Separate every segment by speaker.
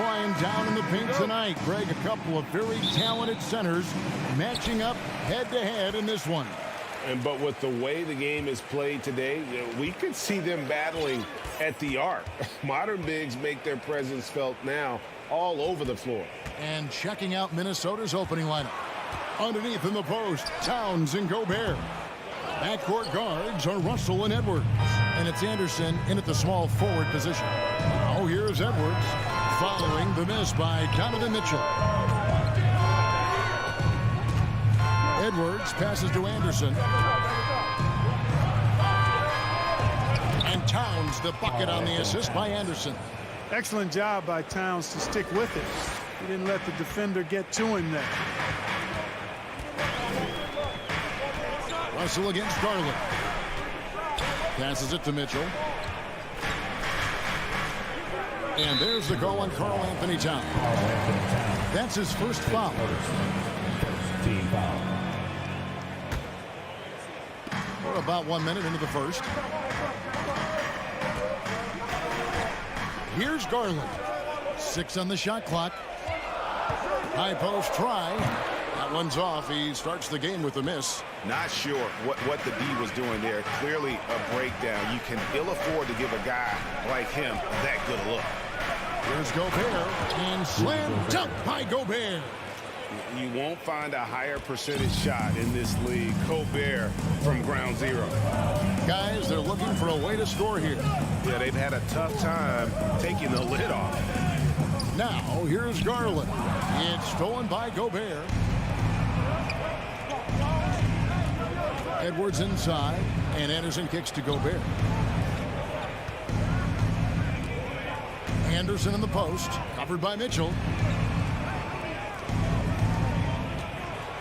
Speaker 1: flying down in the paint tonight. Greg, a couple of very talented centers matching up head-to-head in this one.
Speaker 2: But with the way the game is played today, we could see them battling at the arc. Modern bigs make their presence felt now all over the floor.
Speaker 1: And checking out Minnesota's opening lineup. Underneath in the post, Towns and Gobert. Backcourt guards are Russell and Edwards. And it's Anderson in at the small forward position. Now here's Edwards following the miss by Donovan Mitchell. Edwards passes to Anderson. And Towns the bucket on the assist by Anderson.
Speaker 3: Excellent job by Towns to stick with it. He didn't let the defender get to him there.
Speaker 1: Russell against Garland. Passes it to Mitchell. And there's the call on Karl Anthony Towns. That's his first foul.
Speaker 4: Team foul.
Speaker 1: We're about 1 minute into the first. Here's Garland. 6 on the shot clock. High post try. That one's off. He starts the game with a miss.
Speaker 2: Not sure what the D was doing there. Clearly a breakdown. You can ill afford to give a guy like him that good a look.
Speaker 1: Here's Gobert. And slam dunk by Gobert.
Speaker 2: You won't find a higher percentage shot in this league. Gobert from ground zero.
Speaker 1: Guys, they're looking for a way to score here.
Speaker 2: Yeah, they've had a tough time taking the lid off.
Speaker 1: Now, here's Garland. It's stolen by Gobert. Edwards inside, and Anderson kicks to Gobert. Anderson in the post, covered by Mitchell.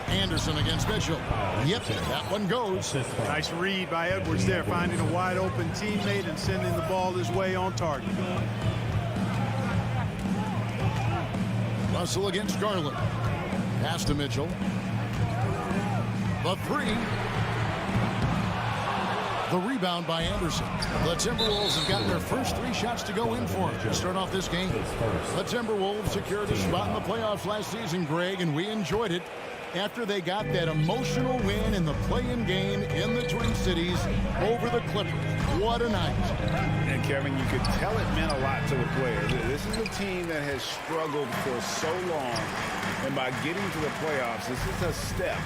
Speaker 1: Anderson against Mitchell. Yep, that one goes.
Speaker 3: Nice read by Edwards there, finding a wide open teammate and sending the ball his way on target.
Speaker 1: Russell against Garland. Pass to Mitchell. The three. The rebound by Anderson. The Timberwolves have gotten their first 3 shots to go in for them to start off this game. The Timberwolves secured a spot in the playoffs last season, Greg, and we enjoyed it after they got that emotional win in the play-in game in the Twin Cities over the Clippers. What a night.
Speaker 2: And Kevin, you could tell it meant a lot to the players. This is a team that has struggled for so long, and by getting to the playoffs, this is a step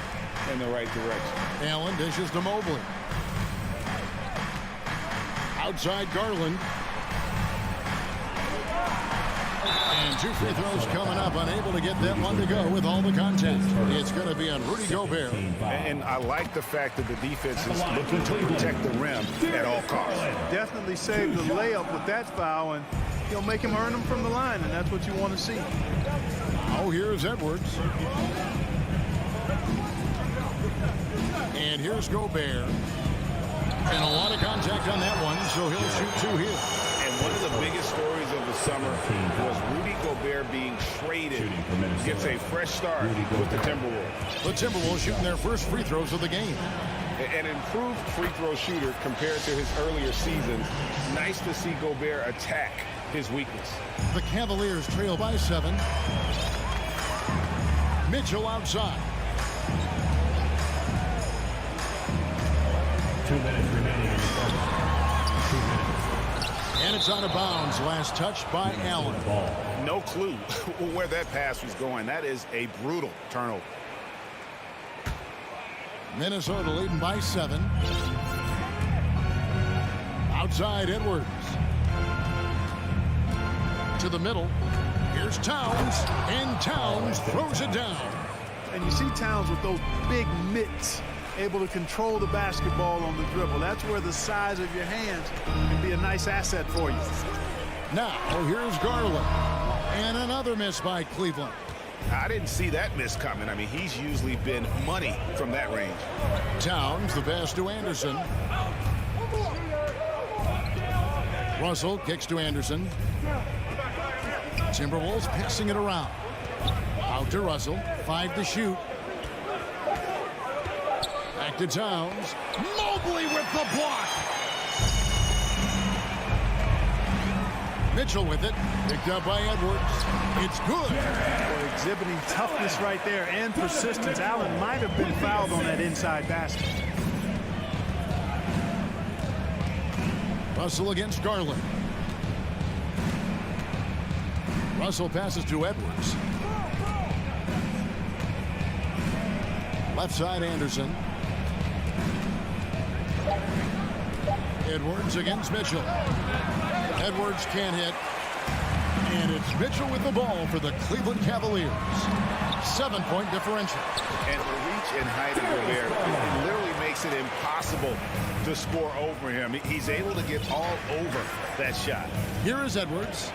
Speaker 2: in the right direction.
Speaker 1: Allen dishes to Mobley. Outside Garland. And 2 free throws coming up, unable to get that one to go with all the contact. It's going to be on Rudy Gobert.
Speaker 2: And I like the fact that the defense is looking to protect the rim at all costs.
Speaker 3: Definitely saved the layup with that foul, and he'll make him earn them from the line, and that's what you want to see.
Speaker 1: Oh, here's Edwards. And here's Gobert. And a lot of contact on that one, so he'll shoot 2 here.
Speaker 2: And one of the biggest stories of the summer was Rudy Gobert being traded. Gets a fresh start with the Timberwolves.
Speaker 1: The Timberwolves shooting their first free throws of the game.
Speaker 2: An improved free throw shooter compared to his earlier seasons. Nice to see Gobert attack his weakness.
Speaker 1: The Cavaliers trail by 7. Mitchell outside.
Speaker 4: 2 minutes remaining in the first. 2 minutes.
Speaker 1: And it's out of bounds. Last touch by Allen.
Speaker 2: No clue where that pass was going. That is a brutal turnover.
Speaker 1: Minnesota leading by 7. Outside Edwards. To the middle. Here's Towns. And Towns throws it down.
Speaker 3: And you see Towns with those big mitts, able to control the basketball on the dribble. That's where the size of your hands can be a nice asset for you.
Speaker 1: Now, here's Garland. And another miss by Cleveland.
Speaker 2: I didn't see that miss coming. I mean, he's usually been money from that range.
Speaker 1: Towns, the pass to Anderson. Russell kicks to Anderson. Timberwolves passing it around. Out to Russell. 5 to shoot. Back to Towns. Mobley with the block. Mitchell with it. Picked up by Edwards. It's good.
Speaker 3: Well, exhibiting toughness right there and persistence. Allen might have been fouled on that inside basket.
Speaker 1: Russell against Garland. Russell passes to Edwards. Left side Anderson. Edwards against Mitchell. Edwards can't hit. And it's Mitchell with the ball for the Cleveland Cavaliers. 7-point differential.
Speaker 2: And the reach and height of Gobert, it literally makes it impossible to score over him. He's able to get all over that shot.
Speaker 1: Here is Edwards.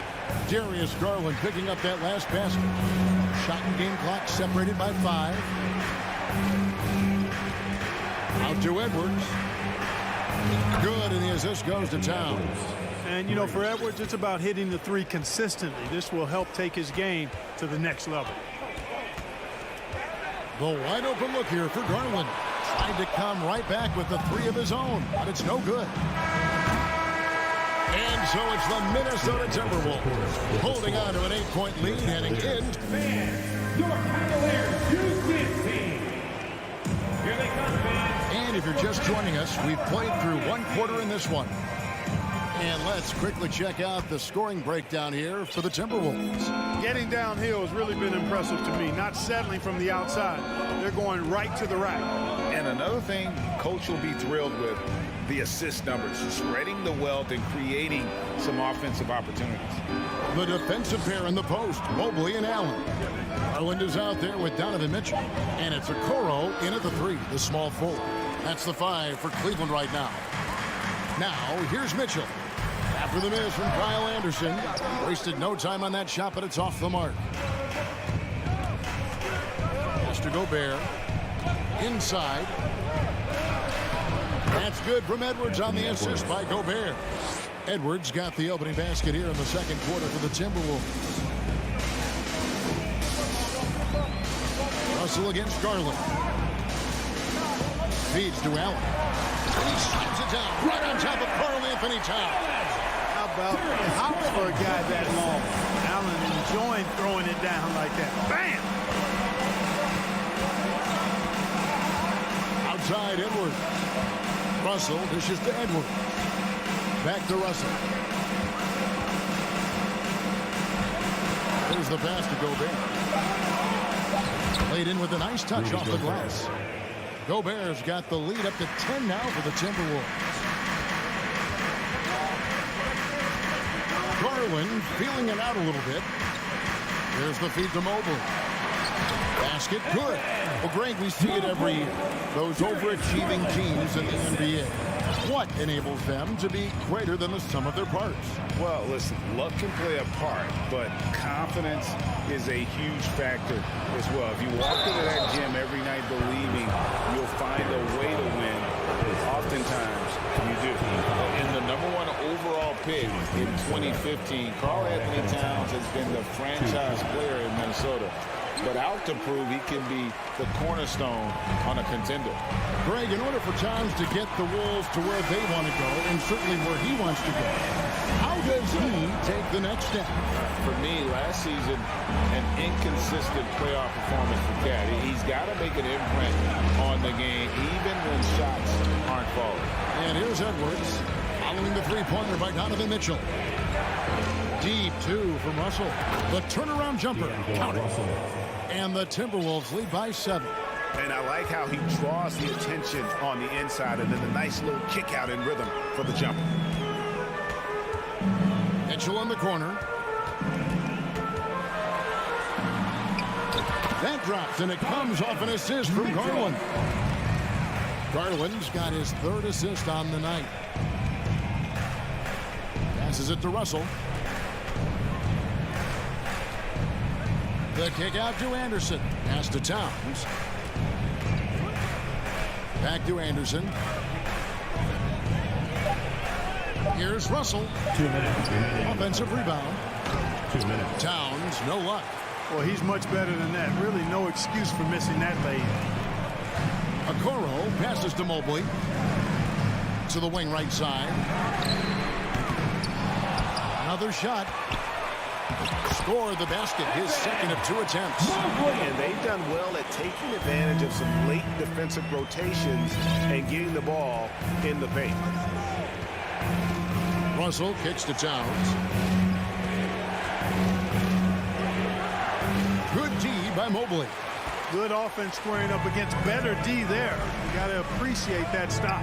Speaker 1: Darius Garland picking up that last basket. Shot and game clock separated by 5. Out to Edwards. Good, and the assist goes to Towns.
Speaker 3: And, you know, for Edwards, it's about hitting the three consistently. This will help take his game to the next level.
Speaker 1: The wide open look here for Garland. Trying to come right back with the 3 of his own, but it's no good. And so it's the Minnesota Timberwolves holding on to an 8-point lead heading in.
Speaker 5: Your Cavaliers Houston team. Here they come, fans.
Speaker 1: And if you're just joining us, we've played through 1 quarter in this one. And let's quickly check out the scoring breakdown here for the Timberwolves.
Speaker 3: Getting downhill has really been impressive to me. Not settling from the outside. They're going right to the rack.
Speaker 2: And another thing Coach will be thrilled with, the assist numbers, spreading the wealth and creating some offensive opportunities.
Speaker 1: The defensive pair in the post, Mobley and Allen. Garland is out there with Donovan Mitchell. And it's Okoro in at the 3, the small forward. That's the 5 for Cleveland right now. Now, here's Mitchell. After the miss from Kyle Anderson. Wasted no time on that shot, but it's off the mark. Pass to Gobert. Inside. That's good from Edwards on the assist by Gobert. Edwards got the opening basket here in the second quarter for the Timberwolves. Russell against Garland. Feeds to Allen. And he slams it down right on top of Karl Anthony Towns.
Speaker 3: How about the hops for a guy that long? Allen enjoying throwing it down like that. Bam!
Speaker 1: Outside Edwards. Russell dishes to Edwards. Back to Russell. There's the pass to Gobert. Laid in with a nice touch off the glass. Gobert's got the lead up to 10 now for the Timberwolves. Garland feeling it out a little bit. There's the feed to Mobley. Basket good. Well, Greg, we see it every year. Those overachieving teams in the NBA. What enables them to be greater than the sum of their parts?
Speaker 2: Well, listen, luck can play a part, but confidence is a huge factor as well. If you walk into that gym every night believing you'll find a way to win, oftentimes you do. And the #1 overall pick in 2015, Karl Anthony Towns has been the franchise player in Minnesota. But out to prove he can be the cornerstone on a contender.
Speaker 1: Greg, in order for Towns to get the Wolves to where they want to go, and certainly where he wants to go, how does he take the next step?
Speaker 2: For me, last season, an inconsistent playoff performance for Cat. He's got to make an imprint on the game, even when shots aren't falling.
Speaker 1: And here's Edwards, following the three-pointer by Donovan Mitchell. Deep 2 from Russell. The turnaround jumper. Count it. And the Timberwolves lead by 7.
Speaker 2: And I like how he draws the attention on the inside and then the nice little kick out in rhythm for the jumper.
Speaker 1: Mitchell on the corner. That drops, and it comes off an assist from Garland. Garland's got his 3rd assist on the night. Passes it to Russell. The kick out to Anderson. Pass to Towns. Back to Anderson. Here's Russell.
Speaker 4: 2 minutes.
Speaker 1: Offensive rebound.
Speaker 4: 2 minutes.
Speaker 1: Towns, no luck.
Speaker 3: Well, he's much better than that. Really no excuse for missing that lane.
Speaker 1: Okoro passes to Mobley. To the wing right side. Another shot. Score the basket, his second of 2 attempts.
Speaker 6: And they've done well at taking advantage of some late defensive rotations and getting the ball in the paint.
Speaker 1: Russell kicks to Towns. Good D by Mobley.
Speaker 3: Good offense squaring up against better D there. You got to appreciate that stop.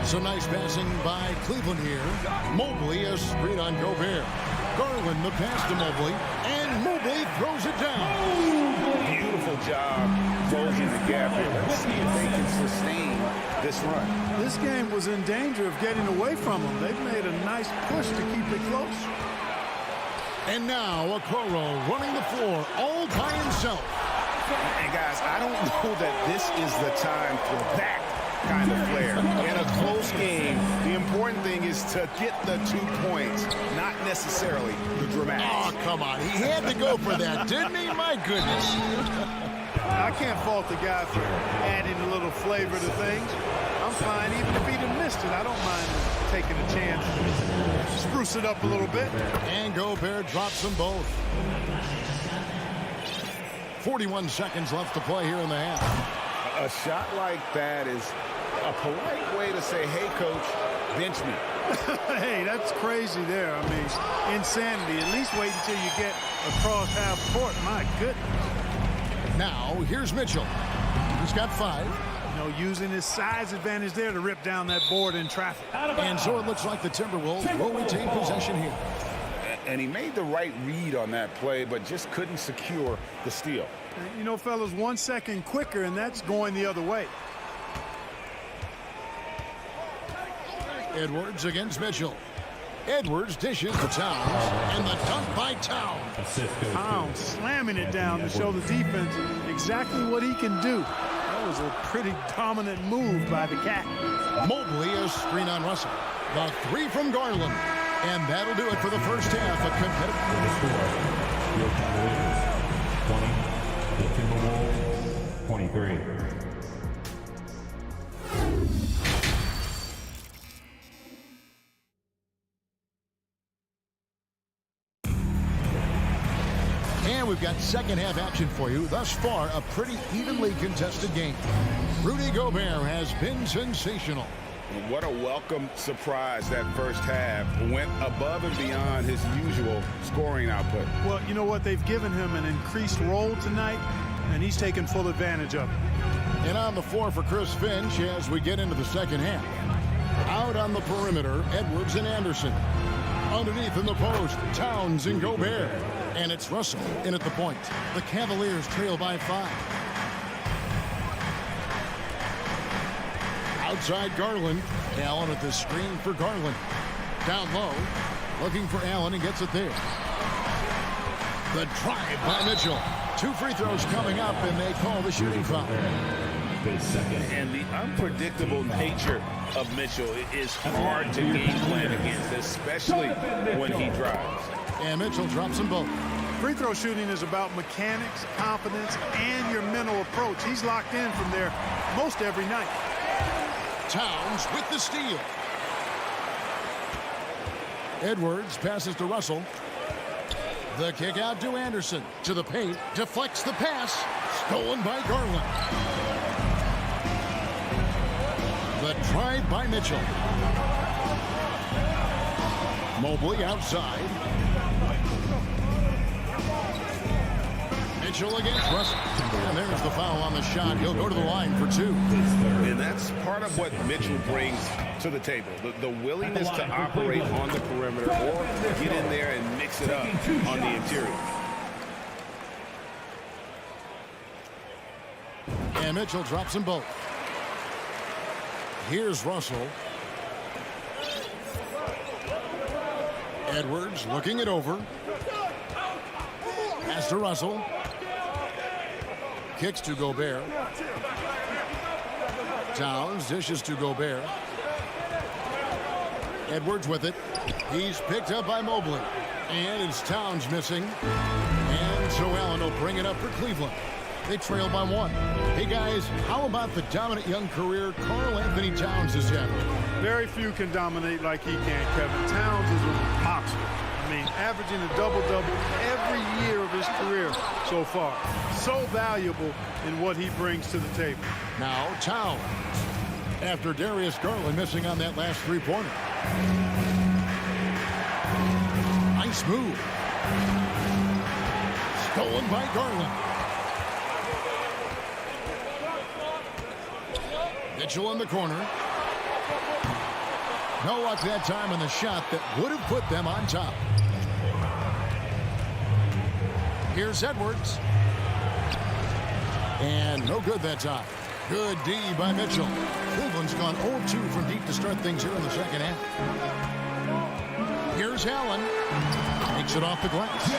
Speaker 1: Some nice passing by Cleveland here. Mobley a screen on Gobert. Garland the pass to Mobley, and Mobley throws it down.
Speaker 2: Beautiful job closing the gap here. Let's see if they can sustain this run.
Speaker 3: This game was in danger of getting away from them. They've made a nice push to keep it close.
Speaker 1: And now Okoro running the floor all by himself.
Speaker 2: And guys, I don't know that this is the time for that kind of flair. In a close game, the important thing is to get the 2 points, not necessarily the dramatics.
Speaker 1: Oh, come on. He had to go for that, didn't he? My goodness.
Speaker 3: I can't fault the guy for adding a little flavor to things. I'm fine. Even if he'd have missed it, I don't mind taking a chance. Spruce it up a little bit.
Speaker 1: And Gobert drops them both. 41 seconds left to play here in the half.
Speaker 2: A shot like that is a polite way to say, hey, coach, bench me.
Speaker 3: Hey, that's crazy there. I mean, insanity. At least wait until you get across half court. My goodness.
Speaker 1: Now, here's Mitchell. He's got 5.
Speaker 3: You know, using his size advantage there to rip down that board in traffic.
Speaker 1: And so it looks like the Timberwolves will retain possession here.
Speaker 2: And he made the right read on that play, but just couldn't secure the steal.
Speaker 3: You know, fellas, 1 second quicker, and that's going the other way.
Speaker 1: Edwards against Mitchell. Edwards dishes to Towns, and the dunk by Towns.
Speaker 3: Towns slamming it down to show the defense exactly what he can do. That was a pretty dominant move by the Cat.
Speaker 1: Mobley a screen on Russell. The 3 from Garland. And that'll do it for the first half of competitive.
Speaker 4: Your Cavaliers 20, the Timberwolves 23.
Speaker 1: And we've got second half action for you. Thus far, a pretty evenly contested game. Rudy Gobert has been sensational.
Speaker 2: What a welcome surprise that first half. Went above and beyond his usual scoring output.
Speaker 3: Well, you know what? They've given him an increased role tonight, and he's taken full advantage of it.
Speaker 1: And on the floor for Chris Finch as we get into the second half. Out on the perimeter, Edwards and Anderson. Underneath in the post, Towns and Gobert. And it's Russell in at the point. The Cavaliers trail by 5. Outside Garland. Allen at the screen for Garland. Down low. Looking for Allen and gets it there. The drive by Mitchell. 2 free throws coming up, and they call the shooting foul.
Speaker 2: And the unpredictable nature of Mitchell is hard to game plan against, especially when he drives.
Speaker 1: And Mitchell drops them both.
Speaker 3: Free throw shooting is about mechanics, confidence, and your mental approach. He's locked in from there most every night.
Speaker 1: Towns with the steal. Edwards passes to Russell. The kick out to Anderson. To the paint. Deflects the pass. Stolen by Garland. The drive by Mitchell. Mobley outside. Mitchell against Russell. And there's the foul on the shot. He'll go to the line for 2.
Speaker 2: And that's part of what Mitchell brings to the table. The willingness to operate on the perimeter or get in there and mix it up on the interior.
Speaker 1: And Mitchell drops them both. Here's Russell. Edwards looking it over. Pass to Russell. Kicks to Gobert. Towns dishes to Gobert. Edwards with it. He's picked up by Mobley. And it's Towns missing. And so Allen will bring it up for Cleveland. They trail by 1. Hey guys, how about the dominant young career Karl Anthony Towns has had?
Speaker 3: Very few can dominate like he can, Kevin. Towns is a monster. I mean, averaging a double-double every year of his career so far. So valuable in what he brings to the table.
Speaker 1: Now Towns. After Darius Garland missing on that last three-pointer. Nice move. Stolen by Garland. Mitchell in the corner. No luck that time on the shot that would have put them on top. Here's Edwards. And no good that time. Good D by Mitchell. Cleveland's gone 0-2 from deep to start things here in the second half. Here's Allen. Takes it off the glass.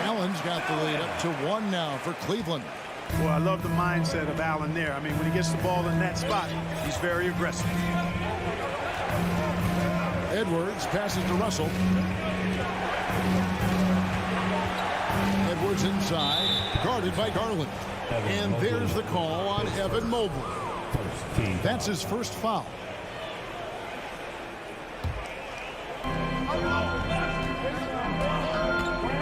Speaker 1: Allen's got the lead up to 1 now for Cleveland.
Speaker 3: Well, I love the mindset of Allen there. I mean, when he gets the ball in that spot, he's very aggressive.
Speaker 1: Edwards passes to Russell. Edwards inside, guarded by Garland. And there's the call on Evan Mobley. That's his first foul.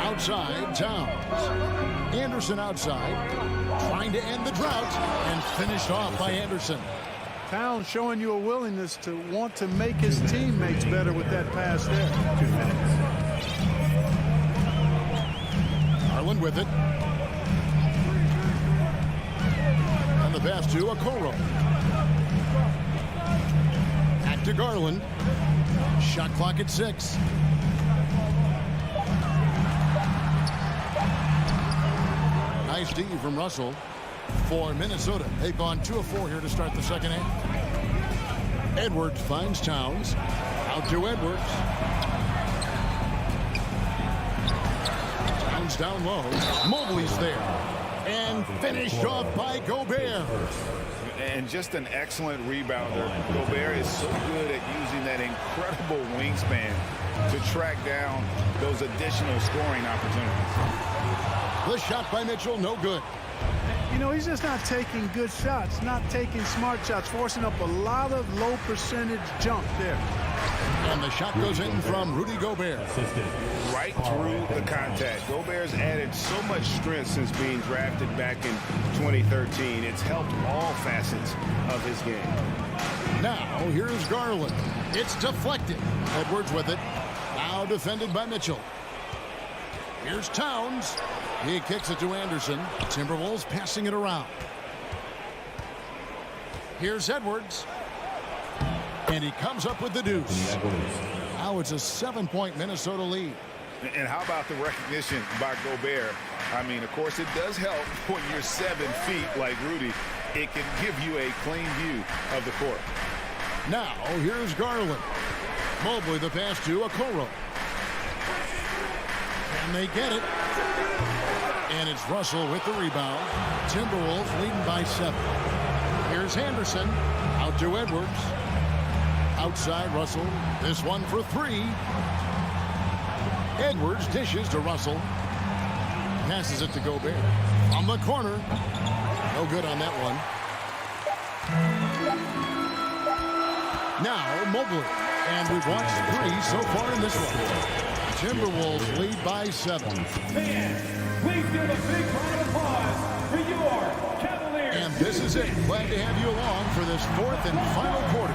Speaker 1: Outside, Towns. Anderson outside, trying to end the drought, and finished off by Anderson.
Speaker 3: Towns showing you a willingness to want to make his teammates better with that pass there.
Speaker 4: 2 minutes.
Speaker 1: Garland with it. And the pass to Okoro. Back to Garland. Shot clock at 6. Nice D from Russell for Minnesota. They've gone 2 of 4 here to start the second half. Edwards finds Towns. Out to Edwards. Towns down low. Mobley's there. And finished off by Gobert.
Speaker 2: And just an excellent rebounder. Gobert is so good at using that incredible wingspan to track down those additional scoring opportunities.
Speaker 1: The shot by Mitchell, no good.
Speaker 3: You know, he's just not taking good shots, not taking smart shots, forcing up a lot of low percentage jump there.
Speaker 1: And the shot goes in from Rudy Gobert.
Speaker 2: Right through the contact. Gobert's added so much strength since being drafted back in 2013. It's helped all facets of his game.
Speaker 1: Now, here's Garland. It's deflected. Edwards with it. Now defended by Mitchell. Here's Towns. He kicks it to Anderson. Timberwolves passing it around. Here's Edwards. And he comes up with the deuce. Now it's a 7-point Minnesota lead.
Speaker 2: And how about the recognition by Gobert? I mean, of course, it does help when you're 7 feet like Rudy. It can give you a clean view of the court.
Speaker 1: Now, here's Garland. Mobley the pass to Okoro. And they get it. And it's Russell with the rebound. Timberwolves leading by 7. Here's Anderson. Out to Edwards. Outside Russell. This one for 3. Edwards dishes to Russell. Passes it to Gobert. On the corner. No good on that one. Now Mobley. And we've watched 3 so far in this one. Timberwolves lead by 7.
Speaker 5: Fans, please give a big round of applause for your Cavaliers.
Speaker 1: And this is it. Glad to have you along for this 4th and final quarter.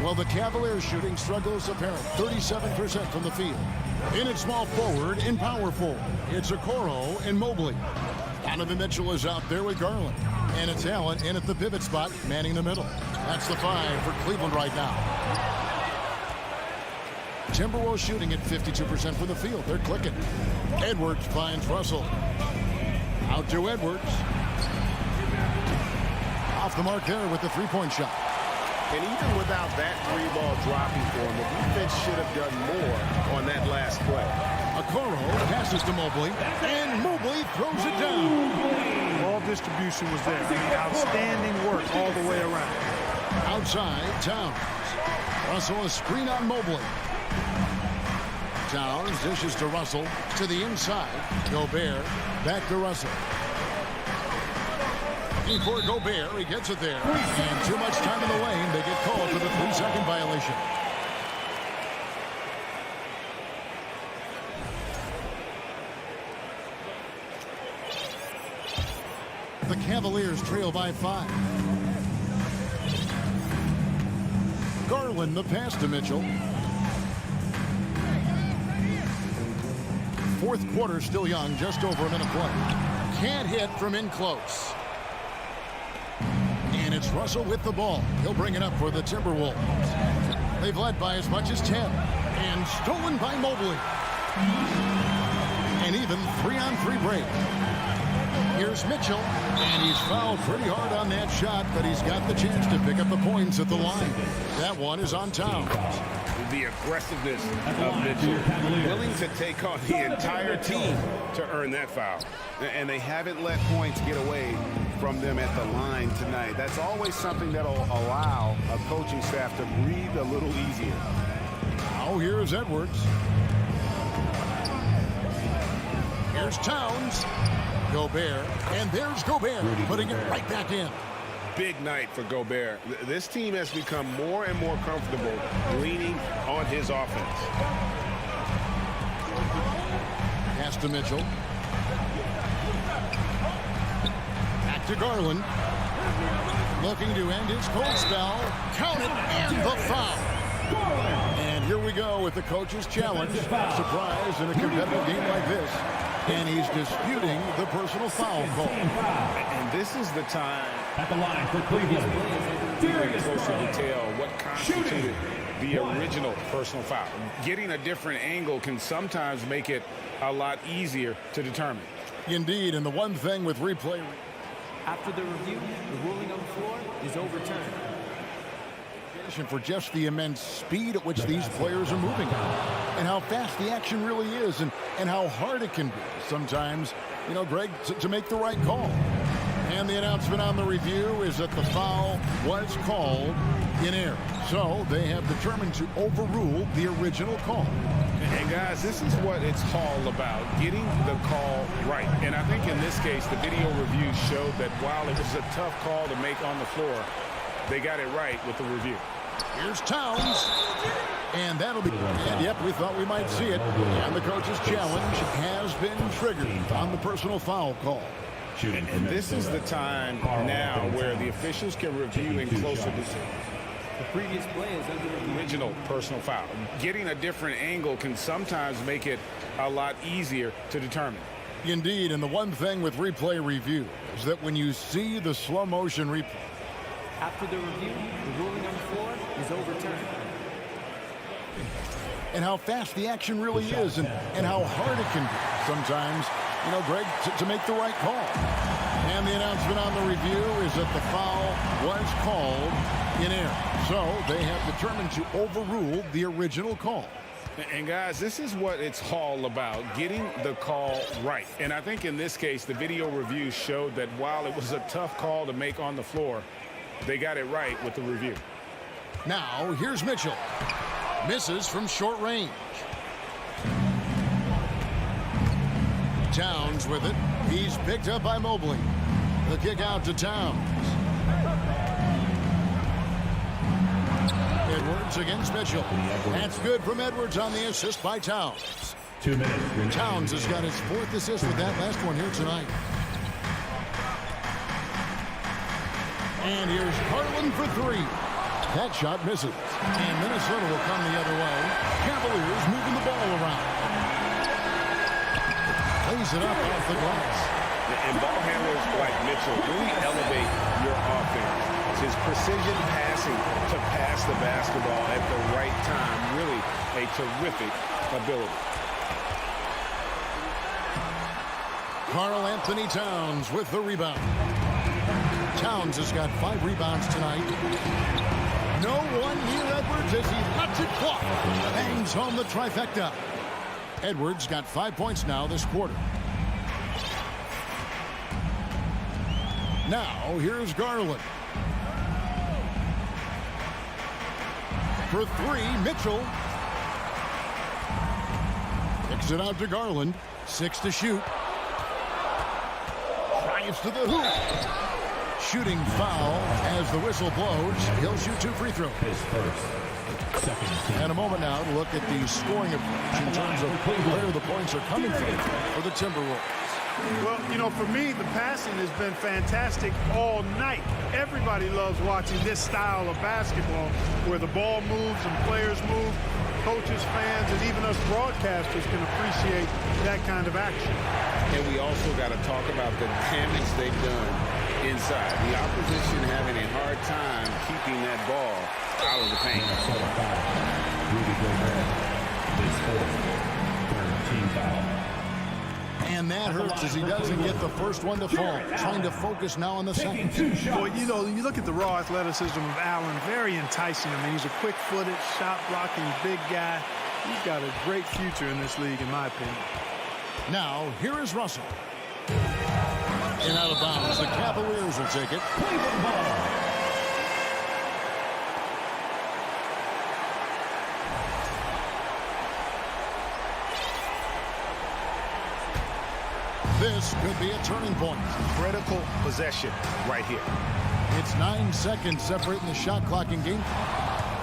Speaker 1: Well, the Cavaliers shooting struggles apparent. 37% from the field. In at small forward, in power forward, it's Okoro and Mobley. Donovan Mitchell is out there with Garland. And it's Allen in at the pivot spot, manning the middle. That's the 5 for Cleveland right now. Timberwolves shooting at 52% from the field. They're clicking. Edwards finds Russell. Out to Edwards. Off the mark there with the 3-point shot.
Speaker 6: And even without that 3-ball dropping for him, the defense should have done more on that last play.
Speaker 1: Okoro passes to Mobley, and Mobley throws it down.
Speaker 3: Ball distribution was there. I mean, outstanding work all the way around.
Speaker 1: Outside, Towns. Russell a screen on Mobley. Towns dishes to Russell to the inside. Gobert back to Russell. Looking for Gobert. He gets it there. And too much time in the lane. They get called for the 3-second violation. The Cavaliers trail by 5. Garland the pass to Mitchell. Fourth quarter still young, just over a minute play. Can't hit from in close. And it's Russell with the ball. He'll bring it up for the Timberwolves. They've led by as much as 10. And stolen by Mobley. An even 3-on-3 break. Here's Mitchell, and he's fouled pretty hard on that shot, but he's got the chance to pick up the points at the line. That one is on Towns.
Speaker 2: The aggressiveness of Mitchell, willing to take on the entire team to earn that foul. And they haven't let points get away from them at the line tonight. That's always something that'll allow a coaching staff to breathe a little easier.
Speaker 1: Now here's Edwards. Here's Towns. Gobert, and there's Gobert, putting it right back in.
Speaker 2: Big night for Gobert. This team has become more and more comfortable leaning on his offense.
Speaker 1: Pass to Mitchell. Back to Garland. Looking to end his cold spell. Count it, and the foul. And here we go with the coach's challenge. Surprise in a competitive game like this. And he's disputing the personal foul call.
Speaker 2: And this is the time
Speaker 5: At the line for Cleveland.
Speaker 2: closer detail what constituted the original personal foul. Getting a different angle can sometimes make it a lot easier to determine.
Speaker 1: Indeed, and the one thing with replay.
Speaker 7: After the review, the ruling on the floor is overturned.
Speaker 1: For just the immense speed at which these players are moving and how fast the action really is and how hard it can be sometimes, you know, Greg, to make the right call. And the announcement on the review is that the foul was called in error. So they have determined to overrule the original call.
Speaker 2: And guys, this is what it's all about, getting the call right. And I think in this case, the video review showed that while it was a tough call to make on the floor, they got it right with the review.
Speaker 1: Here's Towns. And that'll be, and yep, we thought we might see it. And the coach's challenge has been triggered on the personal foul call.
Speaker 2: And this is the time now where the officials can review in closer detail.
Speaker 7: The previous play is under the
Speaker 2: Original personal foul. Getting a different angle can sometimes make it a lot easier to determine.
Speaker 1: Indeed, and the one thing with replay review is that when you see the slow motion replay,
Speaker 7: After the review, the ruling on the floor is overturned.
Speaker 1: and how fast the action really is and how hard it can be sometimes, you know, Greg, to make the right call. And the announcement on the review is that the foul was called in error. So they have determined to overrule the original call.
Speaker 2: And guys, this is what it's all about, getting the call right. And I think in this case, the video review showed that while it was a tough call to make on the floor, they got it right with the review.
Speaker 1: Now, here's Mitchell. Misses from short range. Towns with it. He's picked up by Mobley. The kick out to Towns. Edwards against Mitchell. That's good from Edwards on the assist by Towns.
Speaker 4: 2 minutes.
Speaker 1: Towns has got his fourth assist with that last one here tonight. And here's Garland for three. That shot misses. And Minnesota will come the other way. Cavaliers moving the ball around. Plays it up off the glass.
Speaker 2: And ball handlers like Mitchell really elevate your offense. It's his precision passing to pass the basketball at the right time. Really a terrific ability.
Speaker 1: Karl Anthony Towns with the rebound. Towns has got 5 rebounds tonight. No one near Edwards as he lets it fly. Bangs home the trifecta. Edwards got 5 points now this quarter. Now, here's Garland. For 3, Mitchell. Kicks it out to Garland. 6 to shoot. Drives to the hoop. Shooting foul as the whistle blows. He'll shoot 2 free throws.
Speaker 4: His first. Second team.
Speaker 1: And a moment now to look at the scoring approach in terms of where the points are coming from for the Timberwolves.
Speaker 3: Well, you know, for me, the passing has been fantastic all night. Everybody loves watching this style of basketball where the ball moves and players move. Coaches, fans, and even us broadcasters can appreciate that kind of action.
Speaker 2: And we also got to talk about the damage they've done inside. The opposition having a hard time keeping that ball out of the paint.
Speaker 4: Minnesota foul. Rudy Gobert. His fourth. Third team foul.
Speaker 1: And that hurts as he doesn't get the first one to fall. Trying to focus now on the second.
Speaker 3: Boy, you know, you look at the raw athleticism of Allen, very enticing. I mean, he's a quick-footed, shot-blocking big guy. He's got a great future in this league, in my opinion.
Speaker 1: Now, here is Russell. And out of bounds, the Cavaliers will take it.
Speaker 5: Cleveland ball.
Speaker 1: This could be a turning point.
Speaker 6: Critical possession right here.
Speaker 1: It's 9 seconds separating the shot clock in game.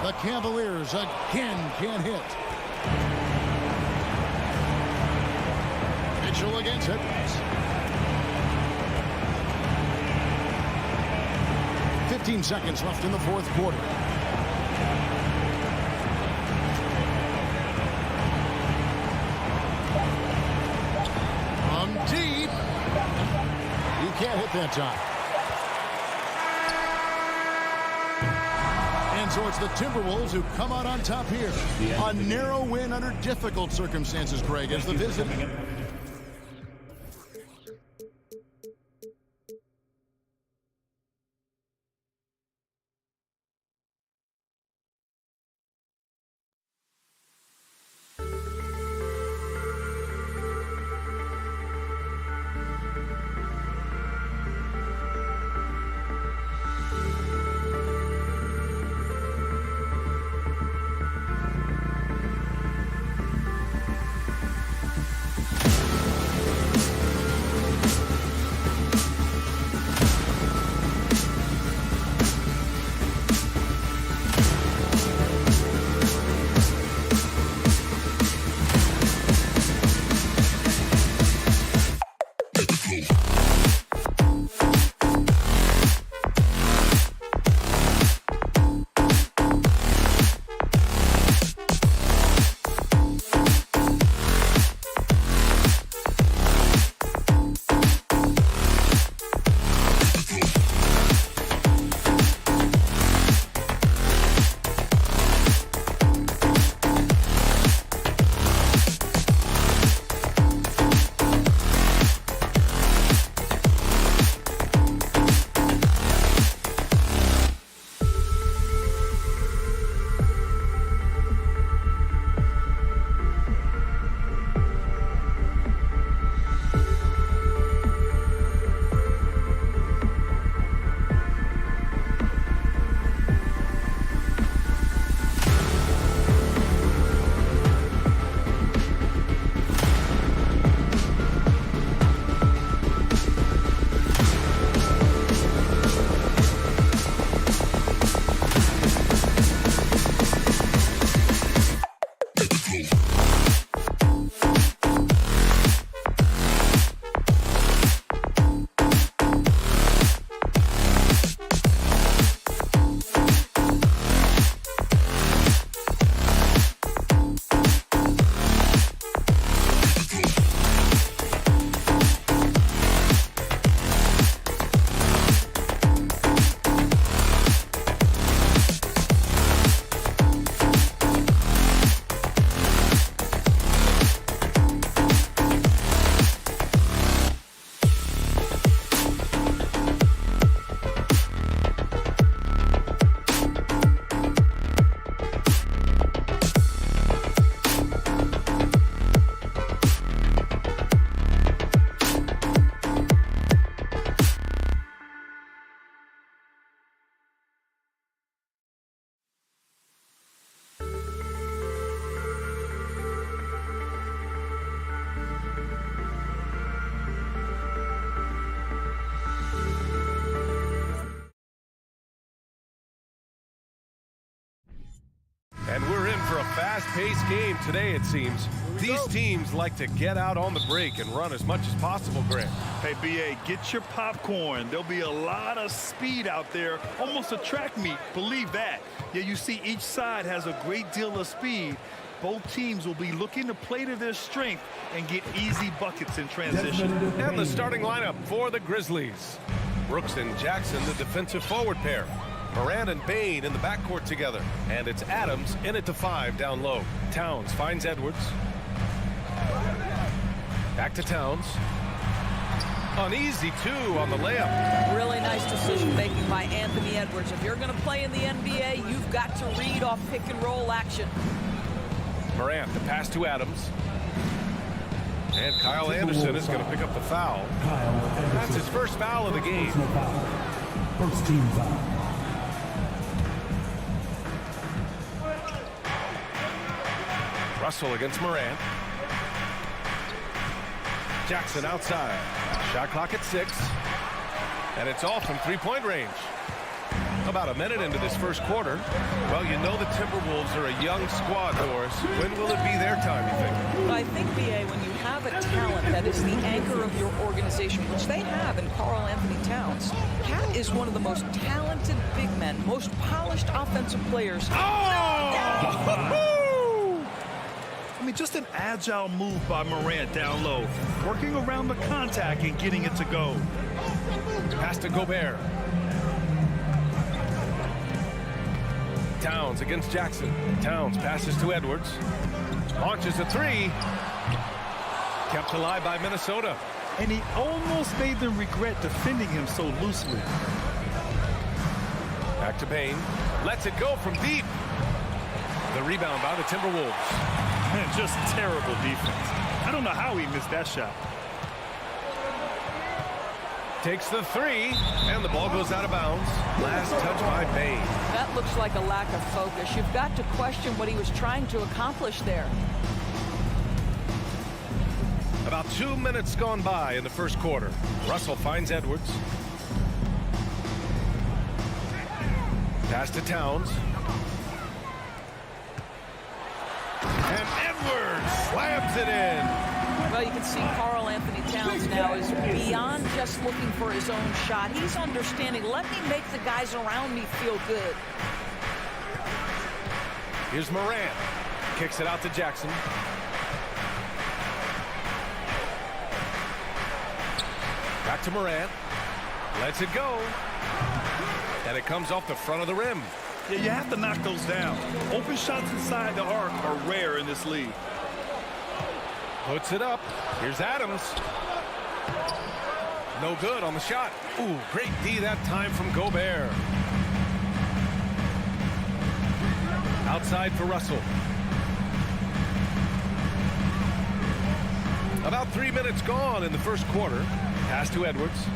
Speaker 1: The Cavaliers again can't hit. Mitchell against it. 15 seconds left in the fourth quarter. From deep. He can't hit that time. And so it's the Timberwolves who come out on top here. A narrow win under difficult circumstances, Greg, as the visit.
Speaker 8: a fast-paced game today, it seems. These teams like to get out on the break and run as much as possible, Grant.
Speaker 9: Hey, B.A., get your popcorn. There'll be a lot of speed out there, almost a track meet. Believe that. Yeah, you see each side has a great deal of speed. Both teams will be looking to play to their strength and get easy buckets in transition.
Speaker 8: And the starting lineup for the Grizzlies. Brooks and Jackson, the defensive forward pair. Morant and Bain in the backcourt together. And it's Adams in it to 5 down low. Towns finds Edwards. Back to Towns. An easy 2 on the layup.
Speaker 10: Really nice decision making by Anthony Edwards. If you're going to play in the NBA, you've got to read off pick and roll action.
Speaker 8: Morant, the pass to Adams. And Kyle Anderson is going to pick up the foul. That's his first foul of the game.
Speaker 4: First team foul.
Speaker 8: Russell against Morant. Jackson outside. Shot clock at 6. And it's off from three-point range. About a minute into this first quarter. Well, you know the Timberwolves are a young squad, Doris. When will it be their time, you think?
Speaker 10: I think, B.A., when you have a talent that is the anchor of your organization, which they have in Karl Anthony Towns, Cat is one of the most talented big men, most polished offensive players.
Speaker 9: Oh! I mean, just an agile move by Morant down low, working around the contact and getting it to go.
Speaker 8: Pass to Gobert. Towns against Jackson. Towns passes to Edwards. Launches a 3. Kept alive by Minnesota.
Speaker 9: And he almost made them regret defending him so loosely.
Speaker 8: Back to Bain. Lets it go from deep. The rebound by the Timberwolves.
Speaker 9: Man, just terrible defense. I don't know how he missed that shot.
Speaker 8: Takes the 3, and the ball goes out of bounds. Last touch by Bain.
Speaker 10: That looks like a lack of focus. You've got to question what he was trying to accomplish there.
Speaker 8: About 2 minutes gone by in the first quarter. Russell finds Edwards. Pass to Towns. And Edwards slams it in.
Speaker 10: Well, you can see Karl Anthony Towns now is beyond just looking for his own shot. He's understanding, let me make the guys around me feel good.
Speaker 8: Here's Morant. Kicks it out to Jackson. Back to Morant. Lets it go. And it comes off the front of the rim.
Speaker 9: Yeah, you have to knock those down. Open shots inside the arc are rare in this league.
Speaker 8: Puts it up. Here's Adams. No good on the shot. Ooh, great D that time from Gobert. Outside for Russell. About 3 minutes gone in the first quarter. Pass to Edwards.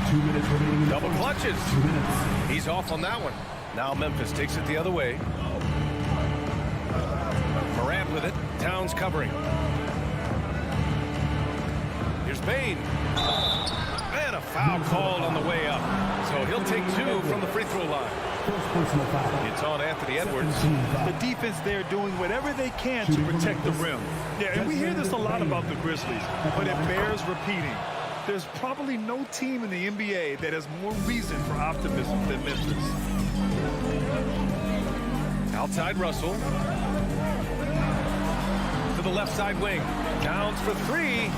Speaker 4: 2 minutes remaining.
Speaker 8: Double clutches.
Speaker 4: 2 minutes.
Speaker 8: He's off on that one. Now Memphis takes it the other way. Morant with it. Towns covering. Here's Bain. And a foul called on the way up. So he'll take 2 from the free throw line. It's on Anthony Edwards.
Speaker 9: The defense there doing whatever they can to protect the rim. Yeah, and we hear this a lot about the Grizzlies, but it bears repeating. There's probably no team in the NBA that has more reason for optimism than Memphis.
Speaker 8: Outside Russell. To the left side wing. Towns for 3.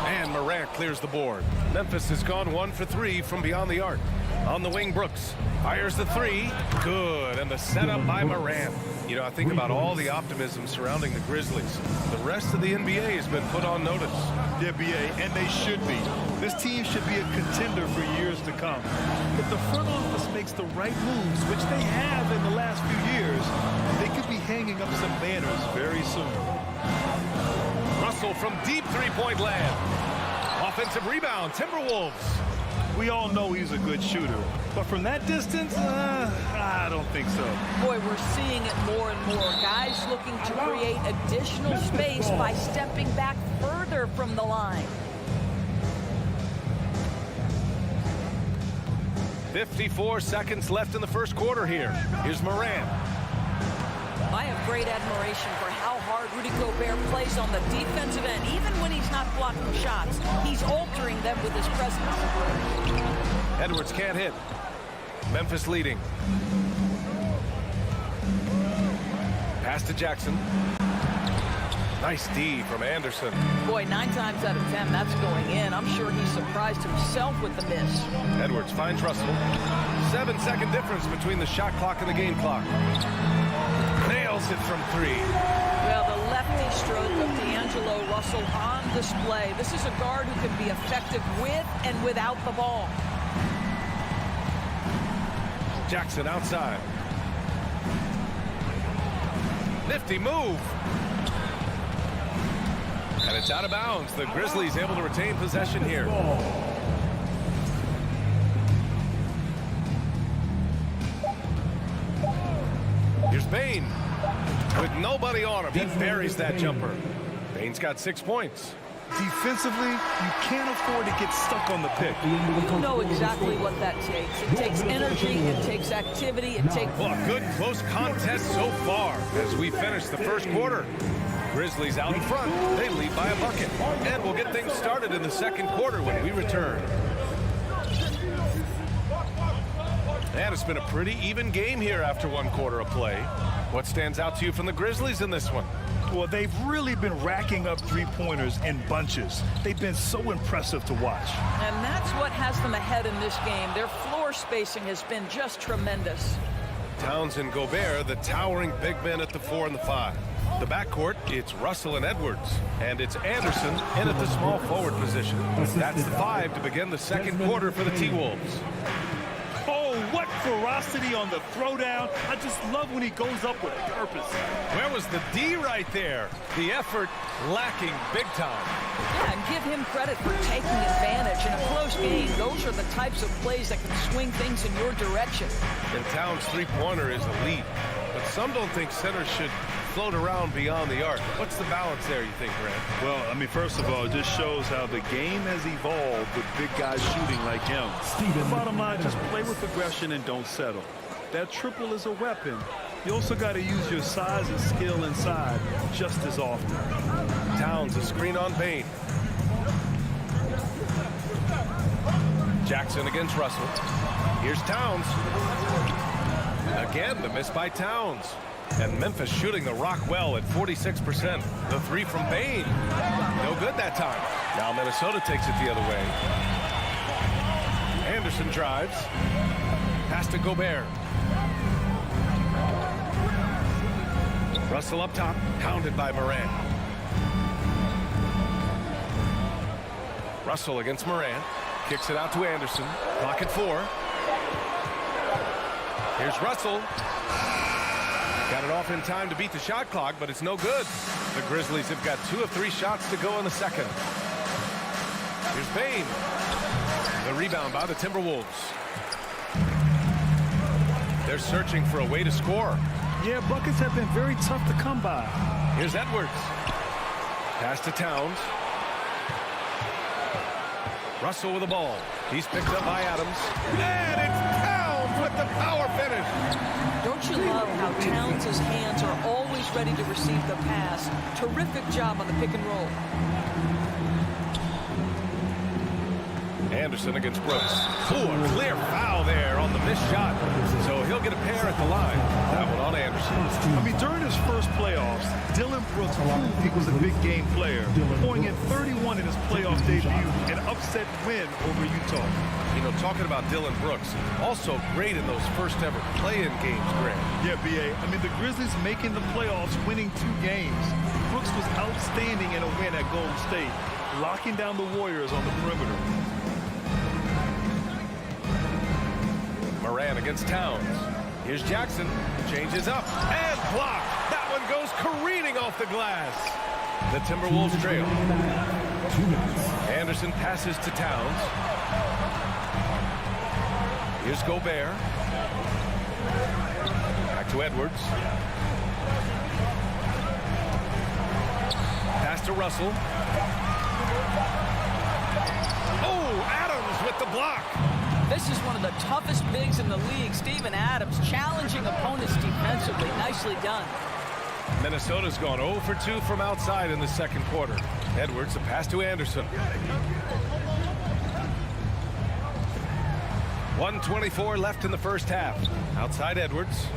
Speaker 8: And Morant clears the board. Memphis has gone 1 for 3 from beyond the arc. On the wing, Brooks fires the 3. Good. And the setup by Morant. You know, I think about all the optimism surrounding the Grizzlies. The rest of the NBA has been put on notice.
Speaker 9: Yeah, B.A., and they should be. This team should be a contender for years to come. If the front office makes the right moves, which they have in the last few years, they could be hanging up some banners very soon.
Speaker 8: Russell from deep three-point land. Offensive rebound, Timberwolves.
Speaker 9: We all know he's a good shooter, but from that distance, I don't think so.
Speaker 10: Boy, we're seeing it more and more. Guys looking to create additional space by stepping back further from the line.
Speaker 8: 54 seconds left in the first quarter here. Here's Morant.
Speaker 10: I have great admiration for how hard Rudy Gobert plays on the defensive end. Even when he's not blocking shots, he's altering them with his presence.
Speaker 8: Edwards can't hit. Memphis leading. Pass to Jackson. Nice D from Anderson.
Speaker 10: Boy, 9 times out of 10, that's going in. I'm sure he's surprised himself with the miss.
Speaker 8: Edwards finds Russell. 7-second difference between the shot clock and the game clock. Nails it from 3.
Speaker 10: Well, the lefty stroke of D'Angelo Russell on display. This is a guard who can be effective with and without the ball.
Speaker 8: Jackson outside. Nifty move. And it's out of bounds. The Grizzlies able to retain possession here. Here's Bane. With nobody on him, he buries that jumper. Bane's got 6 points.
Speaker 9: Defensively, you can't afford to get stuck on the pick.
Speaker 10: You know exactly what that takes. It takes energy, it takes activity, it takes...
Speaker 8: Well, a good close contest so far as we finish the first quarter. Grizzlies out in front. They lead by a bucket. And we'll get things started in the second quarter when we return. And it's been a pretty even game here after 1 quarter of play. What stands out to you from the Grizzlies in this one?
Speaker 9: Well, they've really been racking up three-pointers in bunches. They've been so impressive to watch.
Speaker 10: And that's what has them ahead in this game. Their floor spacing has been just tremendous.
Speaker 8: Towns and Gobert, the towering big men at the 4 and the 5. The backcourt, it's Russell and Edwards. And it's Anderson in at the small forward position. That's the 5 to begin the second quarter for the T-Wolves.
Speaker 9: Oh, what ferocity on the throwdown. I just love when he goes up with purpose.
Speaker 8: Where was the D right there? The effort lacking big time.
Speaker 10: Yeah, and give him credit for taking advantage in a close game. Those are the types of plays that can swing things in your direction.
Speaker 8: And Towns' three-pointer is elite. But some don't think centers should float around beyond the arc. What's the balance there, you think, Grant?
Speaker 9: Well, I mean, first of all, it just shows how the game has evolved with big guys shooting like him. The bottom line, just play with aggression and don't settle. That triple is a weapon. You also got to use your size and skill inside just as often.
Speaker 8: Towns, a screen on Bane. Jackson against Russell. Here's Towns. Again, the miss by Towns. And Memphis shooting the rock well at 46%. The 3 from Bane. No good that time. Now Minnesota takes it the other way. Anderson drives. Pass to Gobert. Russell up top, pounded by Morant. Russell against Morant. Kicks it out to Anderson. Clock at 4. Here's Russell. Got it off in time to beat the shot clock, but it's no good. The Grizzlies have got 2 of 3 shots to go in the second. Here's Bane. The rebound by the Timberwolves. They're searching for a way to score.
Speaker 9: Yeah, buckets have been very tough to come by.
Speaker 8: Here's Edwards. Pass to Towns. Russell with the ball. He's picked up by Adams. And it's Towns with the power finish.
Speaker 10: Don't you love how Towns' hands are always ready to receive the pass? Terrific job on the pick and roll.
Speaker 8: Anderson against Brooks. Oh, a clear foul there on the missed shot. So he'll get a pair at the line. That one on Anderson.
Speaker 9: I mean, during his first playoffs, Dillon Brooks proved he was a big game player, pouring in 31 in his playoff debut, an upset win over Utah.
Speaker 8: You know, talking about Dillon Brooks, also great in those first ever play-in games, Grant.
Speaker 9: Yeah, B.A. I mean, the Grizzlies making the playoffs, winning 2 games. Brooks was outstanding in a win at Golden State, locking down the Warriors on the perimeter.
Speaker 8: Morant against Towns. Here's Jackson. Changes up and blocked. That one goes careening off the glass. The Timberwolves trail. Anderson passes to Towns. Here's Gobert. Back to Edwards. Pass to Russell. Oh, Adams with the block.
Speaker 10: This is one of the toughest bigs in the league. Steven Adams challenging opponents defensively. Nicely done.
Speaker 8: Minnesota's gone 0 for 2 from outside in the second quarter. Edwards, a pass to Anderson. 1:24 left in the first half. Outside Edwards.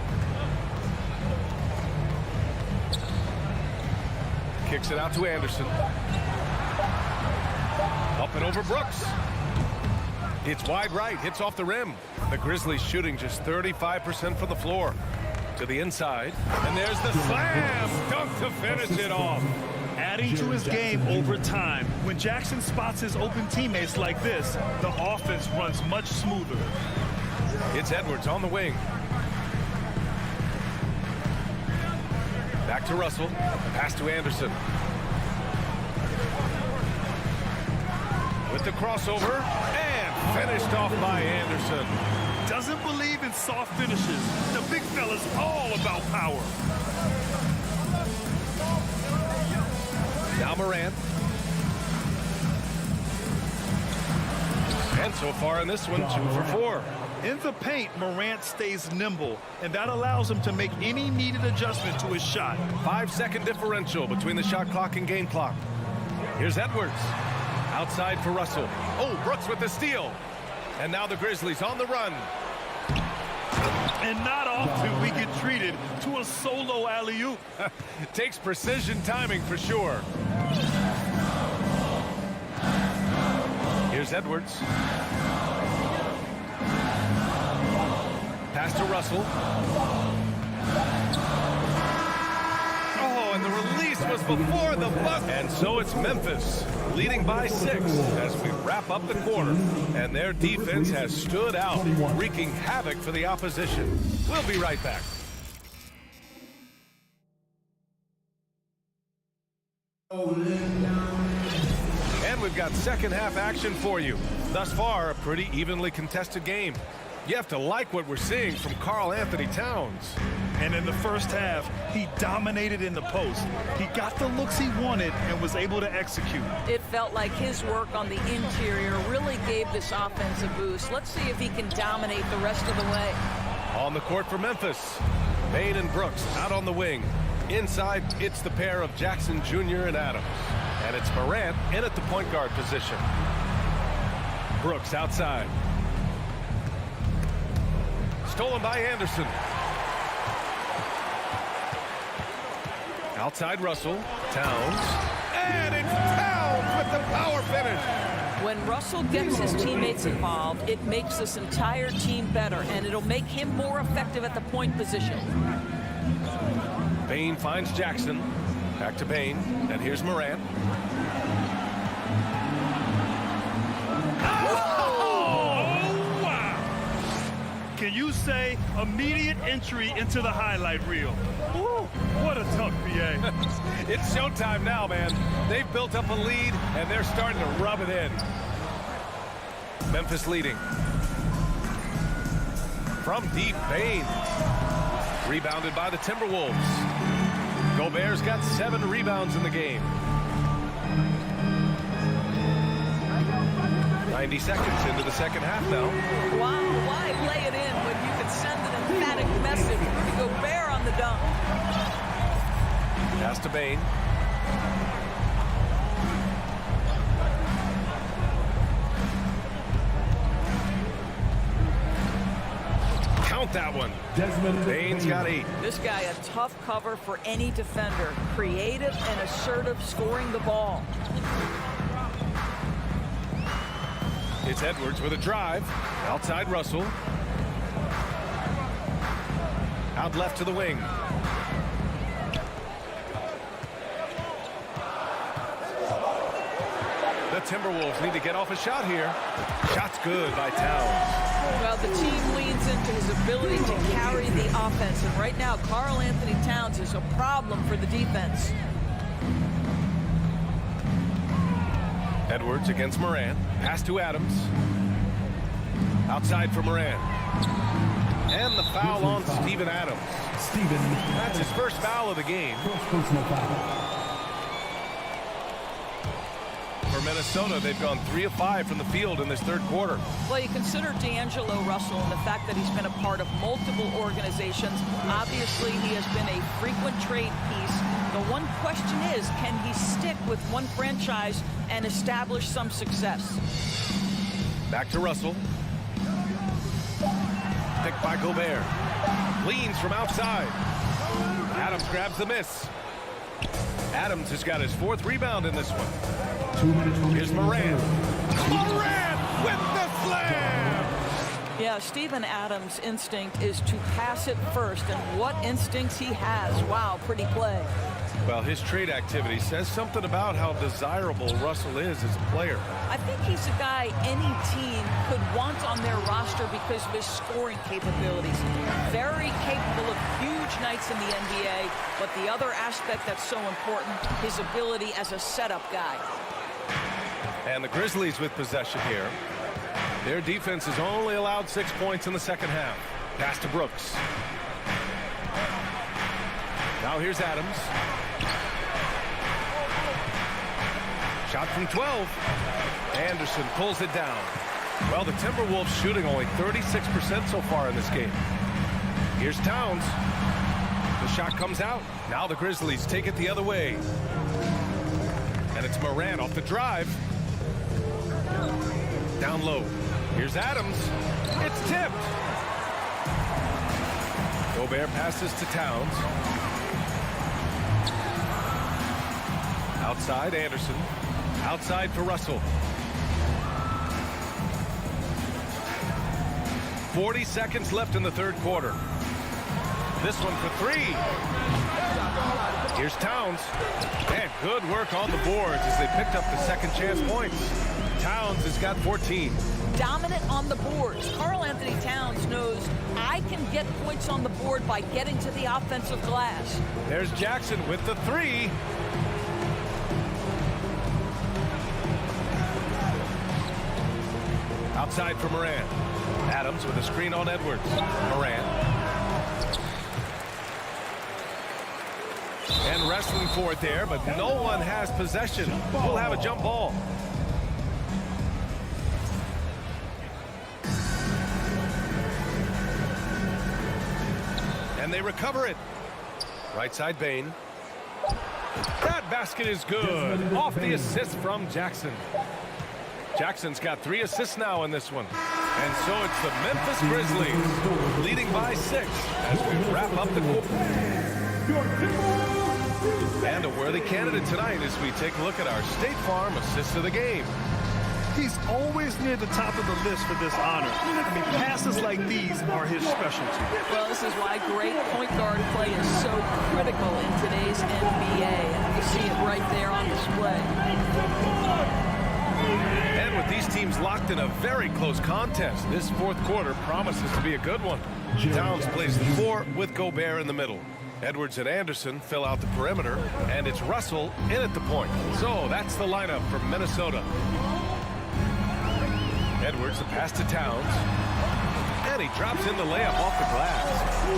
Speaker 8: Kicks it out to Anderson. Up and over Brooks. It's wide right, hits off the rim. The Grizzlies shooting just 35% from the floor. To the inside, and there's the slam dunk to finish it off.
Speaker 9: Adding to his game over time. When Jackson spots his open teammates like this, the offense runs much smoother.
Speaker 8: It's Edwards on the wing. Back to Russell. Pass to Anderson. With the crossover, and finished off by Anderson.
Speaker 9: Doesn't believe in soft finishes. The big fella's all about power.
Speaker 8: Now Morant. And so far in this one, 2 for 4.
Speaker 9: In the paint, Morant stays nimble, and that allows him to make any needed adjustment to his shot.
Speaker 8: 5-second differential between the shot clock and game clock. Here's Edwards. Outside for Russell. Oh, Brooks with the steal. And now the Grizzlies on the run.
Speaker 9: And not often we get treated to a solo alley-oop.
Speaker 8: Takes precision timing for sure. Here's Edwards. Pass to Russell. Oh, and the release was before the buzzer. And so it's Memphis leading by 6 as we wrap up the quarter. And their defense has stood out, wreaking havoc for the opposition. We'll be right back. And we've got second half action for you. Thus far, a pretty evenly contested game. You have to like what we're seeing from Karl Anthony Towns.
Speaker 9: And in the first half, he dominated in the post. He got the looks he wanted and was able to execute.
Speaker 10: It felt like his work on the interior really gave this offense a boost. Let's see if he can dominate the rest of the way.
Speaker 8: On the court for Memphis, Bain and Brooks out on the wing. Inside, it's the pair of Jackson Jr. and Adams. And it's Morant in at the point guard position. Brooks outside. Stolen by Anderson. Outside Russell. Towns. And it's Towns with the power finish.
Speaker 10: When Russell gets his teammates involved, it makes this entire team better, and it'll make him more effective at the point position.
Speaker 8: Bain finds Jackson. Back to Bain. And here's Morant.
Speaker 9: Can you say immediate entry into the highlight reel? Woo, what a tough PA.
Speaker 8: It's showtime now, man. They've built up a lead, and they're starting to rub it in. Memphis leading. From deep, Bain. Rebounded by the Timberwolves. Gobert's got 7 rebounds in the game. 90 seconds into the second half now.
Speaker 10: Wow, why lay it in when you can send an emphatic message to Gobert on the dunk?
Speaker 8: Pass to Bain. Count that one. Bain's got 8.
Speaker 10: This guy a tough cover for any defender. Creative and assertive scoring the ball.
Speaker 8: It's Edwards with a drive. Outside Russell. Out left to the wing. The Timberwolves need to get off a shot here. Shot's good by Towns.
Speaker 10: Well, the team leans into his ability to carry the offense. And right now, Karl Anthony Towns is a problem for the defense.
Speaker 8: Edwards against Morant. Pass to Adams. Outside for Morant. And the foul on Steven Adams. That's his first foul of the game.
Speaker 4: First personal foul.
Speaker 8: For Minnesota. They've gone 3 of 5 from the field in this third quarter.
Speaker 10: Well, you consider D'Angelo Russell and the fact that he's been a part of multiple organizations. Obviously, he has been a frequent trade piece. The one question is, can he stick with one franchise and establish some success?
Speaker 8: Back to Russell. Picked by Gobert. Leans from outside. Adams grabs the miss. Adams has got his 4th rebound in this one. Here's Morant. Morant with the slam!
Speaker 10: Yeah, Steven Adams' instinct is to pass it first, and what instincts he has. Wow, pretty play.
Speaker 8: Well, his trade activity says something about how desirable Russell is as a player.
Speaker 10: I think he's a guy any team could want on their roster because of his scoring capabilities. Very capable of huge nights in the NBA, but the other aspect that's so important, his ability as a setup guy.
Speaker 8: And the Grizzlies with possession here. Their defense has only allowed 6 points in the second half. Pass to Brooks. Now here's Adams. Shot from 12. Anderson pulls it down. Well, the Timberwolves shooting only 36% so far in this game. Here's Towns. The shot comes out. Now the Grizzlies take it the other way. And it's Morant off the drive. Down low. Here's Adams. It's tipped. Gobert passes to Towns. Outside, Anderson. Outside for Russell. 40 seconds left in the third quarter. This one for 3. Here's Towns. And good work on the boards as they picked up the second chance points. Towns has got 14.
Speaker 10: Dominant on the boards. Karl Anthony Towns knows I can get points on the board by getting to the offensive glass.
Speaker 8: There's Jackson with the 3. Outside for Morant. Adams with a screen on Edwards. Morant. And wrestling for it there, but no one has possession. We'll have a jump ball. And they recover it. Right side, Bane. That basket is good. Off the assist from Jackson. Jackson's got 3 assists now in this one. And so it's the Memphis Grizzlies leading by 6 as we wrap up the quarter. And a worthy candidate tonight as we take a look at our State Farm assist of the game.
Speaker 9: He's always near the top of the list for this honor. I mean, passes like these are his specialty.
Speaker 10: Well, this is why great point guard play is so critical in today's NBA. And you see it right there on display.
Speaker 8: And with these teams locked in a very close contest, this fourth quarter promises to be a good one. Towns plays the 4 with Gobert in the middle. Edwards and Anderson fill out the perimeter, and it's Russell in at the point. So that's the lineup for Minnesota. Edwards, the pass to Towns, and he drops in the layup off the glass.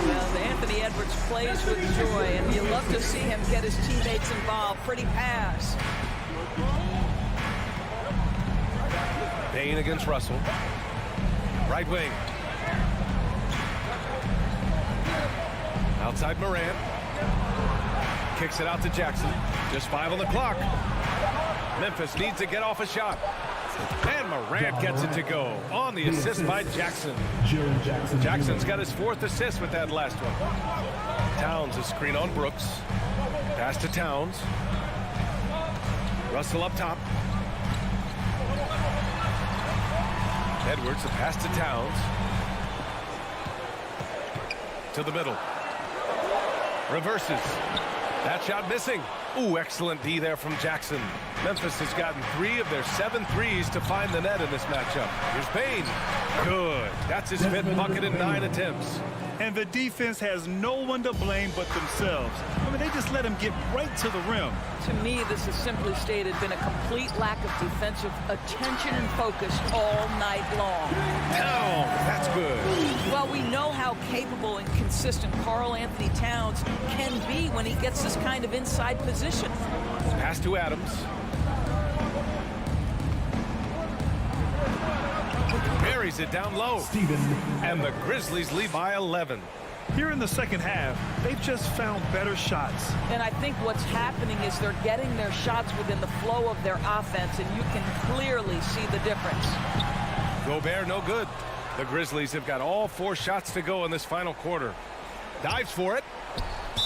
Speaker 10: Well, Anthony Edwards plays with joy, and you love to see him get his teammates involved. Pretty pass.
Speaker 8: Bane against Russell. Right wing. Outside Morant. Kicks it out to Jackson. Just 5 on the clock. Memphis needs to get off a shot. And Morant gets it to go on the assist by Jackson. Jackson's got his 4th assist with that last one. Towns a screen on Brooks. Pass to Towns. Russell up top. Edwards, a pass to Towns. To the middle. Reverses. That shot missing. Ooh, excellent D there from Jackson. Memphis has gotten 3 of their 7 threes to find the net in this matchup. Here's Bane. Good. That's his 5th bucket in 9 attempts.
Speaker 9: And the defense has no one to blame but themselves. I mean, they just let him get right to the rim.
Speaker 10: To me, this has simply stated been a complete lack of defensive attention and focus all night long.
Speaker 8: Towns, that's good.
Speaker 10: Well, we know how capable and consistent Karl Anthony Towns can be when he gets this kind of inside position.
Speaker 8: Pass to Adams. Buries it down low. And the Grizzlies lead by 11.
Speaker 9: Here in the second half, they've just found better shots.
Speaker 10: And I think what's happening is they're getting their shots within the flow of their offense, and you can clearly see the difference.
Speaker 8: Gobert no good. The Grizzlies have got all 4 shots to go in this final quarter. Dives for it.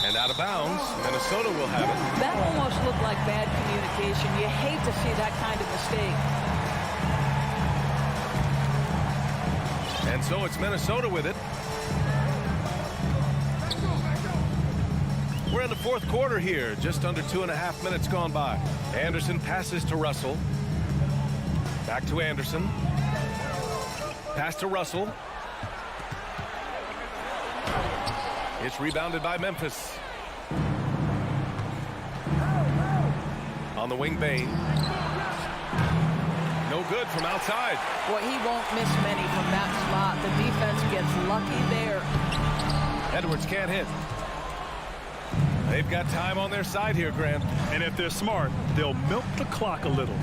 Speaker 8: And out of bounds. Minnesota will have it.
Speaker 10: That almost looked like bad communication. You hate to see that kind of mistake.
Speaker 8: And so it's Minnesota with it. We're in the fourth quarter here. Just under 2.5 minutes gone by. Anderson passes to Russell. Back to Anderson. Pass to Russell. It's rebounded by Memphis. On the wing, Bane. No good from outside.
Speaker 10: Boy, he won't miss many from that spot. The defense gets lucky there.
Speaker 8: Edwards can't hit. They've got time on their side here, Grant.
Speaker 9: And if they're smart, they'll milk the clock a little.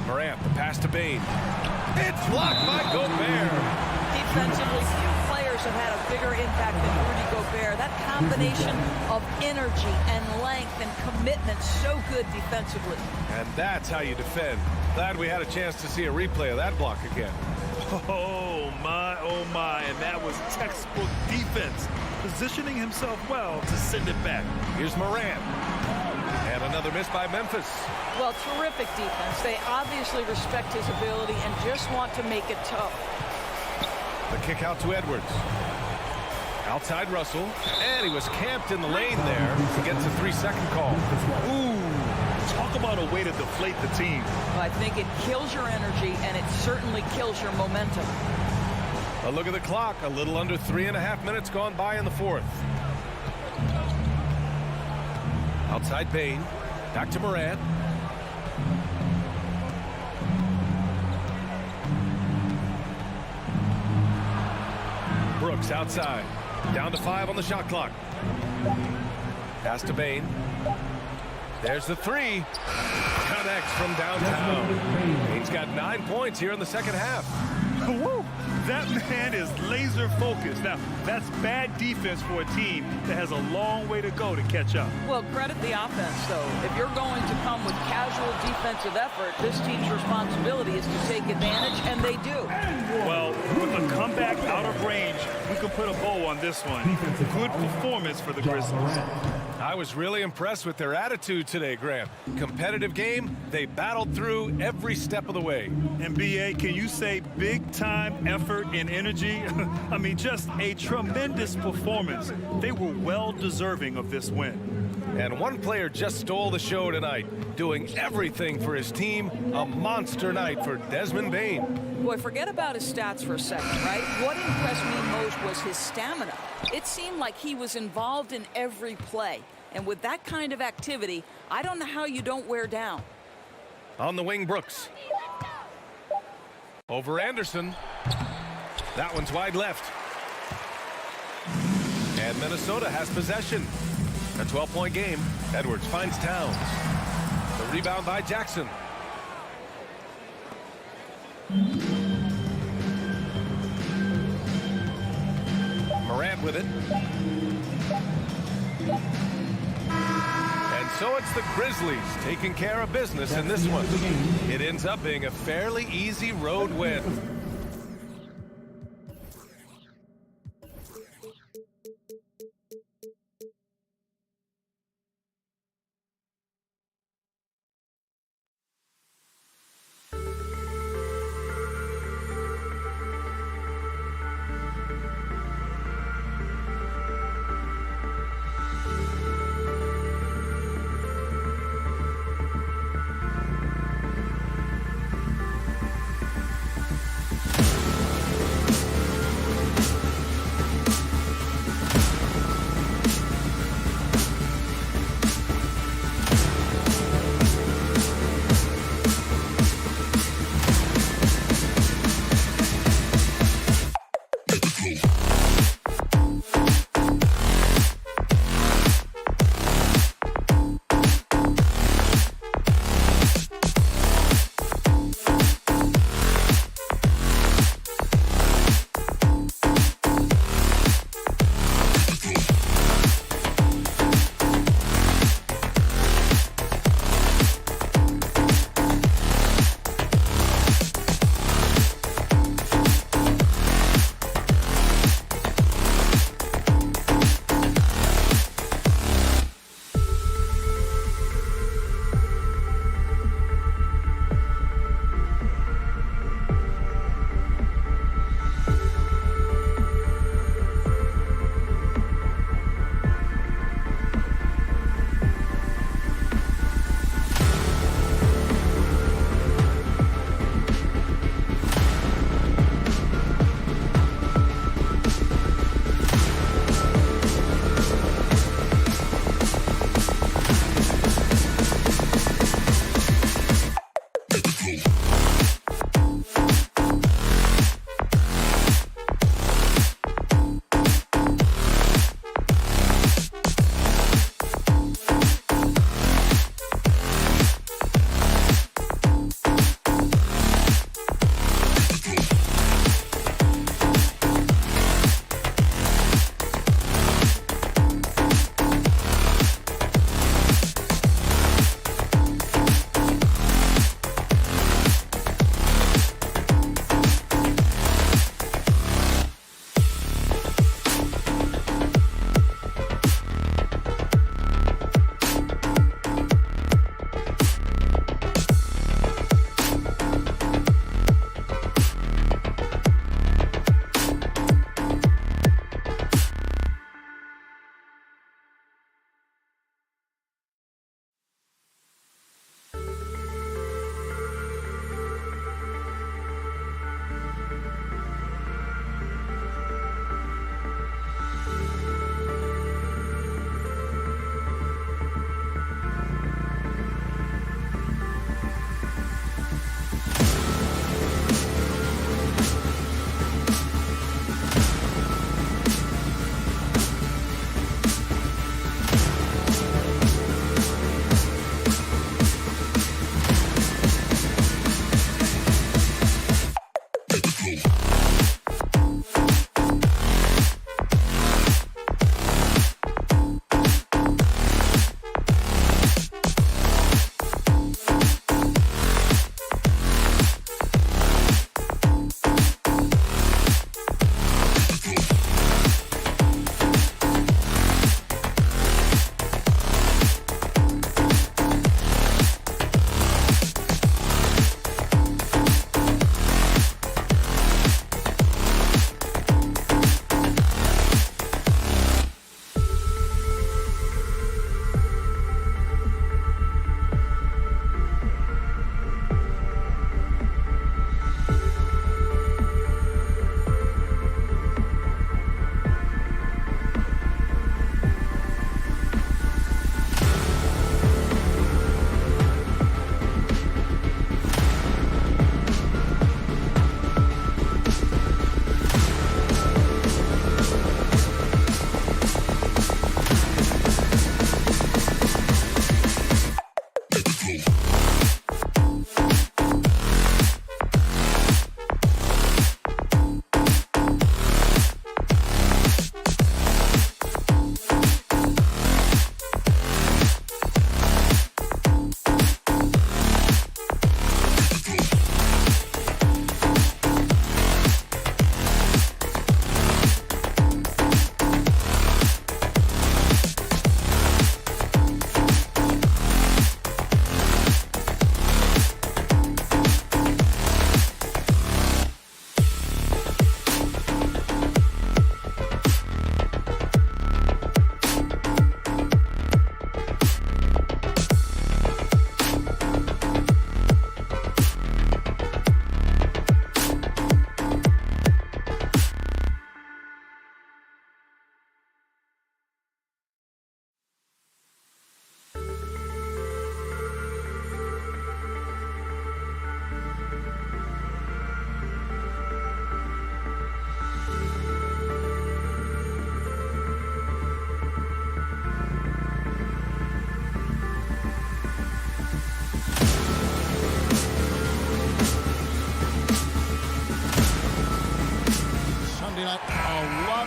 Speaker 8: Morant, the pass to Bane. It's blocked by Gobert.
Speaker 10: Defensively, few players have had a bigger impact than Rudy Gobert. That combination of energy and length and commitment, so good defensively.
Speaker 8: And that's how you defend. Glad we had a chance to see a replay of that block again.
Speaker 9: Oh my, and that was textbook defense. Positioning himself well to send it back.
Speaker 8: Here's Morant. And another miss by Memphis.
Speaker 10: Well, terrific defense. They obviously respect his ability and just want to make it tough.
Speaker 8: The kick out to Edwards. Outside Russell. And he was camped in the lane there. He gets a 3-second call.
Speaker 9: Ooh, talk about a way to deflate the team.
Speaker 10: Well, I think it kills your energy, and it certainly kills your momentum.
Speaker 8: A look at the clock. A little under 3.5 minutes gone by in the fourth. Outside Bane. Back to Morant. Brooks outside. Down to 5 on the shot clock. Pass to Bane. There's the 3. Connects from downtown. Bane's got 9 points here in the second half.
Speaker 9: Woo! That man is laser focused. Now, that's bad defense for a team that has a long way to go to catch up.
Speaker 10: Well, credit the offense, though. If you're going to come with casual defensive effort, this team's responsibility is to take advantage, and they do.
Speaker 9: Well, with a comeback out of range, we can put a bow on this one. Good performance for the Grizzlies.
Speaker 8: I was really impressed with their attitude today, Grant. Competitive game, they battled through every step of the way.
Speaker 9: And BA, can you say big-time effort and energy? I mean, just a tremendous performance. They were well deserving of this win.
Speaker 8: And one player just stole the show tonight, doing everything for his team. A monster night for Desmond Bane.
Speaker 10: Boy, forget about his stats for a second, right? What impressed me most was his stamina. It seemed like he was involved in every play. And with that kind of activity, I don't know how you don't wear down.
Speaker 8: On the wing, Brooks. Over Anderson. That one's wide left. And Minnesota has possession. A 12-point game. Edwards finds Towns. The rebound by Jackson. Morant with it. And so it's the Grizzlies taking care of business in this one. It ends up being a fairly easy road win.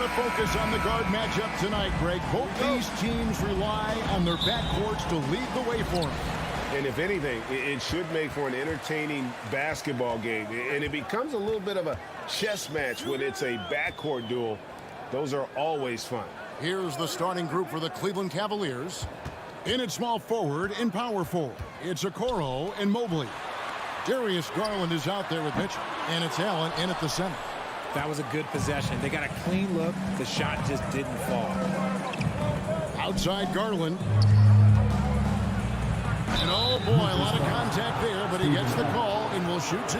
Speaker 1: the focus on the guard matchup tonight, Greg. Both these teams rely on their backcourts to lead the way for them.
Speaker 6: And if anything, it should make for an entertaining basketball game. And it becomes a little bit of a chess match when it's a backcourt duel. Those are always fun.
Speaker 1: Here's the starting group for the Cleveland Cavaliers. In at small forward and power forward, it's Okoro and Mobley. Darius Garland is out there with Mitchell, and it's Allen in at the center.
Speaker 11: That was a good possession. They got a clean look. The shot just didn't fall.
Speaker 1: Outside Garland. And oh boy, a lot of contact there, but he gets the call and will shoot two.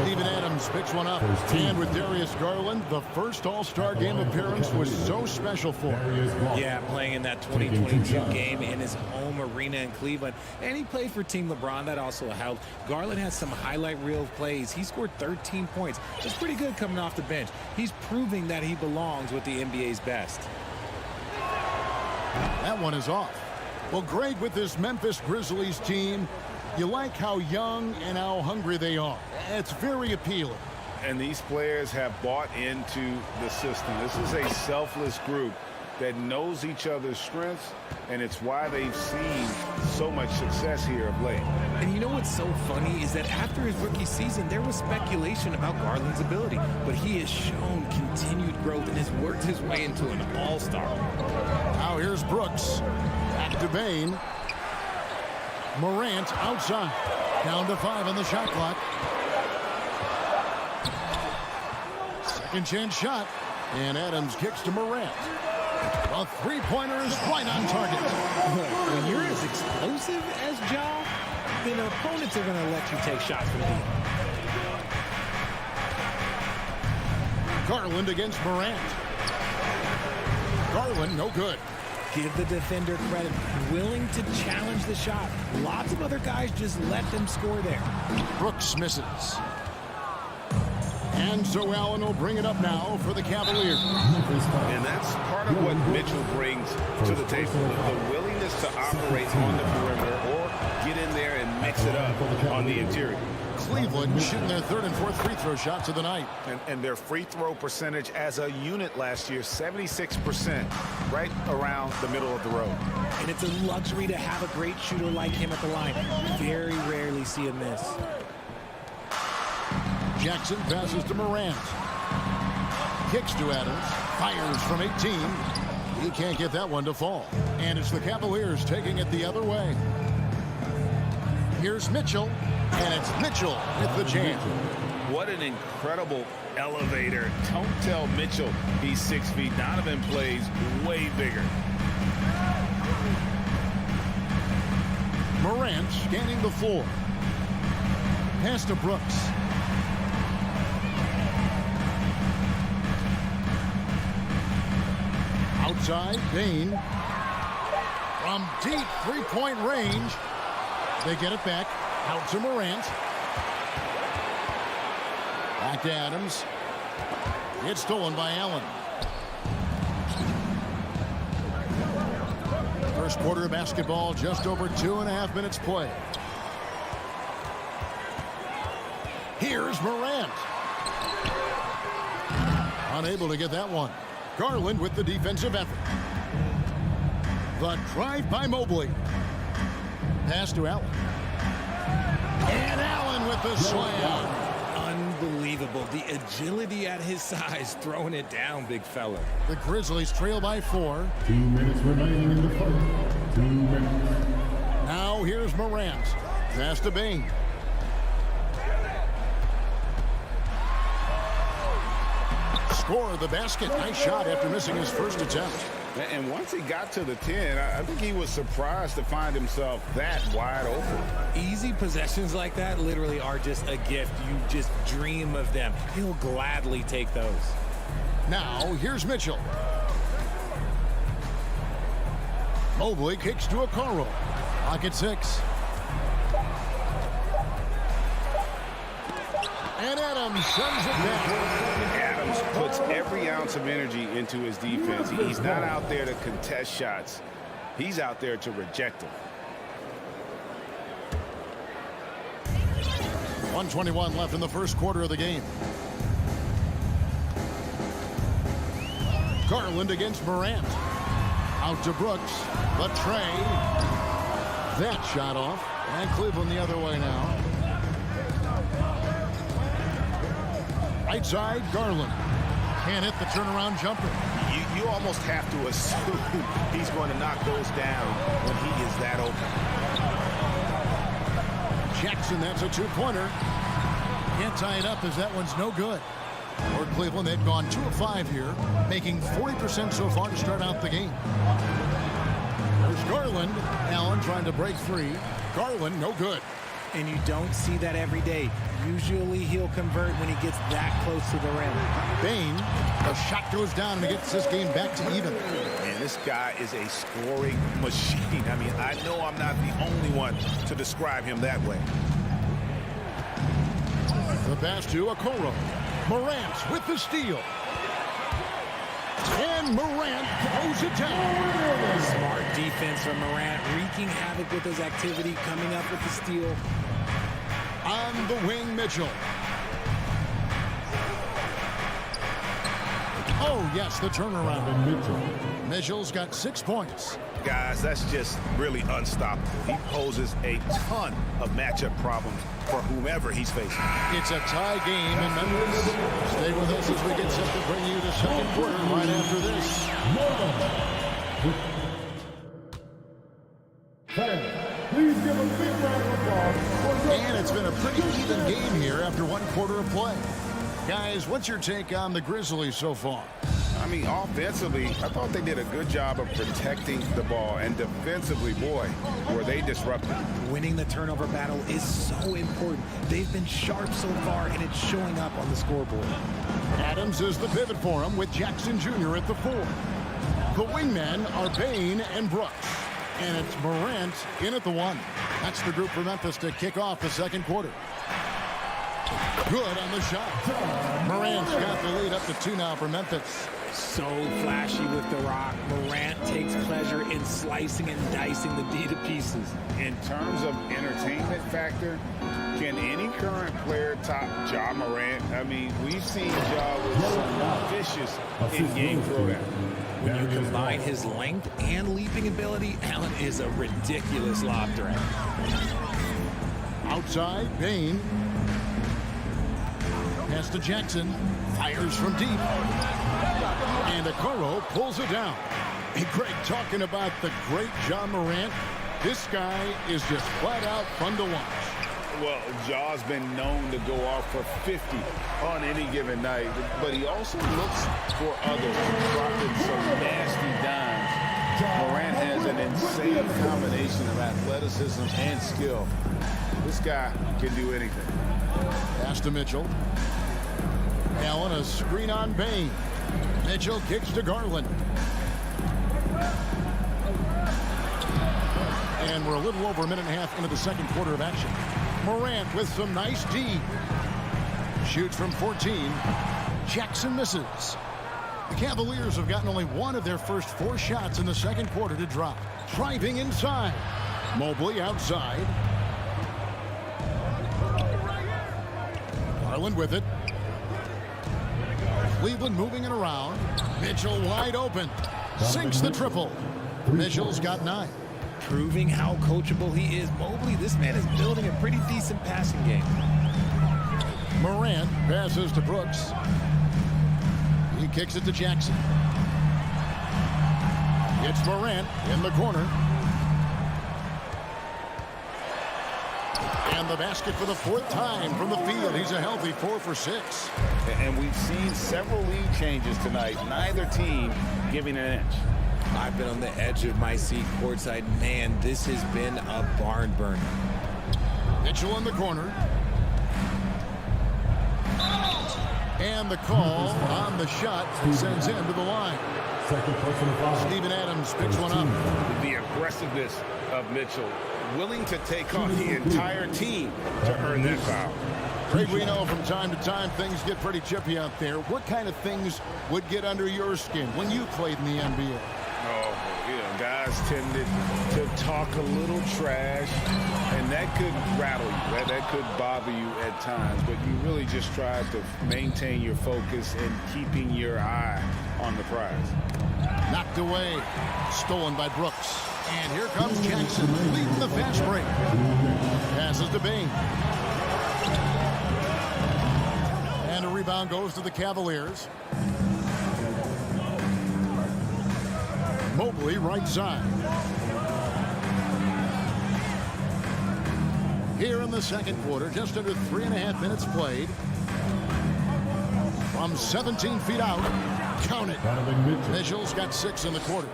Speaker 1: Steven Adams picks one up. And with Darius Garland, the first All-Star game appearance was so special for him.
Speaker 11: Yeah, playing in that 2022 game in his home arena in Cleveland. And he played for Team LeBron. That also helped. Garland had some highlight reel plays. He scored 13 points. It's pretty good coming off the bench. He's proving that he belongs with the NBA's best.
Speaker 1: That one is off. Well, Greg, with this Memphis Grizzlies team, you like how young and how hungry they are. It's very appealing.
Speaker 2: And these players have bought into the system. This is a selfless group that knows each other's strengths, and it's why they've seen so much success here of late.
Speaker 11: And you know what's so funny is that after his rookie season, there was speculation about Garland's ability, but he has shown continued growth and has worked his way into an all-star.
Speaker 1: Now here's Brooks. Back to Bain. Morant outside. Down to 5 on the shot clock. Second chance shot. And Adams kicks to Morant. A three-pointer is right on target.
Speaker 11: When you're as explosive as Ja, then opponents are going to let you take shots from deep.
Speaker 1: Garland against Morant. Garland, no good.
Speaker 11: Give the defender credit. Willing to challenge the shot. Lots of other guys just let them score there.
Speaker 1: Brooks misses. And so Allen will bring it up now for the Cavaliers.
Speaker 2: And that's part of what Mitchell brings to the table. The willingness to operate on the perimeter or get in there and mix it up on the interior.
Speaker 1: Cleveland shooting their third and fourth free throw shots of the night.
Speaker 2: And their free throw percentage as a unit last year, 76%, right around the middle of the road.
Speaker 11: And it's a luxury to have a great shooter like him at the line. Very rarely see a miss.
Speaker 1: Jackson passes to Morant. Kicks to Adams. Fires from 18. He can't get that one to fall. And it's the Cavaliers taking it the other way. Here's Mitchell. And it's Mitchell with the jam.
Speaker 2: What an incredible elevator. Don't tell Mitchell he's 6 feet. Donovan plays way bigger.
Speaker 1: Morant scanning the floor. Pass to Brooks. Outside, Bain. From deep three-point range. They get it back. Out to Morant. Back to Adams. It's stolen by Allen. First quarter of basketball, just over 2.5 minutes play. Here's Morant. Unable to get that one. Garland with the defensive effort. The drive by Mobley. Pass to Allen. And Allen with the slam.
Speaker 11: Unbelievable. The agility at his size, throwing it down, big fella.
Speaker 1: The Grizzlies trail by 4.
Speaker 4: 2 minutes remaining in the fight. 2 minutes.
Speaker 1: Now here's Morant. Pass to Bain. Score the basket. Nice shot after missing his first attempt.
Speaker 2: And once he got to the 10, I think he was surprised to find himself that wide open.
Speaker 11: Easy possessions like that literally are just a gift. You just dream of them. He'll gladly take those.
Speaker 1: Now, here's Mitchell. Mobley kicks to Okoro. Clock at 6. And Adams sends it down.
Speaker 2: Adams puts every ounce of energy into his defense. He's not out there to contest shots. He's out there to reject them.
Speaker 1: 1:21 left in the first quarter of the game. Garland against Morant. Out to Brooks. But Trey. That shot off. And Cleveland the other way now. Right side, Garland. Can't hit the turnaround jumper.
Speaker 2: You almost have to assume he's going to knock those down when he is that open.
Speaker 1: Jackson, that's a two-pointer. Can't tie it up as that one's no good. For Cleveland, they've gone 2 of 5 here, making 40% so far to start out the game. There's Garland. Allen trying to break free. Garland, no good.
Speaker 11: And you don't see that every day. Usually he'll convert when he gets that close to the rim.
Speaker 1: Bane, the shot goes down and it gets this game back to even.
Speaker 2: And this guy is a scoring machine. I mean, I know I'm not the only one to describe him that way.
Speaker 1: The pass to Okoro. Morant with the steal. And Morant throws it down.
Speaker 11: Smart defense from Morant, wreaking havoc with his activity, coming up with the steal.
Speaker 1: On the wing, Mitchell. Oh, yes, the turnaround. Mitchell's got 6 points.
Speaker 2: Guys, that's just really unstoppable. He poses a ton of matchup problems for whomever he's facing.
Speaker 1: It's a tie game in Memphis. Stay with us as we get set to bring you the second quarter right after this.
Speaker 5: Please give a big round of applause.
Speaker 1: And it's been a pretty even game here after 1 quarter of play. Guys, what's your take on the Grizzlies so far?
Speaker 2: I mean, offensively, I thought they did a good job of protecting the ball. And defensively, boy, were they disruptive.
Speaker 11: Winning the turnover battle is so important. They've been sharp so far, and it's showing up on the scoreboard.
Speaker 1: Adams is the pivot for him with Jackson Jr. at the 4. The wingmen are Bane and Brooks. And it's Morant in at the 1. That's the group for Memphis to kick off the second quarter. Good on the shot. Morant's got the lead up to 2 now for Memphis.
Speaker 11: So flashy with the rock. Morant takes pleasure in slicing and dicing the D to pieces.
Speaker 2: In terms of entertainment factor, can any current player top Ja Morant? I mean, we've seen Ja with some vicious in-game throwdown.
Speaker 11: When you combine his length and leaping ability, Allen is a ridiculous lob threat.
Speaker 1: Outside, Bane. Pass to Jackson. Fires from deep. And Okoro pulls it down. Hey, Greg, talking about the great Ja Morant, this guy is just flat out fun to watch.
Speaker 2: Well, Ja's been known to go off for 50 on any given night, but he also looks for others, dropping some nasty dimes. Morant has an insane combination of athleticism and skill. This guy can do anything.
Speaker 1: Pass to Mitchell. Allen, a screen on Bane. Mitchell kicks to Garland. And we're a little over a minute and a half into the second quarter of action. Morant with some nice D. Shoots from 14. Jackson misses. The Cavaliers have gotten only 1 of their first 4 shots in the second quarter to drop. Driving inside. Mobley outside. Garland with it. Cleveland moving it around. Mitchell wide open. Sinks the triple. Mitchell's got 9.
Speaker 11: Proving how coachable he is. Mobley, this man is building a pretty decent passing game.
Speaker 1: Morant passes to Brooks. He kicks it to Jackson. It's Morant in the corner. And the basket for the 4th time from the field. He's a healthy 4 for 6.
Speaker 2: And we've seen several lead changes tonight. Neither team giving an inch.
Speaker 11: I've been on the edge of my seat courtside. Man, this has been a barn burner.
Speaker 1: Mitchell in the corner. And the call on the shot sends him to the line. Steven Adams picks one up.
Speaker 2: The aggressiveness of Mitchell, willing to take on the entire team to earn that foul.
Speaker 1: Craig, we know from time to time things get pretty chippy out there. What kind of things would get under your skin when you played in the NBA?
Speaker 2: Oh, you know, guys tended to talk a little trash, and that could rattle you. That could bother you at times, but you really just try to maintain your focus and keeping your eye on the prize.
Speaker 1: Knocked away. Stolen by Brooks. And here comes Jackson leading the fast break. Passes to Bain. And a rebound goes to the Cavaliers. Mobley right side. Here in the second quarter, just under 3.5 minutes played. From 17 feet out, count it. Mitchell's got 6 in the quarter.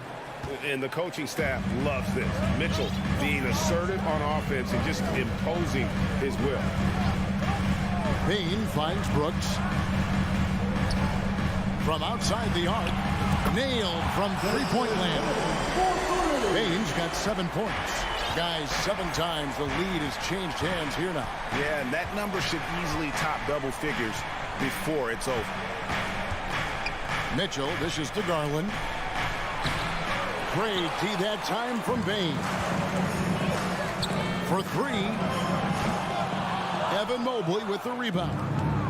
Speaker 6: And the coaching staff loves this. Mitchell being assertive on offense and just imposing his will.
Speaker 1: Bain finds Brooks. From outside the arc. Nailed from three-point land. Bain's got 7 points. Guys, 7 times the lead has changed hands here now.
Speaker 2: Yeah, and that number should easily top double figures before it's over.
Speaker 1: Mitchell dishes to Garland. Great tee that time from Bain. For 3. Evan Mobley with the rebound.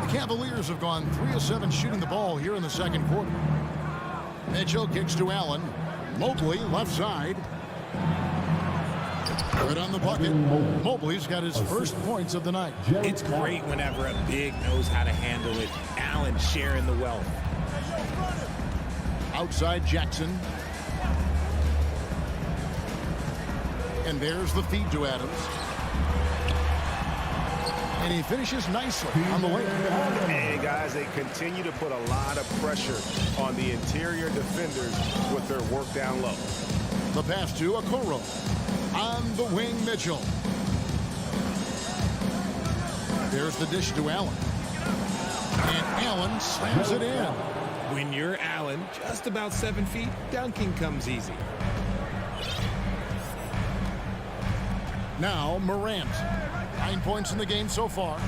Speaker 1: The Cavaliers have gone 3 of 7 shooting the ball here in the second quarter. Mitchell kicks to Allen. Mobley left side. Good on the bucket. Mobley's got his first points of the night.
Speaker 11: It's great whenever a big knows how to handle it. Allen sharing the wealth.
Speaker 1: Outside Jackson. And there's the feed to Adams. And he finishes nicely on the way.
Speaker 6: And guys, they continue to put a lot of pressure on the interior defenders with their work down low.
Speaker 1: The pass to Okoro. On the wing, Mitchell. There's the dish to Allen. And Allen slams it in.
Speaker 11: When you're Allen, just about 7 feet, dunking comes easy.
Speaker 1: Now Morant. 9 points in the game so far.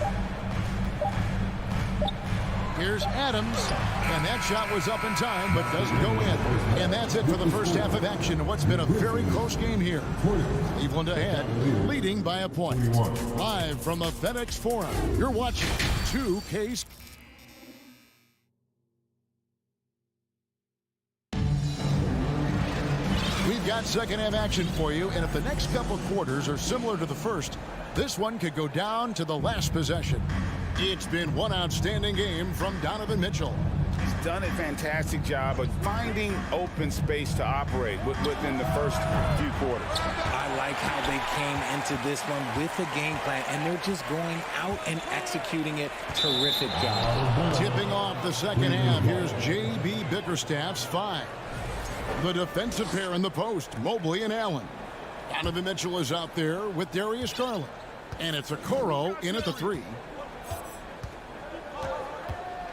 Speaker 1: Here's Adams. And that shot was up in time, but doesn't go in. And that's it for the first half of action in what's been a very close game here. Cleveland ahead, leading by a point. Live from the FedEx Forum, you're watching 2K. We've got second half action for you, and if the next couple quarters are similar to the first, this one could go down to the last possession. It's been one outstanding game from Donovan Mitchell.
Speaker 2: He's done a fantastic job of finding open space to operate within the first few quarters.
Speaker 11: I like how they came into this one with a game plan, and they're just going out and executing it. Terrific job.
Speaker 1: Tipping off the second half, here's J.B. Bickerstaff's 5. The defensive pair in the post, Mobley and Allen. Donovan Mitchell is out there with Darius Garland. And it's Okoro in at the 3.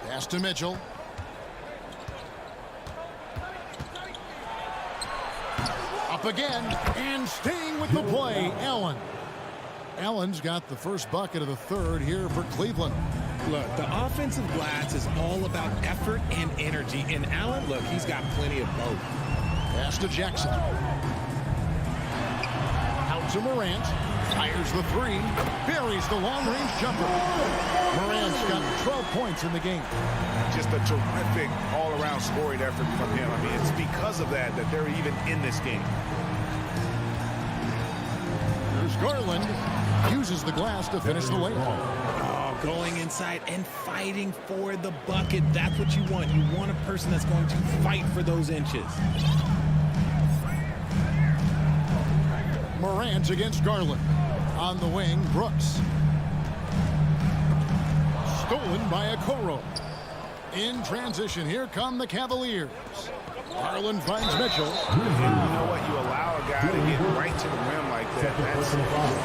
Speaker 1: Pass to Mitchell. Up again, and staying with the play, Allen. Allen's got the first bucket of the third here for Cleveland.
Speaker 11: Look, the offensive glass is all about effort and energy. And Allen, look, he's got plenty of both.
Speaker 1: Pass to Jackson. Out to Morant. Fires the 3. Buries the long-range jumper. Morant's got 12 points in the game.
Speaker 2: Just a terrific all-around scoring effort from him. I mean, it's because of that they're even in this game.
Speaker 1: There's Garland. Uses the glass to finish the layup.
Speaker 11: Oh, going inside and fighting for the bucket. That's what you want. You want a person that's going to fight for those inches.
Speaker 1: Morant against Garland. On the wing, Brooks. Stolen by Okoro. In transition, here come the Cavaliers. Garland finds Mitchell.
Speaker 2: You know what? You allow a guy to get right to the rim like that. That's the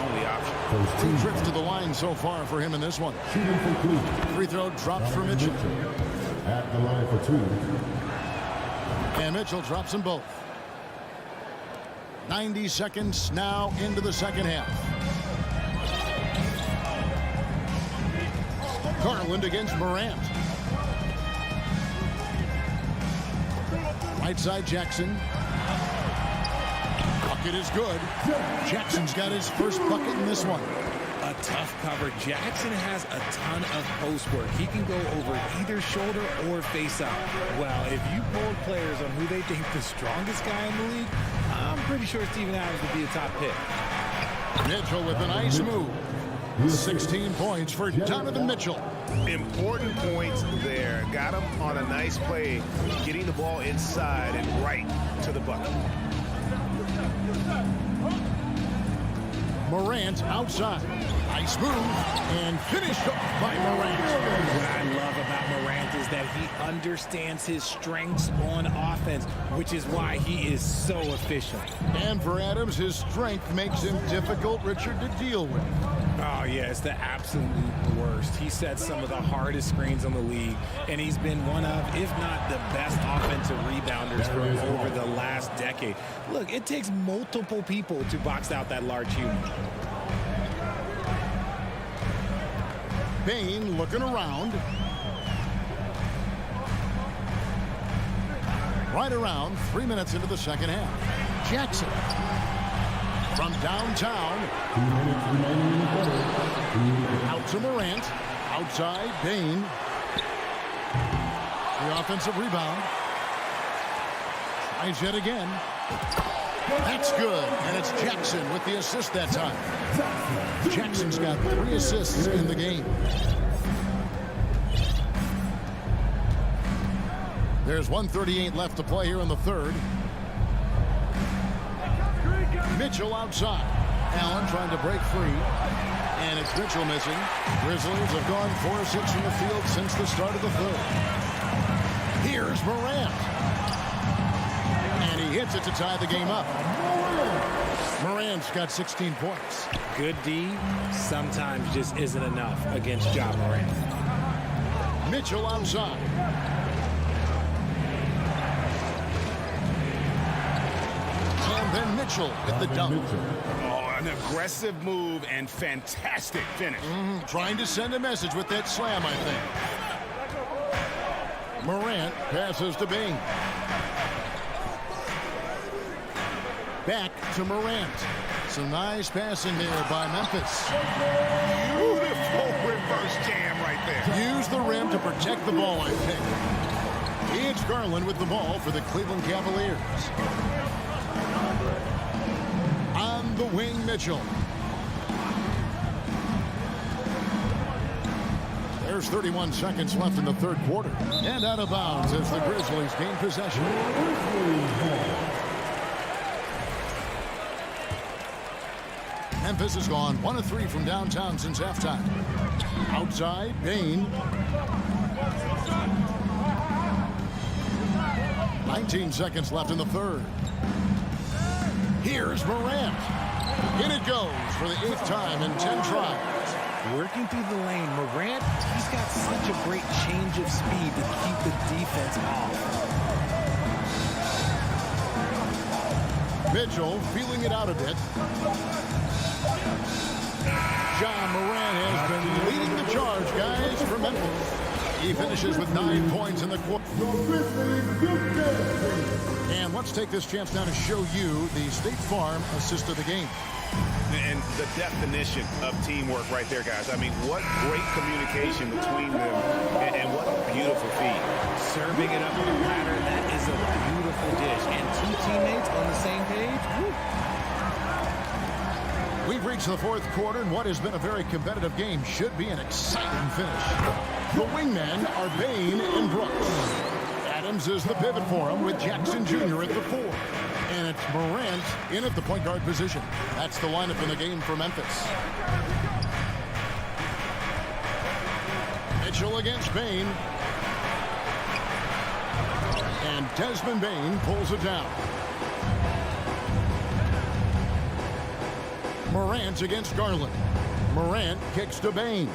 Speaker 2: only option.
Speaker 1: 2 trips to the line so far for him in this one. Free throw drops for Mitchell.
Speaker 4: At the line for 2.
Speaker 1: And Mitchell drops them both. 90 seconds now into the second half. Garland against Morant. Right side Jackson. Bucket is good. Jackson's got his first bucket in this one.
Speaker 11: a tough cover. Jackson has a ton of post work. He can go over either shoulder or face up. Well, if you polled players on who they think the strongest guy in the league, I'm pretty sure Steven Adams would be a top pick.
Speaker 1: Mitchell with a nice move. 16 points for Donovan Mitchell.
Speaker 6: Important points there. Got him on a nice play, getting the ball inside and right to the bucket.
Speaker 1: Morant outside. Nice move and finished off by Morant.
Speaker 11: What I love about Morant is that he understands his strengths on offense, which is why he is so efficient.
Speaker 1: And for Adams, his strength makes him difficult, Richard, to deal with.
Speaker 11: Oh, yeah, it's the absolute worst. He sets some of the hardest screens on the league, and he's been one of, if not the best offensive rebounders for over the last decade. Look, it takes multiple people to box out that large human.
Speaker 1: Bane looking around. Right around 3 minutes into the second half. Jackson from downtown. Out to Morant. Outside, Bane. The offensive rebound. Tries yet again. That's good, and it's Jackson with the assist that time. Jackson's got 3 assists in the game. There's 1:38 left to play here in the third. Mitchell outside. Allen trying to break free. And it's Mitchell missing. Grizzlies have gone 4 of 6 from the field since the start of the third. Here's Morant. And he hits it to tie the game up. Morant's got 16 points.
Speaker 11: Good D sometimes just isn't enough against Ja Morant.
Speaker 1: Mitchell outside. And then Mitchell with the dunk.
Speaker 2: Oh, an aggressive move and fantastic finish.
Speaker 1: Trying to send a message with that slam, I think. Morant passes to Bing. Back to Morant. Some nice passing there by Memphis.
Speaker 2: Beautiful reverse jam right there.
Speaker 1: Use the rim to protect the ball, I think. It's Garland with the ball for the Cleveland Cavaliers. On the wing, Mitchell. There's 31 seconds left in the third quarter. And out of bounds as the Grizzlies gain possession. Memphis has gone 1 of 3 from downtown since halftime. Outside, Bane. 19 seconds left in the third. Here's Morant. In it goes for the 8th time in 10 tries.
Speaker 11: Working through the lane, Morant, he's got such a great change of speed to keep the defense off.
Speaker 1: Mitchell feeling it out a bit. Ja Morant has been leading the charge, guys, for Memphis. He finishes with 9 points in the quarter. And let's take this chance now to show you the State Farm assist of the game.
Speaker 2: And the definition of teamwork right there, guys. I mean, what great communication between them, and what a beautiful feed.
Speaker 11: Serving it up on a platter, that is a beautiful dish. And 2 teammates on the same page. Woo.
Speaker 1: We've reached the fourth quarter, and what has been a very competitive game should be an exciting finish. The wingmen are Bane and Brooks. Adams is the pivot for him with Jackson Jr. at the 4. And it's Morant in at the point guard position. That's the lineup in the game for Memphis. Mitchell against Bane. And Desmond Bane pulls it down. Morant against Garland. Morant kicks to Bane.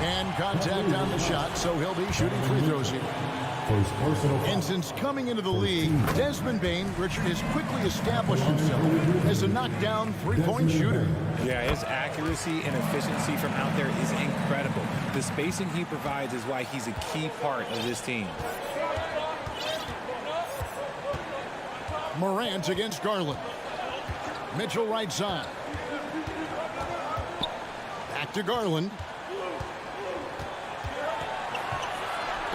Speaker 1: And contact on the shot, so he'll be shooting free throws here. And since coming into the league, Desmond Bane, Richard, has quickly established himself as a knockdown three-point shooter.
Speaker 11: Yeah, his accuracy and efficiency from out there is incredible. The spacing he provides is why he's a key part of this team.
Speaker 1: Morant against Garland. Mitchell right side. Back to Garland.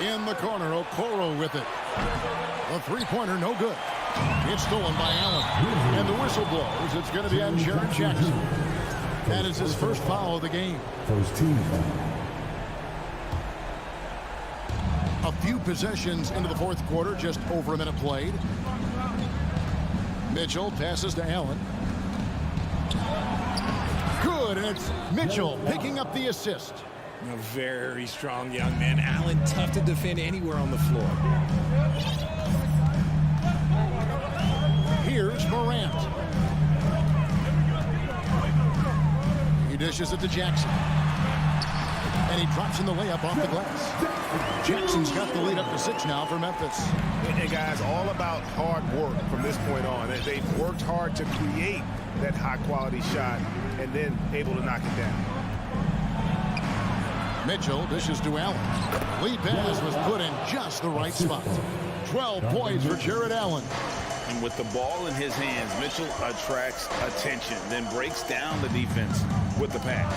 Speaker 1: In the corner, Okoro with it. The three-pointer, no good. It's stolen by Allen. And the whistle blows. It's going to be on Jaren Jackson. That is his first foul of the game.
Speaker 4: First team foul.
Speaker 1: A few possessions into the fourth quarter, just over a minute played. Mitchell passes to Allen. Good, and it's Mitchell picking up the assist.
Speaker 11: A very strong young man. Allen, tough to defend anywhere on the floor.
Speaker 1: Here's Morant. He dishes it to Jackson. And he drops in the layup off the glass. Jackson's got the lead up to 6 now for Memphis.
Speaker 6: And guys, all about hard work from this point on. They've worked hard to create that high-quality shot and then able to knock it down.
Speaker 1: Mitchell dishes to Allen. Lead pass was put in just the right spot. 12 points for Jared Allen.
Speaker 2: And with the ball in his hands, Mitchell attracts attention, then breaks down the defense with the pass.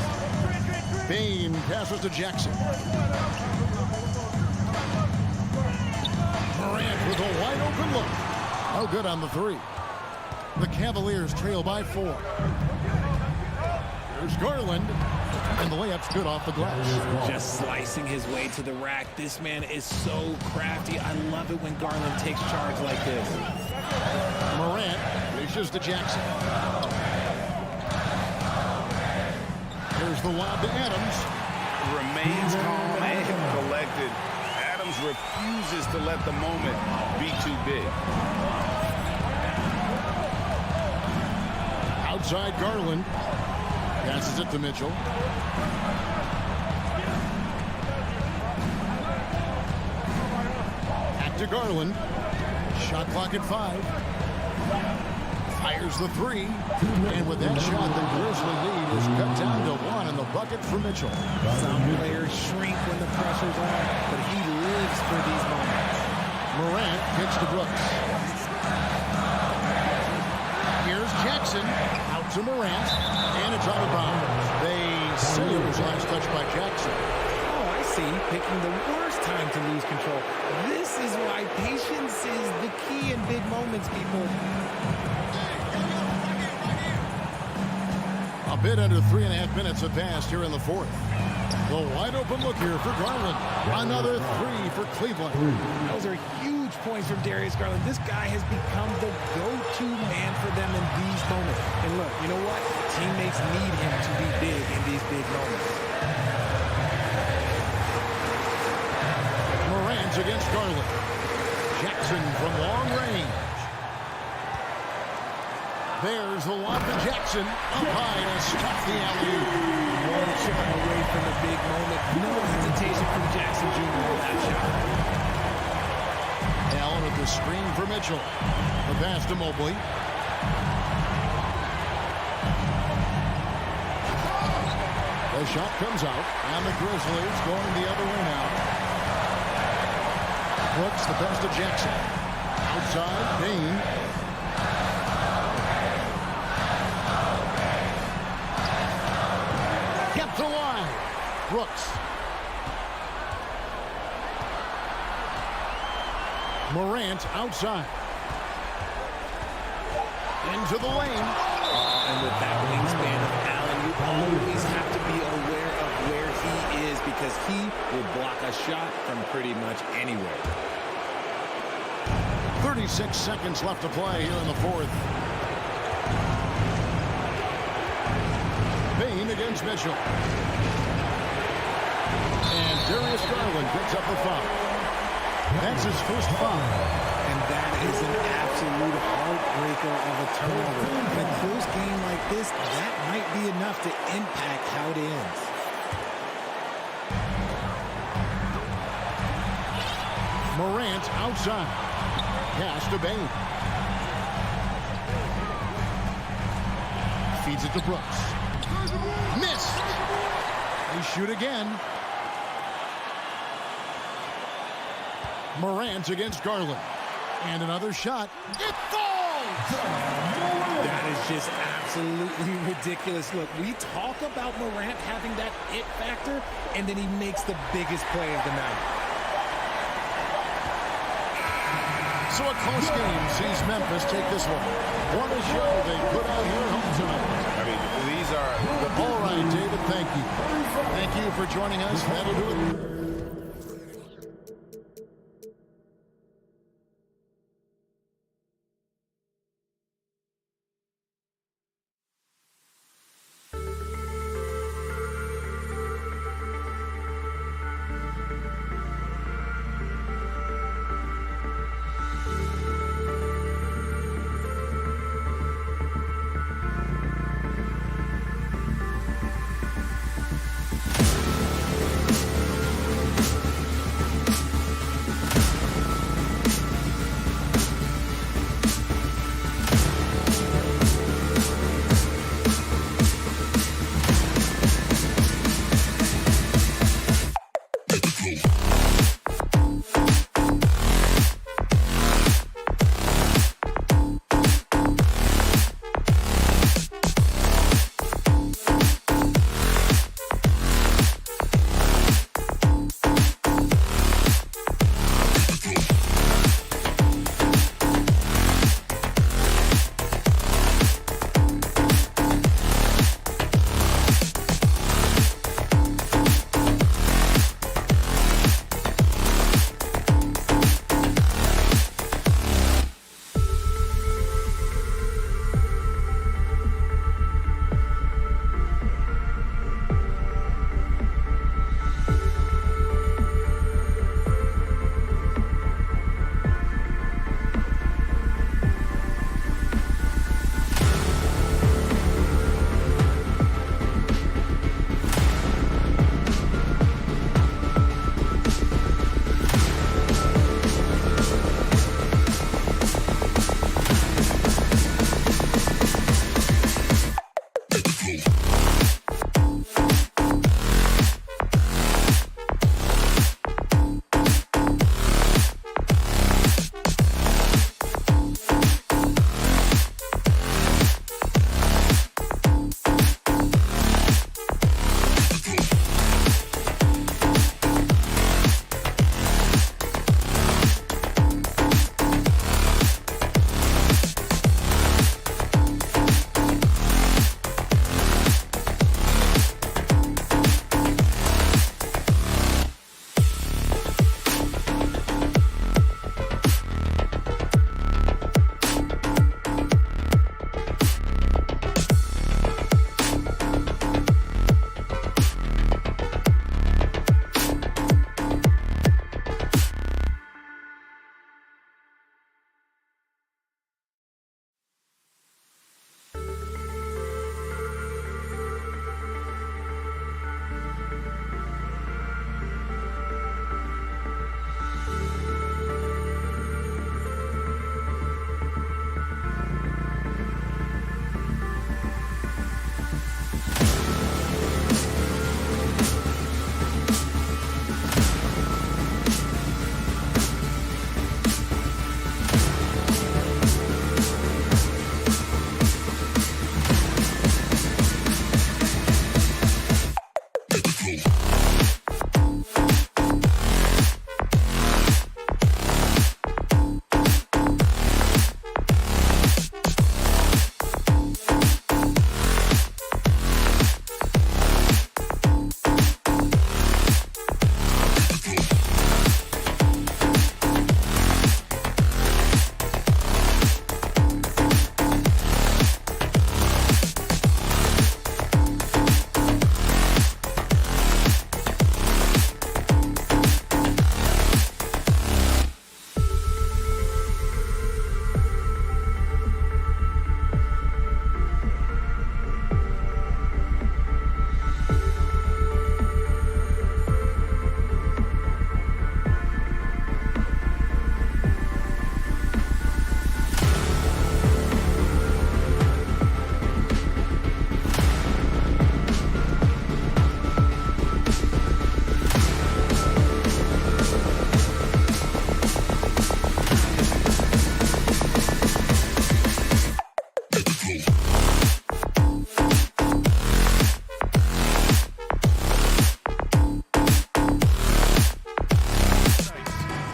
Speaker 1: Bain passes to Jackson. Morant with a wide open look. No good on the three. The Cavaliers trail by 4. There's Garland. And the layup's good off the glass.
Speaker 11: Just slicing his way to the rack. This man is so crafty. I love it when Garland takes charge like this.
Speaker 1: Morant dishes to Jackson. There's the lob to Adams.
Speaker 2: Remains calm and collected. Adams refuses to let the moment be too big.
Speaker 1: Outside Garland. Passes it to Mitchell. Back to Garland. Shot clock at 5. Fires the 3. And with that shot, the Grizzly lead is cut down to 1 in the bucket for Mitchell.
Speaker 11: Some players shrink when the pressure's on, but he lives for these moments.
Speaker 1: Morant kicks to Brooks. Here's Jackson. Out to Morant. And it's out of bounds. They say it was last touch by Jackson.
Speaker 11: Oh, I see. Picking the worst time to lose control. This is why patience is the key in big moments, people.
Speaker 1: A bit under 3.5 minutes have passed here in the fourth. The wide open look here for Garland. Another 3 for Cleveland.
Speaker 11: Those are huge points from Darius Garland. This guy has become the go-to man for them in these moments. And look, you know what? Teammates need him to be big in these big moments.
Speaker 1: Morant against Garland. Jackson from long range. There's the lob to Jackson. Up high to stop the alley-oop.
Speaker 11: One shot away from a big moment. No hesitation from Jackson Jr. on that shot.
Speaker 1: Allen with the screen for Mitchell. The pass to Mobley. The shot comes out, and the Grizzlies going the other way now. Brooks, the pass to Jackson. Outside, Bain. Kept the line. Brooks. Morant outside. Into the lane.
Speaker 11: And with that wingspan of Allen, you always have to be aware of where he is because he will block a shot from pretty much anywhere.
Speaker 1: 36 seconds left to play here in the fourth. Bain against Mitchell. And Darius Garland picks up the foul. That's his first foul.
Speaker 11: And that is an absolute heartbreaker of a turnover. In a close game like this, that might be enough to impact how it ends.
Speaker 1: Morant outside. Pass to Bain. Feeds it to Brooks. Missed. They shoot again. Morant against Garland. And another shot. It falls!
Speaker 11: That is just absolutely ridiculous. Look, we talk about Morant having that it factor, and then he makes the biggest play of the night.
Speaker 1: So a close game sees Memphis take this one. What a show they put out here at home tonight.
Speaker 6: I mean, these are...
Speaker 1: All right, David, thank you. Thank you for joining us. That'll do it.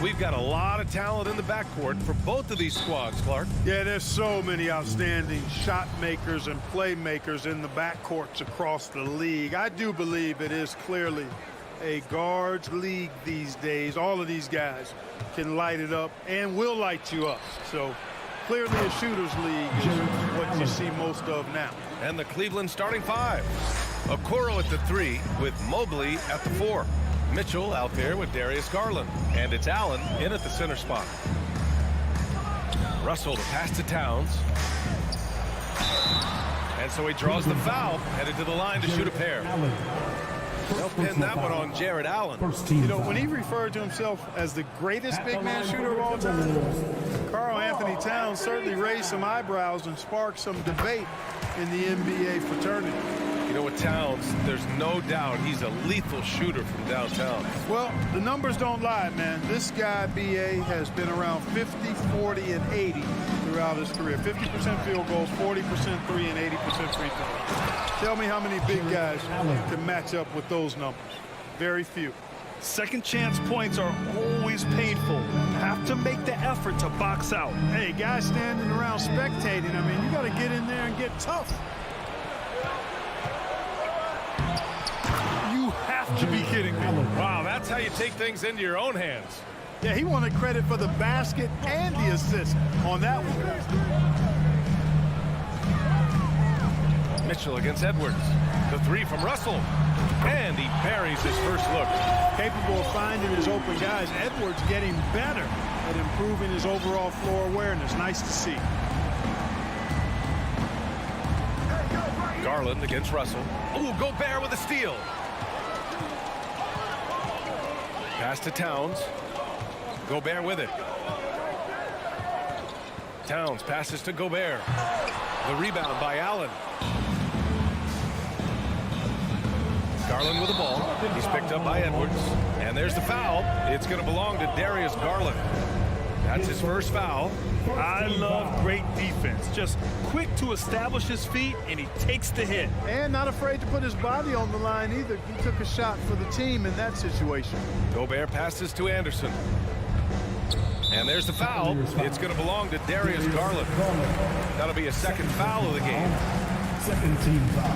Speaker 8: we've got a lot of talent in the backcourt for both of these squads, Clark.
Speaker 3: Yeah, there's so many outstanding shot makers and playmakers in the backcourts across the league. I do believe it is clearly a guards league these days. All of these guys can light it up and will light you up. So clearly a shooter's league is what you see most of now.
Speaker 8: And the Cleveland starting five. Okoro at the 3 with Mobley at the 4. Mitchell out there with Darius Garland. And it's Allen in at the center spot. Russell to pass to Towns. And so he draws the foul, headed to the line to shoot a pair. They'll pin that one on Jared Allen.
Speaker 3: You know, when he referred to himself as the greatest big man shooter of all time, Karl Anthony Towns certainly raised some eyebrows and sparked some debate in the NBA fraternity.
Speaker 8: You know, with Towns, there's no doubt he's a lethal shooter from downtown.
Speaker 3: Well, the numbers don't lie, man. This guy, B.A., has been around 50, 40, and 80 throughout his career. 50% field goals, 40% three, and 80% free throws. Tell me how many big guys can match up with those numbers. Very few.
Speaker 9: Second chance points are always painful. Have to make the effort to box out.
Speaker 3: Hey, guys standing around spectating, I mean, you got to get in there and get tough.
Speaker 9: You have to be kidding me.
Speaker 8: Wow, that's how you take things into your own hands.
Speaker 3: Yeah, he wanted credit for the basket and the assist on that one.
Speaker 8: Mitchell against Edwards. The 3 from Russell. And he buries his first look.
Speaker 3: Capable of finding his open guys. Edwards getting better at improving his overall floor awareness. Nice to see.
Speaker 8: Garland against Russell. Oh, Gobert with a steal. Pass to Towns. Gobert with it. Towns passes to Gobert. The rebound by Allen. Garland with the ball. He's picked up by Edwards. And there's the foul. It's going to belong to Darius Garland. That's his first foul.
Speaker 9: I love great defense. Just quick to establish his feet, and he takes the hit.
Speaker 3: And not afraid to put his body on the line either. He took a shot for the team in that situation.
Speaker 8: Gobert passes to Anderson. And there's the foul. It's going to belong to Darius Garland. That'll be a second foul of the game.
Speaker 4: Second team foul.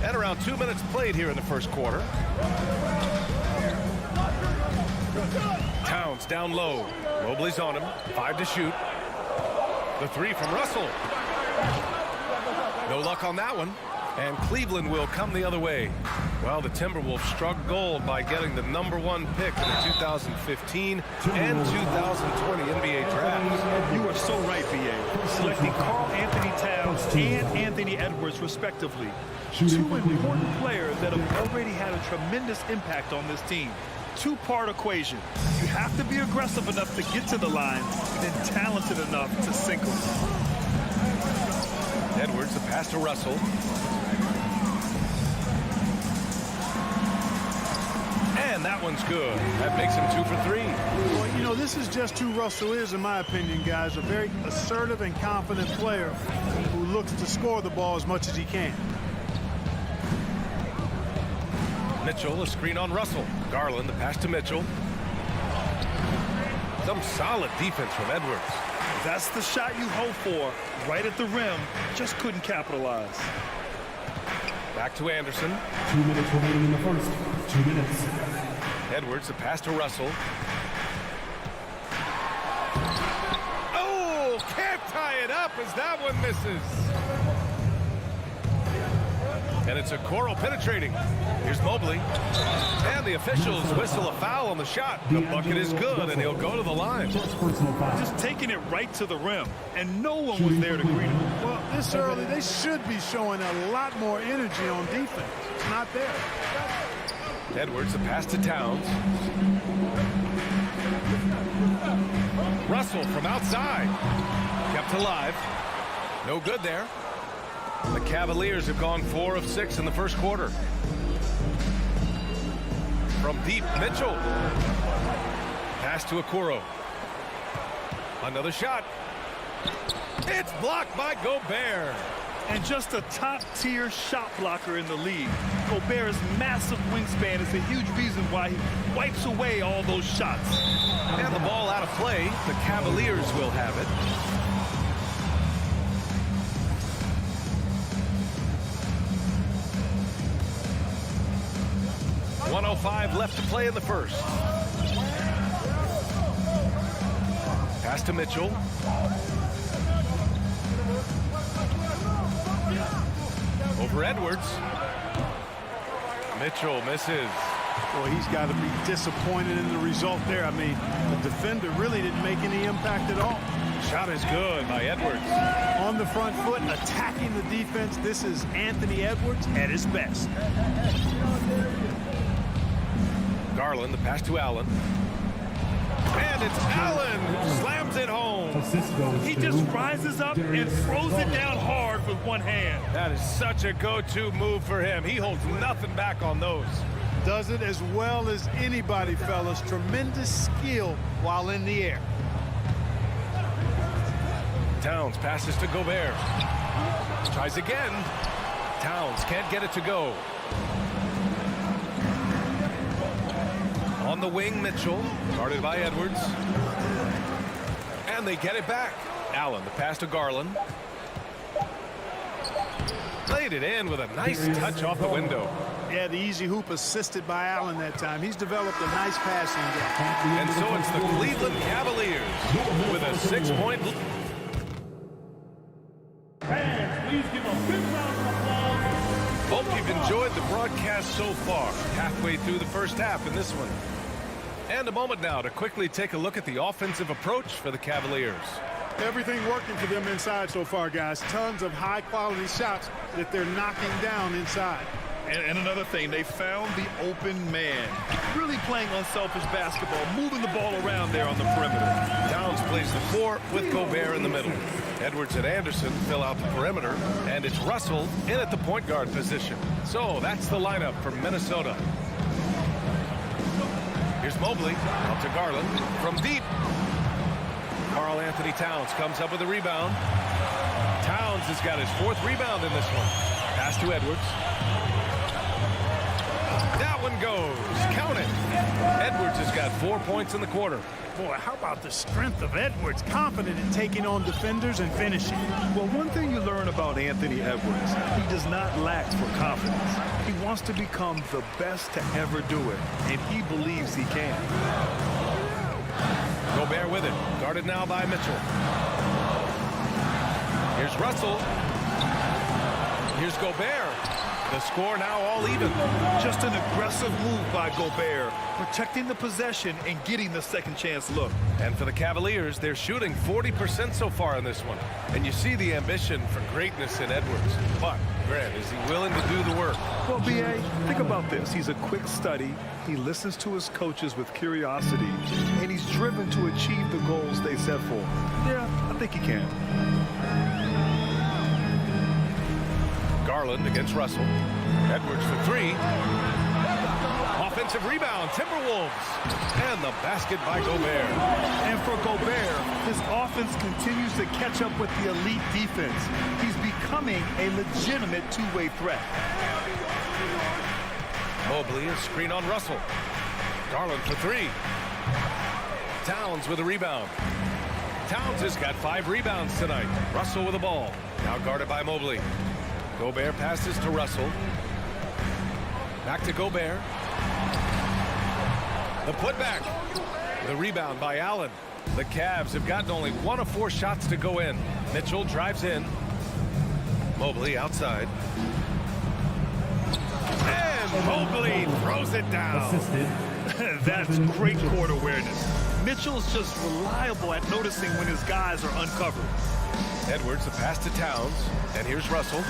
Speaker 8: And around 2 minutes played here in the first quarter. Towns down low. Mobley's on him. 5 to shoot. The 3 from Russell. No luck on that one. And Cleveland will come the other way. Well, the Timberwolves struck gold by getting the #1 pick in the 2015 and 2020 NBA draft.
Speaker 9: You are so right, B.A. Selecting Karl Anthony Towns and Anthony Edwards, respectively. 2 important players that have already had a tremendous impact on this team. Two-part equation. You have to be aggressive enough to get to the line, and then talented enough to sink them.
Speaker 8: Edwards, the pass to Russell. And that one's good. That makes him 2 for 3.
Speaker 3: Well, you know, this is just who Russell is, in my opinion, guys. A very assertive and confident player who looks to score the ball as much as he can.
Speaker 8: Mitchell, a screen on Russell. Garland, the pass to Mitchell. Some solid defense from Edwards.
Speaker 9: That's the shot you hope for. Right at the rim. Just couldn't capitalize.
Speaker 8: Back to Anderson.
Speaker 4: 2 minutes remaining in the first. 2 minutes.
Speaker 8: Edwards, the pass to Russell. Oh, can't tie it up as that one misses. And it's Okoro penetrating. Here's Mobley. And the officials whistle a foul on the shot. The bucket is good, and he'll go to the line.
Speaker 9: Just taking it right to the rim, and no one was there to greet him.
Speaker 3: Well, this early, they should be showing a lot more energy on defense. It's not there.
Speaker 8: Edwards, the pass to Towns. Russell from outside. Kept alive. No good there. The Cavaliers have gone 4 of 6 in the first quarter. From deep, Mitchell. Pass to Okoro. Another shot. It's blocked by Gobert.
Speaker 9: And just a top-tier shot blocker in the league. Gobert's massive wingspan is a huge reason why he wipes away all those shots.
Speaker 8: And the ball out of play. The Cavaliers will have it. .105 left to play in the first. Pass to Mitchell. Over Edwards. Mitchell misses.
Speaker 3: Well, he's got to be disappointed in the result there. I mean, the defender really didn't make any impact at all.
Speaker 8: Shot is good by Edwards.
Speaker 3: On the front foot, attacking the defense. This is Anthony Edwards at his best.
Speaker 8: Garland, the pass to Allen. And it's Allen who slams it home.
Speaker 9: He just rises up and throws it down hard with one hand.
Speaker 8: That is such a go-to move for him. He holds nothing back on those.
Speaker 3: Does it as well as anybody, fellas. Tremendous skill while in the air.
Speaker 8: Towns passes to Gobert. Tries again. Towns can't get it to go. On the wing, Mitchell, guarded by Edwards. And they get it back. Allen, the pass to Garland. Laid it in with a nice touch off the window.
Speaker 3: Yeah, the easy hoop assisted by Allen that time. He's developed a nice passing game.
Speaker 8: And so it's the Cleveland Cavaliers with a 6-point lead.
Speaker 5: Fans, please give a big round of applause.
Speaker 8: Hope you've enjoyed the broadcast so far. Halfway through the first half in this one. And a moment now to quickly take a look at the offensive approach for the Cavaliers.
Speaker 3: Everything working for them inside so far, guys. Tons of high-quality shots that they're knocking down inside.
Speaker 9: And another thing, they found the open man. Really playing unselfish basketball, moving the ball around there on the perimeter.
Speaker 8: Towns plays the 4 with Gobert in the middle. Edwards and Anderson fill out the perimeter, and it's Russell in at the point guard position. So that's the lineup for Minnesota. Here's Mobley, up to Garland from deep. Karl Anthony Towns comes up with a rebound. Towns has got his 4th rebound in this one. Pass to Edwards. That one goes. Count it. Edwards has got 4 points in the quarter.
Speaker 3: Boy, how about the strength of Edwards? Confident in taking on defenders and finishing.
Speaker 9: Well, one thing you learn about Anthony Edwards, he does not lack for confidence. He wants to become the best to ever do it, and he believes he can.
Speaker 8: Gobert with it. Guarded now by Mitchell. Here's Russell. Here's Gobert. The score now all even.
Speaker 9: Just an aggressive move by Gobert, protecting the possession and getting the second chance look.
Speaker 8: And for the Cavaliers, they're shooting 40% so far in this one. And you see the ambition for greatness in Edwards. But, Grant, is he willing to do the work?
Speaker 9: Well, B.A., think about this. He's a quick study. He listens to his coaches with curiosity. And he's driven to achieve the goals they set for him. Yeah, I think he can.
Speaker 8: Garland against Russell. Edwards for 3. Offensive rebound, Timberwolves. And the basket by Gobert.
Speaker 9: And for Gobert, his offense continues to catch up with the elite defense. He's becoming a legitimate two-way threat.
Speaker 8: Mobley, a screen on Russell. Garland for 3. Towns with a rebound. Towns has got 5 rebounds tonight. Russell with the ball. Now guarded by Mobley. Gobert passes to Russell. Back to Gobert. The putback. The rebound by Allen. The Cavs have gotten only 1 of 4 shots to go in. Mitchell drives in. Mobley outside. And Mobley throws it down.
Speaker 9: That's great court awareness. Mitchell's just reliable at noticing when his guys are uncovered.
Speaker 8: Edwards, the pass to Towns. And here's Russell.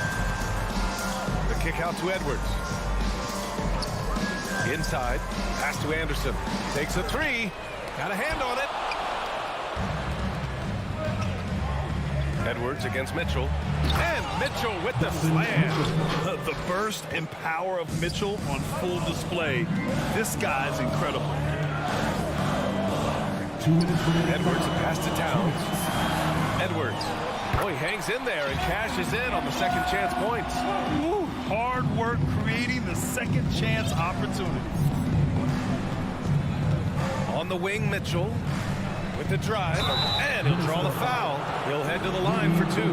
Speaker 8: The kick out to Edwards. Inside. Pass to Anderson. Takes a 3. Got a hand on it. Edwards against Mitchell. And Mitchell with the slam.
Speaker 9: The burst and power of Mitchell on full display. This guy's incredible.
Speaker 8: Edwards, a pass to Towns. Edwards Oh, he hangs in there and cashes in on the second chance points.
Speaker 9: Ooh, hard work creating the second chance opportunity.
Speaker 8: On the wing, Mitchell with the drive, and he'll draw the foul. He'll head to the line for two.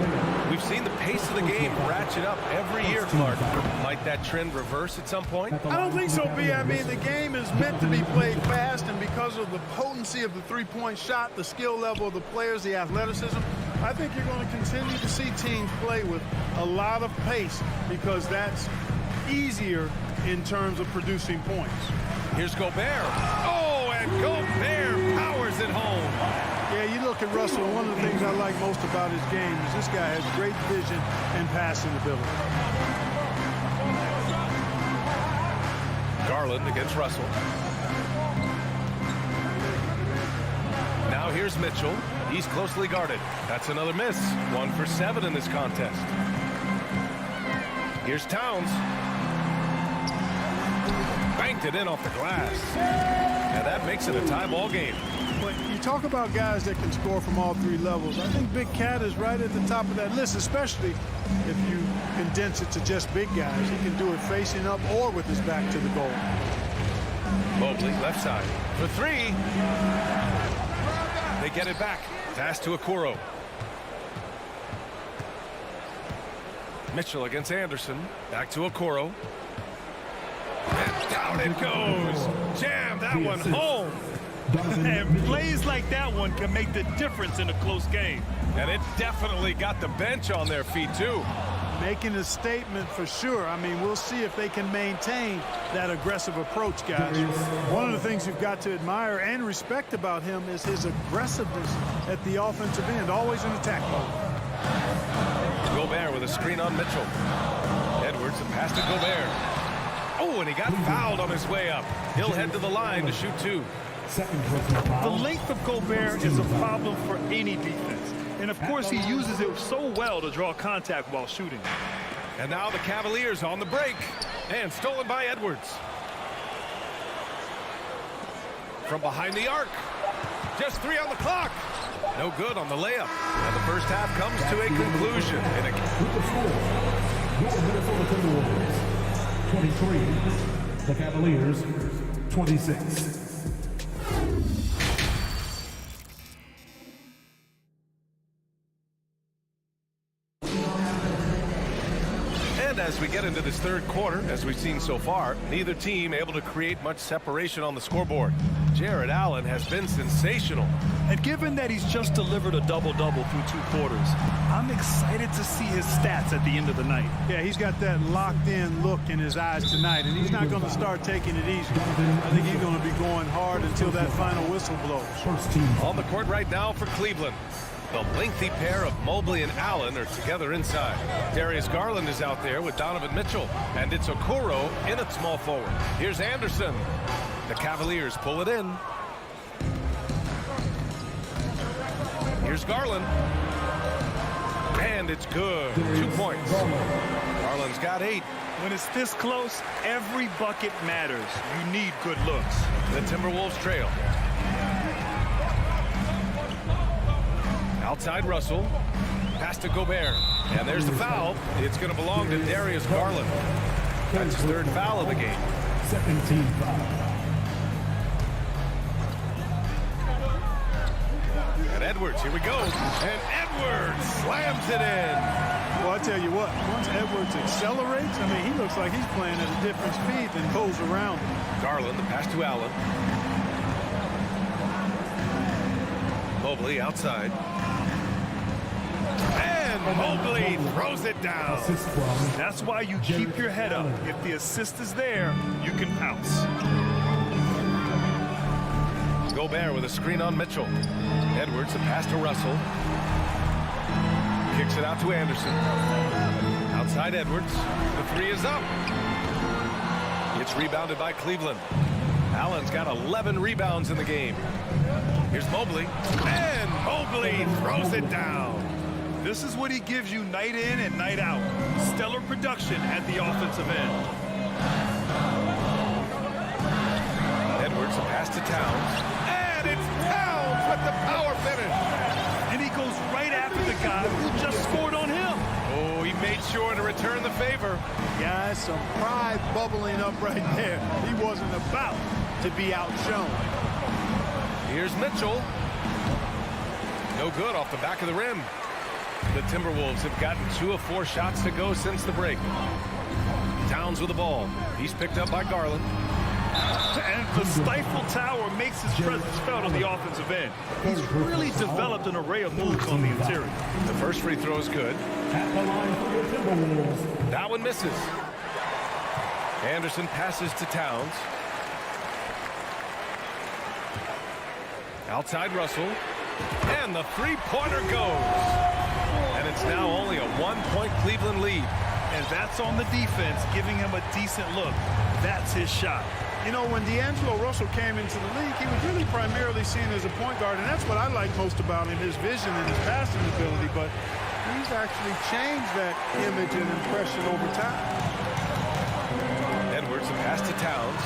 Speaker 8: We've seen the pace of the game ratchet up every year, Clark. Might that trend reverse at some point?
Speaker 3: I don't think so, B. I mean, the game is meant to be played fast, and because of the potency of the three-point shot, the skill level of the players, the athleticism, I think you're going to continue to see teams play with a lot of pace because that's easier in terms of producing points.
Speaker 8: Here's Gobert. Oh, and Gobert powers it home.
Speaker 3: Yeah, you look at Russell, one of the things I like most about his game is this guy has great vision and passing ability.
Speaker 8: Garland against Russell. Now here's Mitchell. He's closely guarded. That's another miss. 1 for 7 in this contest. Here's Towns. Banked it in off the glass. And that makes it a tie ball game.
Speaker 3: But you talk about guys that can score from all three levels. I think Big Cat is right at the top of that list, especially if you condense it to just big guys. He can do it facing up or with his back to the goal.
Speaker 8: Mobley, left side. For three. They get it back. Pass to Okoro. Mitchell against Anderson. Back to Okoro. And down it goes. Jam that one home.
Speaker 9: And plays like that one can make the difference in a close game.
Speaker 8: And it definitely got the bench on their feet, too.
Speaker 3: Making a statement for sure. I mean, we'll see if they can maintain that aggressive approach, guys. One of the things you've got to admire and respect about him is his aggressiveness at the offensive end, always in attack mode.
Speaker 8: Gobert with a screen on Mitchell. Edwards, a pass to Gobert. Oh, and he got fouled on his way up. He'll head to the line to shoot two.
Speaker 9: The length of Gobert is a problem for any defense. And, of course, he uses it so well to draw contact while shooting.
Speaker 8: And now the Cavaliers on the break. And stolen by Edwards. From behind the arc. Just 3 on the clock. No good on the layup. And the first half comes to a conclusion.
Speaker 4: With the score, your Minnesota Timberwolves, 23. The Cavaliers, 26.
Speaker 8: As we get into this third quarter, as we've seen so far, neither team able to create much separation on the scoreboard. Jared Allen has been sensational.
Speaker 9: And given that he's just delivered a double-double through 2 quarters, I'm excited to see his stats at the end of the night.
Speaker 3: Yeah, he's got that locked-in look in his eyes tonight, and he's not going to start taking it easy. I think he's going to be going hard until that final whistle blows.
Speaker 8: On the court right now for Cleveland. The lengthy pair of Mobley and Allen are together inside. Darius Garland is out there with Donovan Mitchell, and it's Okoro in at small forward. Here's Anderson. The Cavaliers pull it in. Here's Garland. And it's good. 2 points. Garland's got 8.
Speaker 9: When it's this close, every bucket matters. You need good looks.
Speaker 8: The Timberwolves trail. Outside Russell. Pass to Gobert. And there's the foul. It's going to belong to Darius Garland. That's his 3rd foul of the game.
Speaker 4: 17 foul.
Speaker 8: And Edwards, here we go. And Edwards slams it in.
Speaker 3: Well, I tell you what, once Edwards accelerates, I mean, he looks like he's playing at a different speed than goes around him.
Speaker 8: Garland, the pass to Allen. Mobley outside. And Mobley throws it down.
Speaker 9: That's why you keep your head up. If the assist is there, you can pounce.
Speaker 8: Gobert with a screen on Mitchell. Edwards, a pass to Russell. Kicks it out to Anderson. Outside Edwards. The 3 is up. It's rebounded by Cleveland. Allen's got 11 rebounds in the game. Here's Mobley. And Mobley throws it down.
Speaker 9: This is what he gives you night in and night out. Stellar production at the offensive end.
Speaker 8: Edwards, a pass to Towns. And it's Towns with the power finish.
Speaker 9: And he goes right after the guy who just scored on him.
Speaker 8: Oh, he made sure to return the favor.
Speaker 3: Guys, some pride bubbling up right there. He wasn't about to be outshone.
Speaker 8: Here's Mitchell. No good off the back of the rim. The Timberwolves have gotten 2 of 4 shots to go since the break. Towns with the ball. He's picked up by Garland.
Speaker 9: And the stifle tower makes his presence felt on the offensive end. He's really developed an array of moves on the interior.
Speaker 8: The first free throw is good.
Speaker 5: At the line for the Timberwolves.
Speaker 8: That one misses. Anderson passes to Towns. Outside Russell. And the three-pointer goes. And it's now only a 1-point Cleveland lead.
Speaker 9: And that's on the defense, giving him a decent look. That's his shot.
Speaker 3: You know, when D'Angelo Russell came into the league, he was really primarily seen as a point guard, and that's what I like most about him, his vision and his passing ability. But he's actually changed that image and impression over time.
Speaker 8: Edwards, the pass to Towns.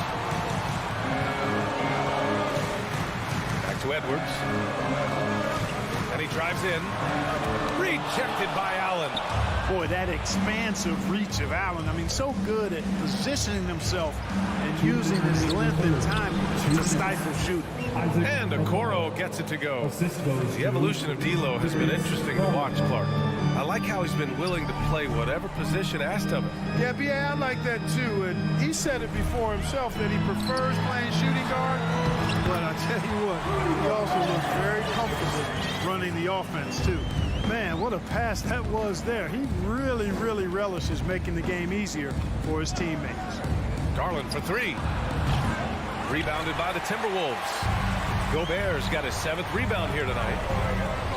Speaker 8: Back to Edwards. And he drives in. Rejected by Allen.
Speaker 3: Boy, that expansive reach of Allen. I mean, so good at positioning himself and using his length and time to stifle shooting.
Speaker 8: And Okoro gets it to go. The evolution of D'Lo has been interesting to watch, Clark. I like how he's been willing to play whatever position asked of him.
Speaker 3: Yeah, B.A., I like that too. And he said it before himself that he prefers playing shooting guard. But I tell you what, he also looks very comfortable running the offense too. Man, what a pass that was there. He really, really relishes making the game easier for his teammates.
Speaker 8: Garland for 3. Rebounded by the Timberwolves. Gobert's got his 7th rebound here tonight.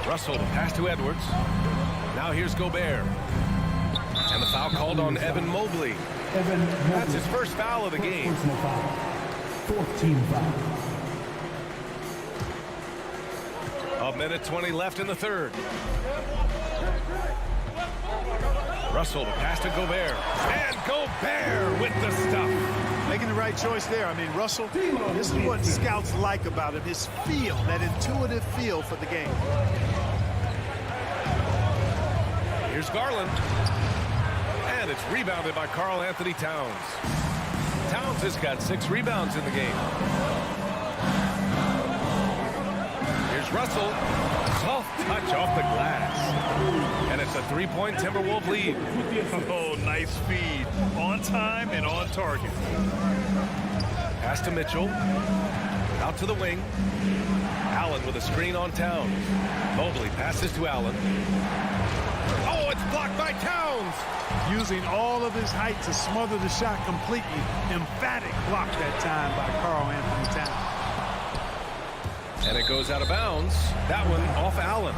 Speaker 8: Russell, the pass to Edwards. Now here's Gobert. And the foul called on Evan Mobley. That's his first foul of the game.
Speaker 5: 14 foul.
Speaker 8: A minute 20 left in the third. Russell, the pass to Gobert. And Gobert with the stuff.
Speaker 3: Making the right choice there. I mean, Russell, this is what scouts like about him. His feel, that intuitive feel for the game.
Speaker 8: Here's Garland. And it's rebounded by Karl Anthony Towns. Towns has got 6 rebounds in the game. Here's Russell. Soft touch off the glass. And it's a 3-point Timberwolves lead.
Speaker 9: Oh, nice feed. On time and on target.
Speaker 8: Pass to Mitchell. Out to the wing. Allen with a screen on Towns. Mobley passes to Allen. Oh, it's blocked by Towns.
Speaker 3: Using all of his height to smother the shot completely. Emphatic block that time by Karl Anthony Towns.
Speaker 8: And it goes out of bounds. That one off Allen.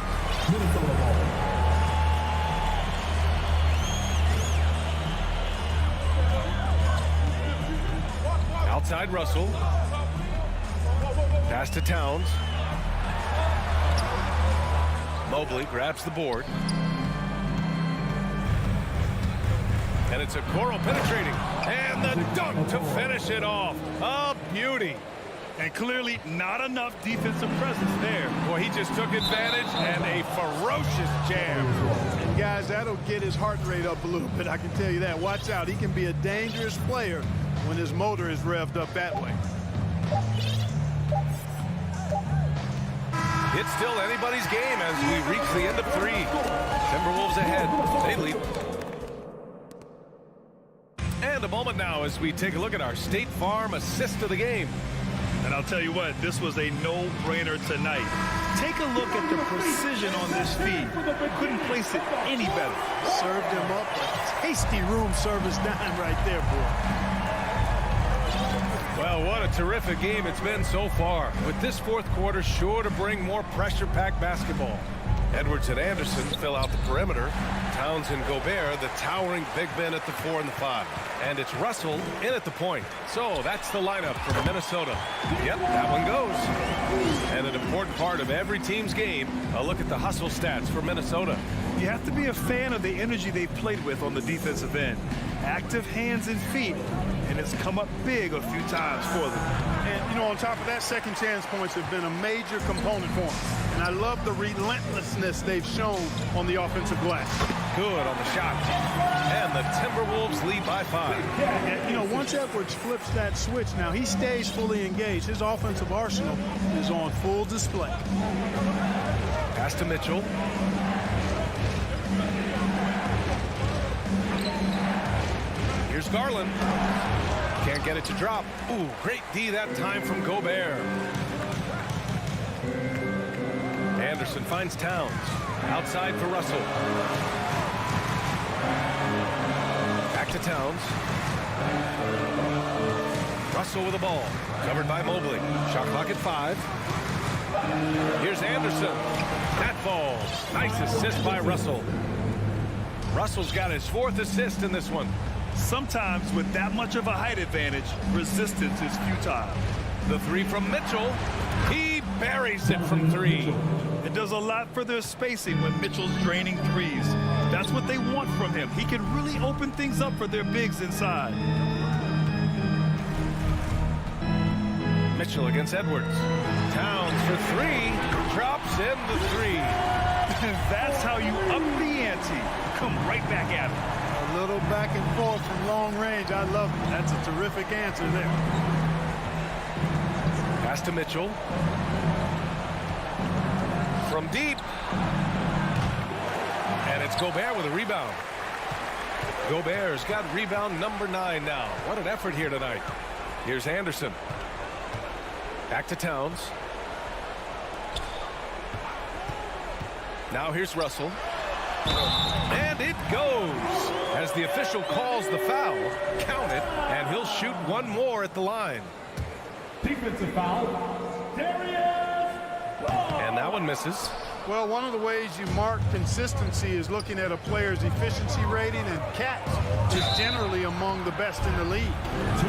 Speaker 8: Outside Russell. Pass to Towns. Mobley grabs the board. And it's Okoro penetrating. And the dunk to finish it off. A beauty.
Speaker 9: And clearly not enough defensive presence there.
Speaker 8: Boy, he just took advantage and a ferocious jam.
Speaker 3: And guys, that'll get his heart rate up a little bit, I can tell you that. Watch out, he can be a dangerous player when his motor is revved up that way.
Speaker 8: It's still anybody's game as we reach the end of 3. Timberwolves ahead. They lead. And a moment now as we take a look at our State Farm assist of the game.
Speaker 9: And I'll tell you what, this was a no-brainer tonight. Take a look at the precision on this feed. Couldn't place it any better.
Speaker 3: Served him up a tasty room service dime right there, boy.
Speaker 8: Well, what a terrific game it's been so far. With this fourth quarter sure to bring more pressure-packed basketball. Edwards and Anderson fill out the perimeter. Towns and Gobert, the towering big men at the 4 and the 5. And it's Russell in at the point. So that's the lineup from Minnesota. Yep, that one goes. And an important part of every team's game, a look at the hustle stats for Minnesota.
Speaker 9: You have to be a fan of the energy they've played with on the defensive end. Active hands and feet, and it's come up big a few times for them.
Speaker 3: And, you know, on top of that, second chance points have been a major component for them. And I love the relentlessness they've shown on the offensive glass.
Speaker 8: Good on the shot. And the Timberwolves lead by 5.
Speaker 3: And, you know, once Edwards flips that switch now, he stays fully engaged. His offensive arsenal is on full display.
Speaker 8: Pass to Mitchell. Here's Garland. Can't get it to drop. Ooh, great D that time from Gobert. Anderson finds Towns. Outside for Russell. Back to Towns. Russell with the ball. Covered by Mobley. Shot clock at 5. Here's Anderson. That falls. Nice assist by Russell. Russell's got his 4th assist in this one.
Speaker 9: Sometimes with that much of a height advantage, resistance is futile.
Speaker 8: The 3 from Mitchell. He buries it from 3.
Speaker 9: It does a lot for their spacing when Mitchell's draining threes. That's what they want from him. He can really open things up for their bigs inside.
Speaker 8: Mitchell against Edwards. Towns for 3. Drops in the 3.
Speaker 9: That's how you up the ante. Come right back at him.
Speaker 3: A little back and forth from long range. I love it. That's a terrific answer there.
Speaker 8: Pass to Mitchell. From deep. And it's Gobert with a rebound. Gobert's got rebound number 9 now. What an effort here tonight. Here's Anderson. Back to Towns. Now here's Russell. And it goes. As the official calls the foul, count it, and he'll shoot one more at the line.
Speaker 5: Defensive foul.
Speaker 8: And that one misses.
Speaker 3: Well, one of the ways you mark consistency is looking at a player's efficiency rating, and Cat is generally among the best in the league.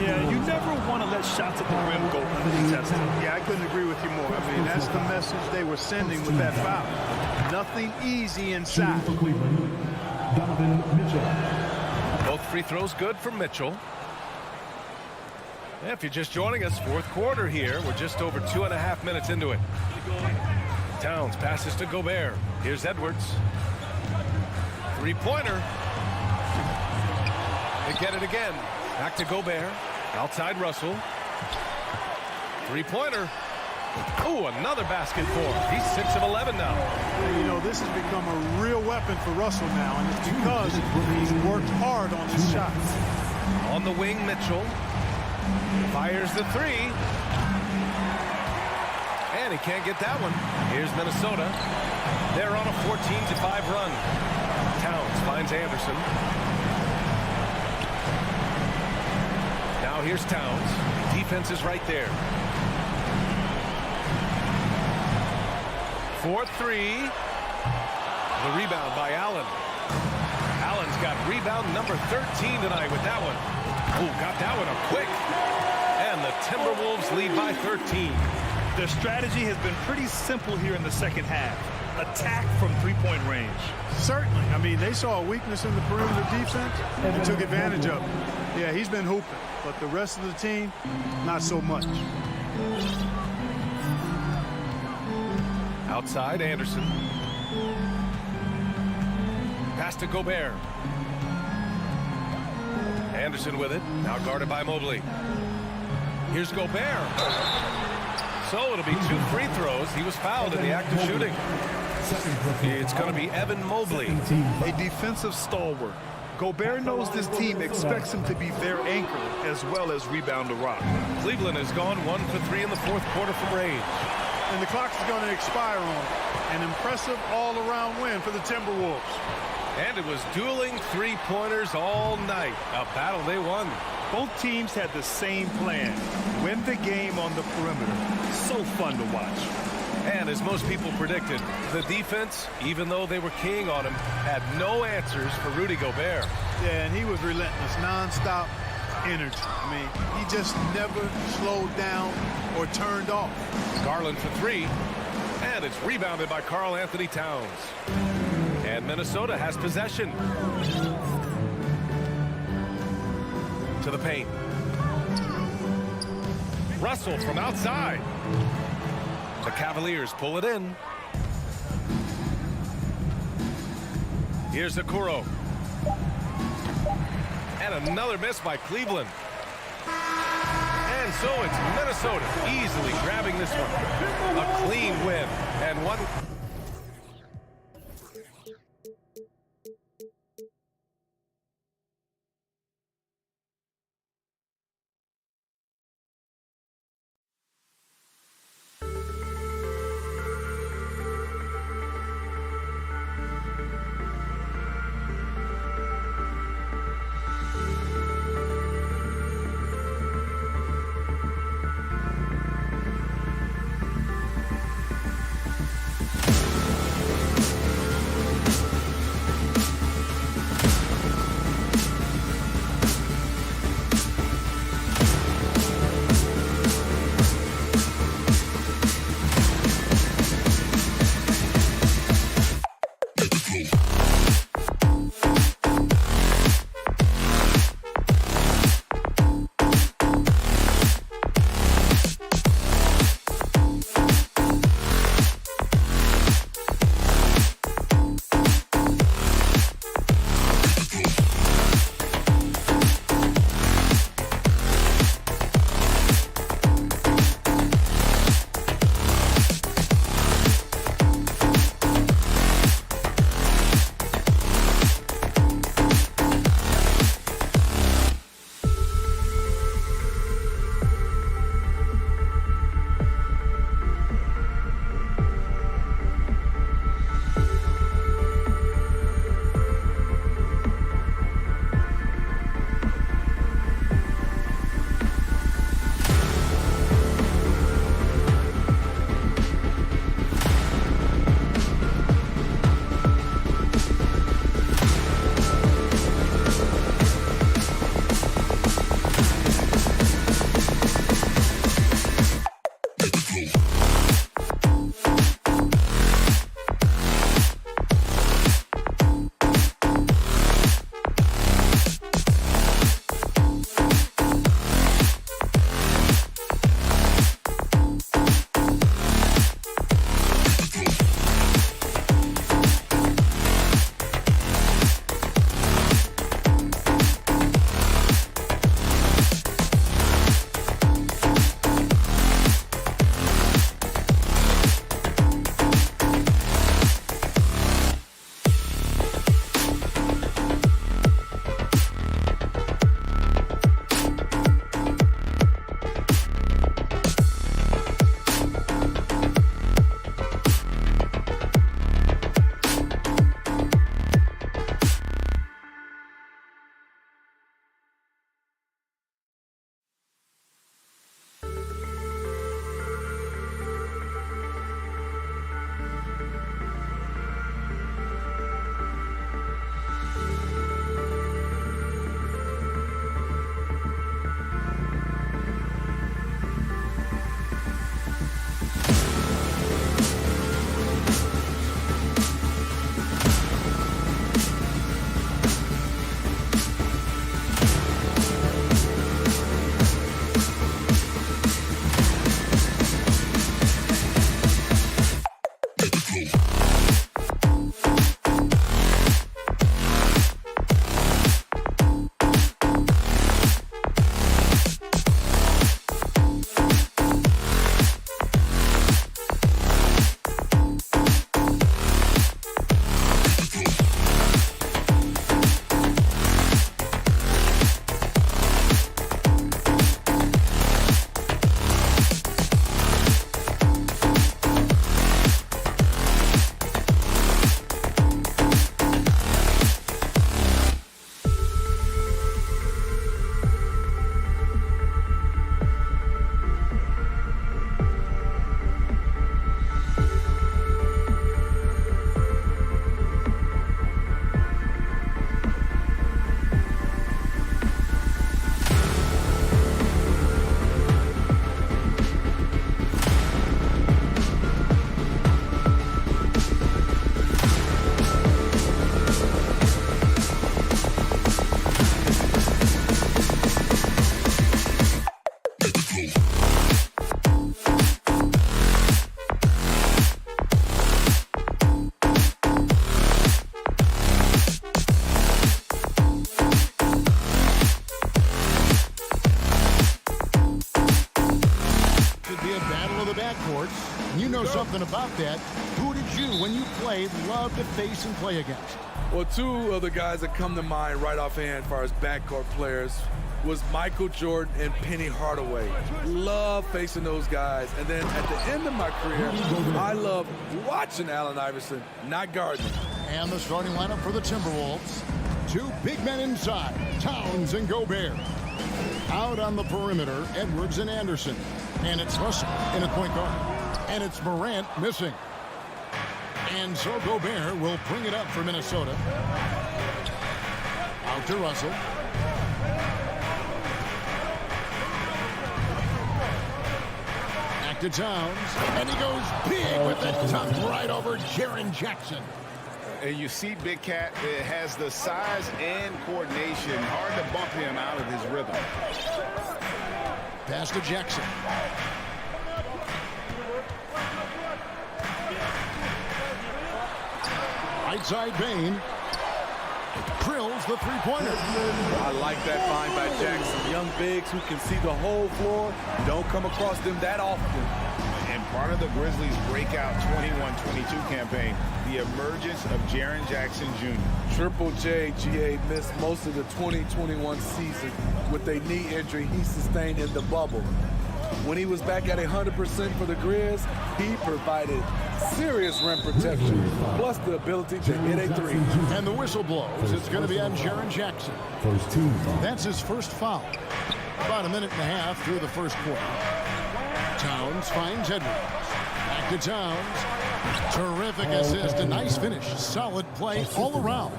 Speaker 9: Yeah, you never want to let shots at the rim go uncontested.
Speaker 3: Yeah, I couldn't agree with you more. I mean, that's the message they were sending with that foul. Nothing easy inside.
Speaker 8: Both free throws good from Mitchell. Yeah, if you're just joining us, 4th quarter here. We're just over 2.5 minutes into it. Towns passes to Gobert. Here's Edwards. 3-pointer. They get it again. Back to Gobert. Outside Russell. 3-pointer. Ooh, another basket for him. He's 6 of 11 now.
Speaker 3: You know, this has become a real weapon for Russell now, and it's because he's worked hard on his shots.
Speaker 8: On the wing, Mitchell. Fires the 3. And he can't get that one. Here's Minnesota. They're on a 14-5 run. Towns finds Anderson. Now here's Towns. Defense is right there. 4-3. The rebound by Allen. Allen's got rebound number 13 tonight with that one. Oh, got that one up quick. And the Timberwolves lead by 13.
Speaker 9: Their strategy has been pretty simple here in the second half. Attack from 3-point range.
Speaker 3: Certainly. I mean, they saw a weakness in the perimeter defense and took advantage of it. Yeah, he's been hooping, but the rest of the team, not so much.
Speaker 8: Outside, Anderson. Pass to Gobert. Anderson with it. Now guarded by Mobley. Here's Gobert. So it'll be 2 free throws. He was fouled in the act of shooting. It's going to be Evan Mobley.
Speaker 9: A defensive stalwart. Gobert knows this team expects him to be their anchor as well as rebound the rock.
Speaker 8: Cleveland has gone 1 for 3 in the 4th quarter from range.
Speaker 3: And the clock is going to expire on it. An impressive all-around win for the Timberwolves.
Speaker 8: And it was dueling 3-pointers all night. A battle they won.
Speaker 9: Both teams had the same plan. Win the game on the perimeter. So fun to watch.
Speaker 8: And as most people predicted, the defense, even though they were keying on him, had no answers for Rudy Gobert.
Speaker 3: Yeah, and he was relentless, nonstop energy. I mean, he just never slowed down or turned off.
Speaker 8: Garland for 3, and it's rebounded by Karl Anthony Towns. And Minnesota has possession. To the paint. Russell from outside. The Cavaliers pull it in. Here's Okoro. And another miss by Cleveland. And so it's Minnesota easily grabbing this one. A clean win and one.
Speaker 1: something about that. Who did you, when you played, love to face and play against?
Speaker 12: Well, two of the guys that come to mind right offhand as far as backcourt players was Michael Jordan and Penny Hardaway. Love facing those guys. And then at the end of my career, I love watching Allen Iverson, not guarding.
Speaker 1: And the starting lineup for the Timberwolves. Two big men inside, Towns and Gobert. Out on the perimeter, Edwards and Anderson. And it's Russell in at point guard. And it's Morant missing. And so Gobert will bring it up for Minnesota. Out to Russell. Back to Towns. And he goes big with the tuck right over Jaren Jackson.
Speaker 2: And you see Big Cat, it has the size and coordination. Hard to bump him out of his rhythm.
Speaker 1: Pass to Jackson. Right side Bain. Drills the three-pointer.
Speaker 12: I like that find by Jackson. Young bigs who can see the whole floor. Don't come across them that often.
Speaker 2: And part of the Grizzlies' breakout 21-22 campaign, the emergence of Jaren Jackson Jr.
Speaker 12: Triple J, GA, missed most of the 2021 season with a knee injury he sustained in the bubble. When he was back at 100% for the Grizz, he provided serious rim protection, plus the ability to hit a three.
Speaker 1: And the whistle blows. It's going to be on Jaren Jackson. That's his first foul. About a minute and a half through the first quarter. Towns finds Edwards. Back to Towns. Terrific assist. A nice finish. Solid play all around.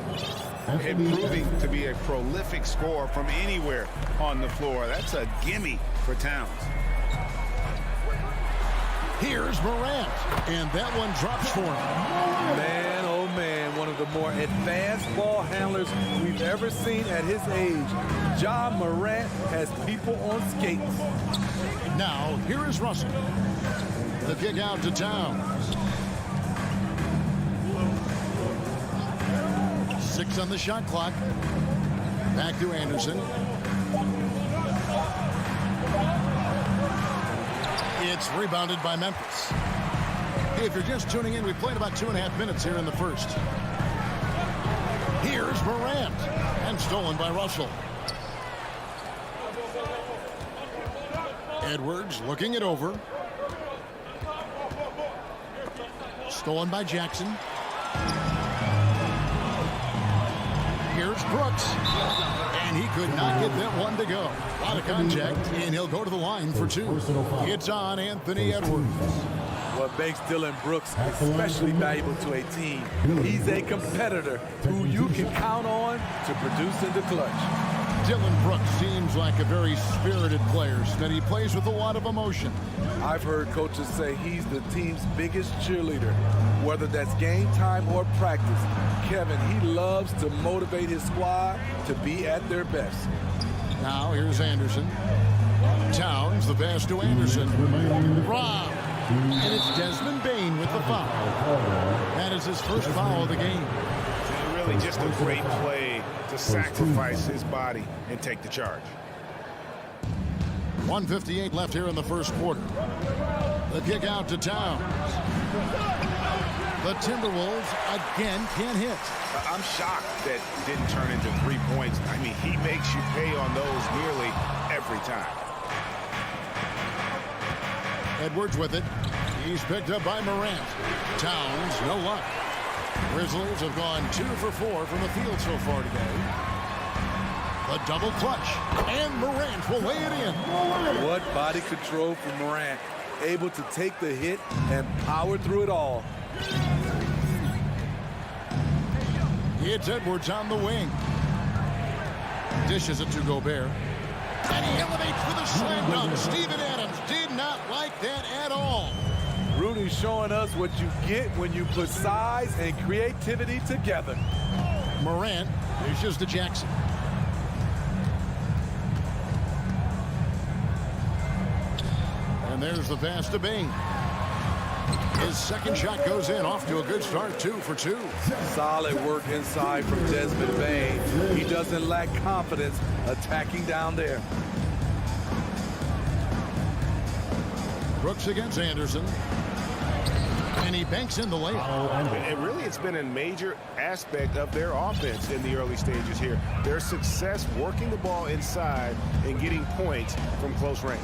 Speaker 2: And proving to be a prolific scorer from anywhere on the floor. That's a gimme for Towns.
Speaker 1: Here's Morant, and that one drops for him.
Speaker 12: Man, oh man, one of the more advanced ball handlers we've ever seen at his age. Ja Morant has people on skates.
Speaker 1: Now, here is Russell. The kick out to Towns. 6 on the shot clock. Back to Anderson. It's rebounded by Memphis. If you're just tuning in, we played about 2.5 minutes here in the first. Here's Morant, and stolen by Russell. Edwards looking it over. Stolen by Jackson. Here's Brooks. And he could not get that one to go. A lot of contact, and he'll go to the line for 2. It's on Anthony Edwards.
Speaker 12: What makes Dillon Brooks especially valuable to a team, he's a competitor who you can count on to produce in the clutch.
Speaker 1: Dillon Brooks seems like a very spirited player, and he plays with a lot of emotion.
Speaker 12: I've heard coaches say he's the team's biggest cheerleader, whether that's game time or practice. Kevin, he loves to motivate his squad to be at their best.
Speaker 1: Now here's Anderson. Towns, the pass to Anderson. Rob. And it's Desmond Bain with the foul. That is his first foul of the game.
Speaker 2: Really just a great play to sacrifice his body and take the charge.
Speaker 1: 1:58 left here in the first quarter. The kick out to Towns. The Timberwolves again can't hit.
Speaker 2: I'm shocked that didn't turn into 3 points. I mean, he makes you pay on those nearly every time.
Speaker 1: Edwards with it. He's picked up by Morant. Towns, no luck. Grizzlies have gone 2 for 4 from the field so far today. A double clutch, and Morant will lay it in.
Speaker 12: What body control from Morant. Able to take the hit and power through it all.
Speaker 1: It's Edwards on the wing. Dishes it to Gobert. And he elevates with a slam dunk. Steven Adams did not like that at all.
Speaker 12: Rudy's showing us what you get when you put size and creativity together.
Speaker 1: Morant dishes to Jackson. And there's the pass to Bain. His second shot goes in, off to a good start, 2 for 2.
Speaker 12: Solid work inside from Desmond Bain. He doesn't lack confidence attacking down there.
Speaker 1: Brooks against Anderson. And he banks in the layup.
Speaker 6: And really, it's been a major aspect of their offense in the early stages here. Their success working the ball inside and getting points from close range.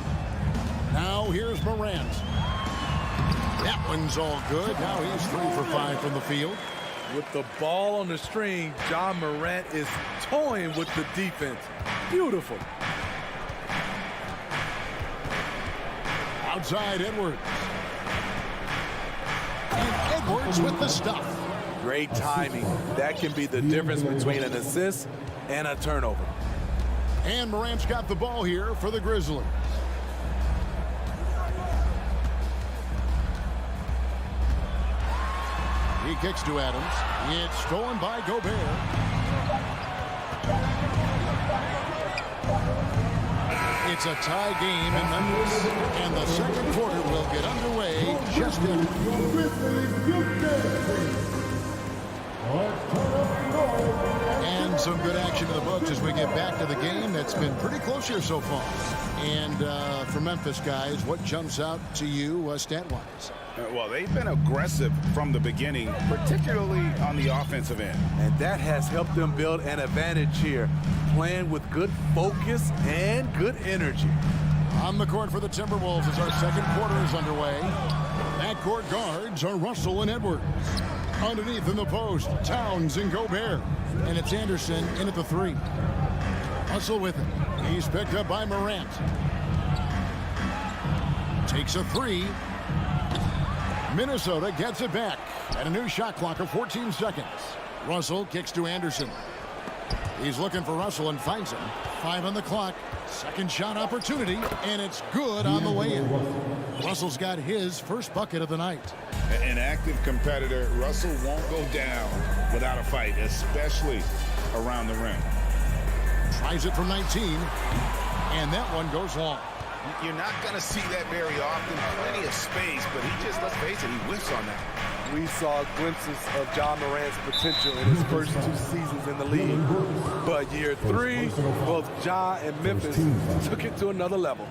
Speaker 1: Now here's Morant. That one's all good. Now he's 3 for 5 from the field.
Speaker 12: With the ball on the string, John Morant is toying with the defense. Beautiful.
Speaker 1: Outside Edwards. And Edwards with the stuff.
Speaker 12: Great timing. That can be the difference between an assist and a turnover.
Speaker 1: And Morant's got the ball here for the Grizzlies. He kicks to Adams. It's stolen by Gobert. It's a tie game in Memphis, and the second quarter will get underway just in. And some good action in the books as we get back to the game that's been pretty close here so far. And for Memphis, guys, what jumps out to you stat-wise?
Speaker 2: Well, they've been aggressive from the beginning, particularly on the offensive end.
Speaker 12: And that has helped them build an advantage here, playing with good focus and good energy.
Speaker 1: On the court for the Timberwolves as our second quarter is underway. Backcourt guards are Russell and Edwards. Underneath in the post, Towns and Gobert. And it's Anderson in at the 3. Russell with it. He's picked up by Morant. Takes a 3. Minnesota gets it back at a new shot clock of 14 seconds. Russell kicks to Anderson. He's looking for Russell and finds him. 5 on the clock. Second shot opportunity, and it's good on the way in. Russell's got his first bucket of the night.
Speaker 2: An active competitor, Russell won't go down without a fight, especially around the rim.
Speaker 1: Tries it from 19, and that one goes long.
Speaker 2: You're not going to see that very often. Plenty of space, but he just, let's face it, he whiffs on that.
Speaker 12: We saw glimpses of John Morant's potential in his first 2 seasons in the league. But year 3, both Ja and Memphis took it to another level.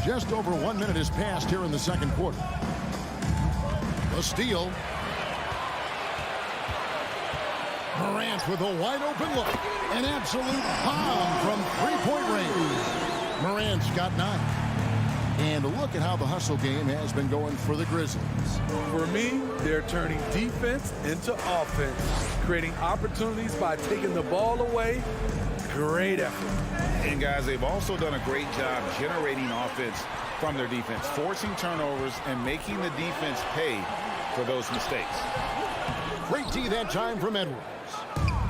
Speaker 1: Just over 1 minute has passed here in the second quarter. The steal. Morant with a wide open look. An absolute bomb from three-point range. Morant's got 9. And look at how the hustle game has been going for the Grizzlies.
Speaker 12: For me, they're turning defense into offense, creating opportunities by taking the ball away. Great effort.
Speaker 2: And guys, they've also done a great job generating offense from their defense, forcing turnovers and making the defense pay for those mistakes.
Speaker 1: Great D that time from Edwards.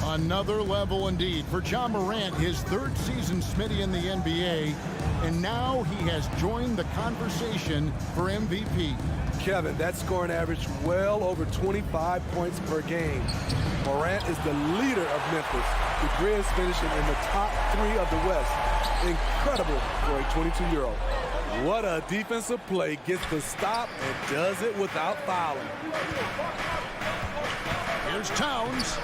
Speaker 1: Another level indeed for John Morant, his 3rd season Smitty in the NBA, and now he has joined the conversation for MVP.
Speaker 12: Kevin, that scoring average well over 25 points per game. Morant is the leader of Memphis. The Grizz finishing in the top 3 of the West. Incredible for a 22-year-old. What a defensive play. Gets the stop and does it without fouling.
Speaker 1: Here's Towns.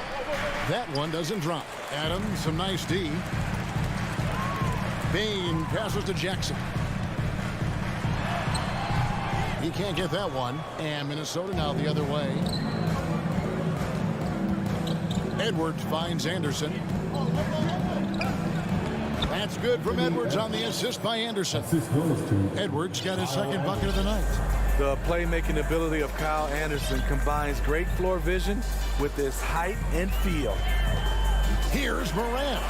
Speaker 1: That one doesn't drop. Adams, some nice D. Bain passes to Jackson. He can't get that one. And Minnesota now the other way. Edwards finds Anderson. That's good from Edwards on the assist by Anderson. Edwards got his second bucket of the night.
Speaker 12: The playmaking ability of Kyle Anderson combines great floor vision with his height and feel.
Speaker 1: Here's Morant.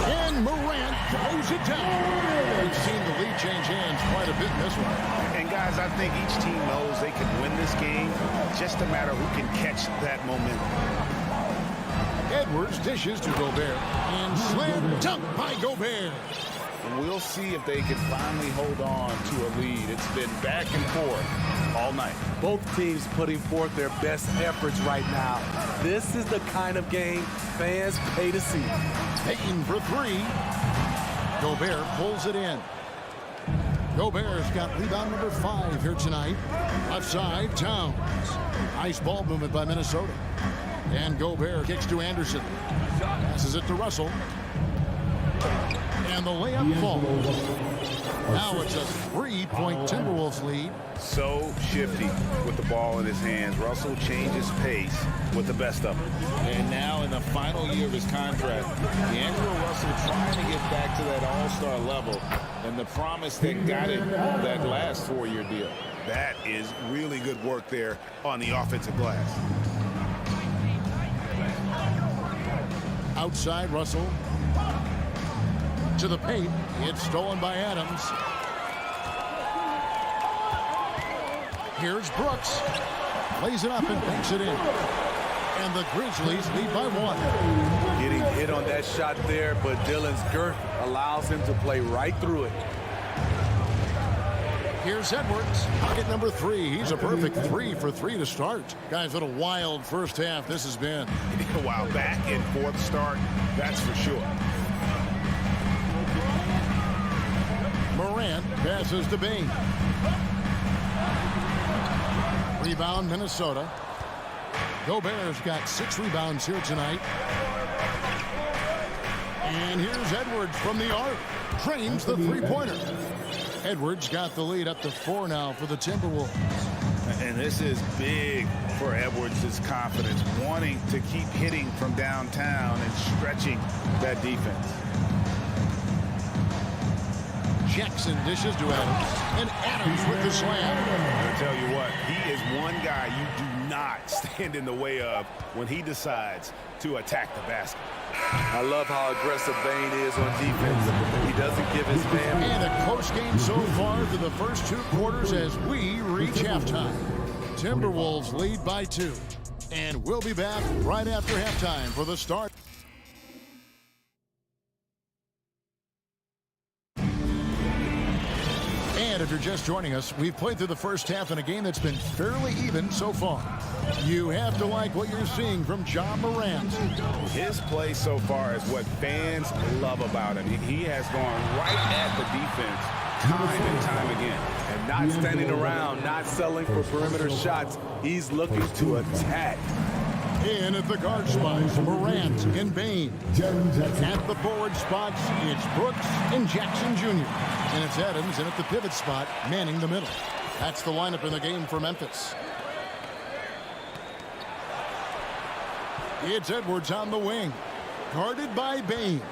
Speaker 1: And Morant throws it down. We've seen the lead change hands quite a bit in this one.
Speaker 2: And guys, I think each team knows they can win this game. Just a matter who can catch that momentum.
Speaker 1: Edwards dishes to Gobert. And slam dunk by Gobert.
Speaker 2: And we'll see if they can finally hold on to a lead. It's been back and forth all night.
Speaker 12: Both teams putting forth their best efforts right now. This is the kind of game fans pay to see.
Speaker 1: Payton for 3. Gobert pulls it in. Gobert's got rebound number 5 here tonight. Left side, Towns. Nice ball movement by Minnesota. And Gobert kicks to Anderson. Passes it to Russell. And the layup falls. Now it's a 3-point Timberwolves lead.
Speaker 2: So shifty with the ball in his hands. Russell changes pace with the best of them.
Speaker 9: And now in the final year of his contract, D'Angelo Russell trying to get back to that all-star level and the promise that got him that last 4-year deal.
Speaker 2: That is really good work there on the offensive glass.
Speaker 1: Outside, Russell. To the paint. It's stolen by Adams. Here's Brooks. Lays it up and banks it in. And the Grizzlies lead by 1.
Speaker 12: Getting hit on that shot there, but Dillon's girth allows him to play right through it.
Speaker 1: Here's Edwards. Pocket number 3. He's a perfect 3 for 3 to start. Guys, what a wild first half this has been.
Speaker 2: Wow, back and forth start, that's for sure.
Speaker 1: Morant passes to Bain. Rebound, Minnesota. Gobert's got 6 rebounds here tonight. And here's Edwards from the arc. Drains the three-pointer. Edwards got the lead up to 4 now for the Timberwolves.
Speaker 2: And this is big for Edwards' confidence, wanting to keep hitting from downtown and stretching that defense.
Speaker 1: Jackson dishes to Adams, and Adams with the slam.
Speaker 2: I'll tell you what, he is one guy you do not stand in the way of when he decides to attack the basket.
Speaker 12: I love how aggressive Bain is on defense. He doesn't give his man.
Speaker 1: And a close game so far through the first 2 quarters as we reach halftime. Timberwolves lead by 2. And we'll be back right after halftime for the start. And if you're just joining us, we've played through the first half in a game that's been fairly even so far. You have to like what you're seeing from Ja Morant.
Speaker 2: His play so far is what fans love about him. He has gone right at the defense time and time again.
Speaker 12: And not standing around, not settling for perimeter shots. He's looking to attack.
Speaker 1: In at the guard spots, Morant and Bain. At the forward spots, it's Brooks and Jackson Jr. And it's Adams in at the pivot spot, manning the middle. That's the lineup in the game for Memphis. It's Edwards on the wing, guarded by Bain.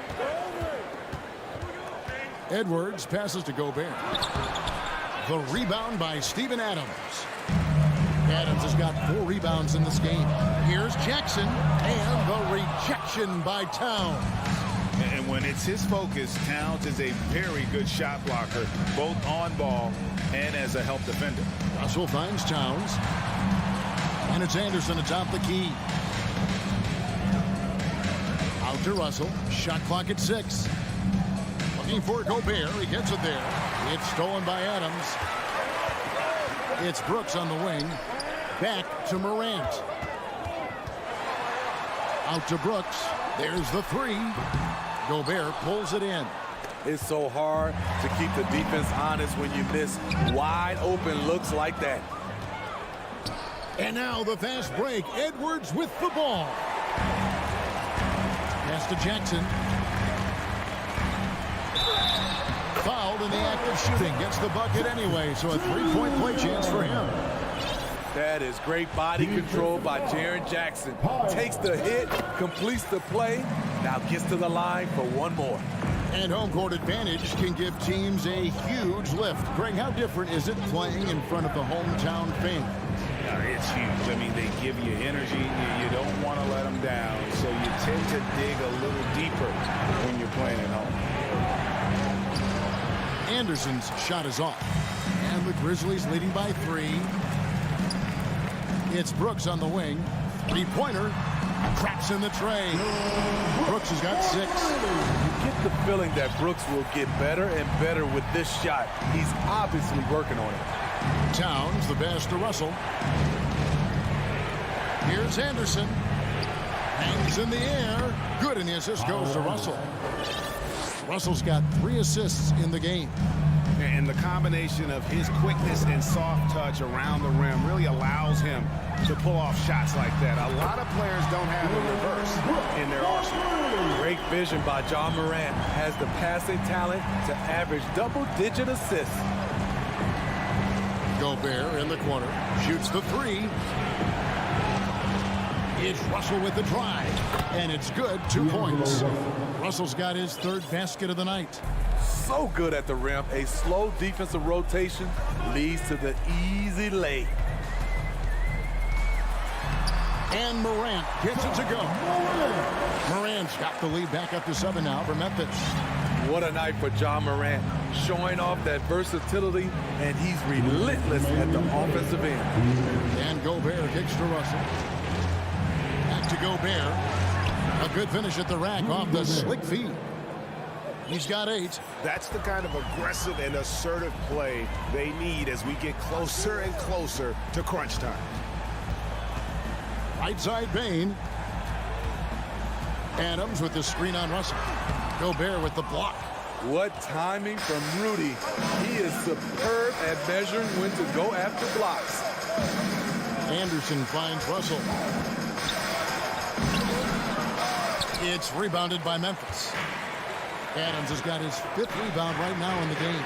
Speaker 1: Edwards passes to Gobert. The rebound by Steven Adams. Adams has got 4 rebounds in this game. Here's Jackson, and the rejection by Towns.
Speaker 2: And when it's his focus, Towns is a very good shot blocker, both on ball and as a help defender.
Speaker 1: Russell finds Towns. And it's Anderson atop the key. Out to Russell. Shot clock at 6. Looking for Gobert. He gets it there. It's stolen by Adams. It's Brooks on the wing. Back to Morant. Out to Brooks. There's the 3. Gobert pulls it in.
Speaker 12: It's so hard to keep the defense honest when you miss wide open looks like that.
Speaker 1: And now the fast break. Edwards with the ball. Pass to Jackson. Fouled in the act of shooting. Gets the bucket anyway, so a 3-point play chance for him.
Speaker 12: That is great body control by Jaren Jackson. Takes the hit, completes the play, now gets to the line for 1 more.
Speaker 1: And home court advantage can give teams a huge lift. Greg, how different is it playing in front of the hometown fans?
Speaker 2: It's huge. I mean, they give you energy. You don't want to let them down, so you tend to dig a little deeper when you're playing at home.
Speaker 1: Anderson's shot is off. And the Grizzlies leading by 3. It's Brooks on the wing. 3-pointer. Traps in the tray. Brooks has got 6.
Speaker 12: You get the feeling that Brooks will get better and better with this shot. He's obviously working on it.
Speaker 1: Towns, the pass to Russell. Here's Anderson. Hangs in the air. Good, and the assist goes to Russell. Russell's got 3 assists in the game.
Speaker 2: And the combination of his quickness and soft touch around the rim really allows him to pull off shots like that. A lot of players don't have the reverse in their arsenal.
Speaker 12: Great vision by John Morant. Has the passing talent to average double-digit assists.
Speaker 1: Gobert in the corner. Shoots the three. It's Russell with the drive. And it's good. 2 points. Russell's got his third basket of the night.
Speaker 12: So good at the rim. A slow defensive rotation leads to the easy lay.
Speaker 1: And Morant gets it to go. Morant's got the lead back up to 7 now for Memphis.
Speaker 12: What a night for John Morant. Showing off that versatility, and he's relentless at the offensive end.
Speaker 1: And Gobert kicks to Russell. Back to Gobert. A good finish at the rack off the slick feed. He's got 8.
Speaker 6: That's the kind of aggressive and assertive play they need as we get closer and closer to crunch time.
Speaker 1: Right side Bain. Adams with the screen on Russell. Gobert with the block.
Speaker 12: What timing from Rudy. He is superb at measuring when to go after blocks.
Speaker 1: Anderson finds Russell. It's rebounded by Memphis. Adams has got his 5th rebound right now in the game.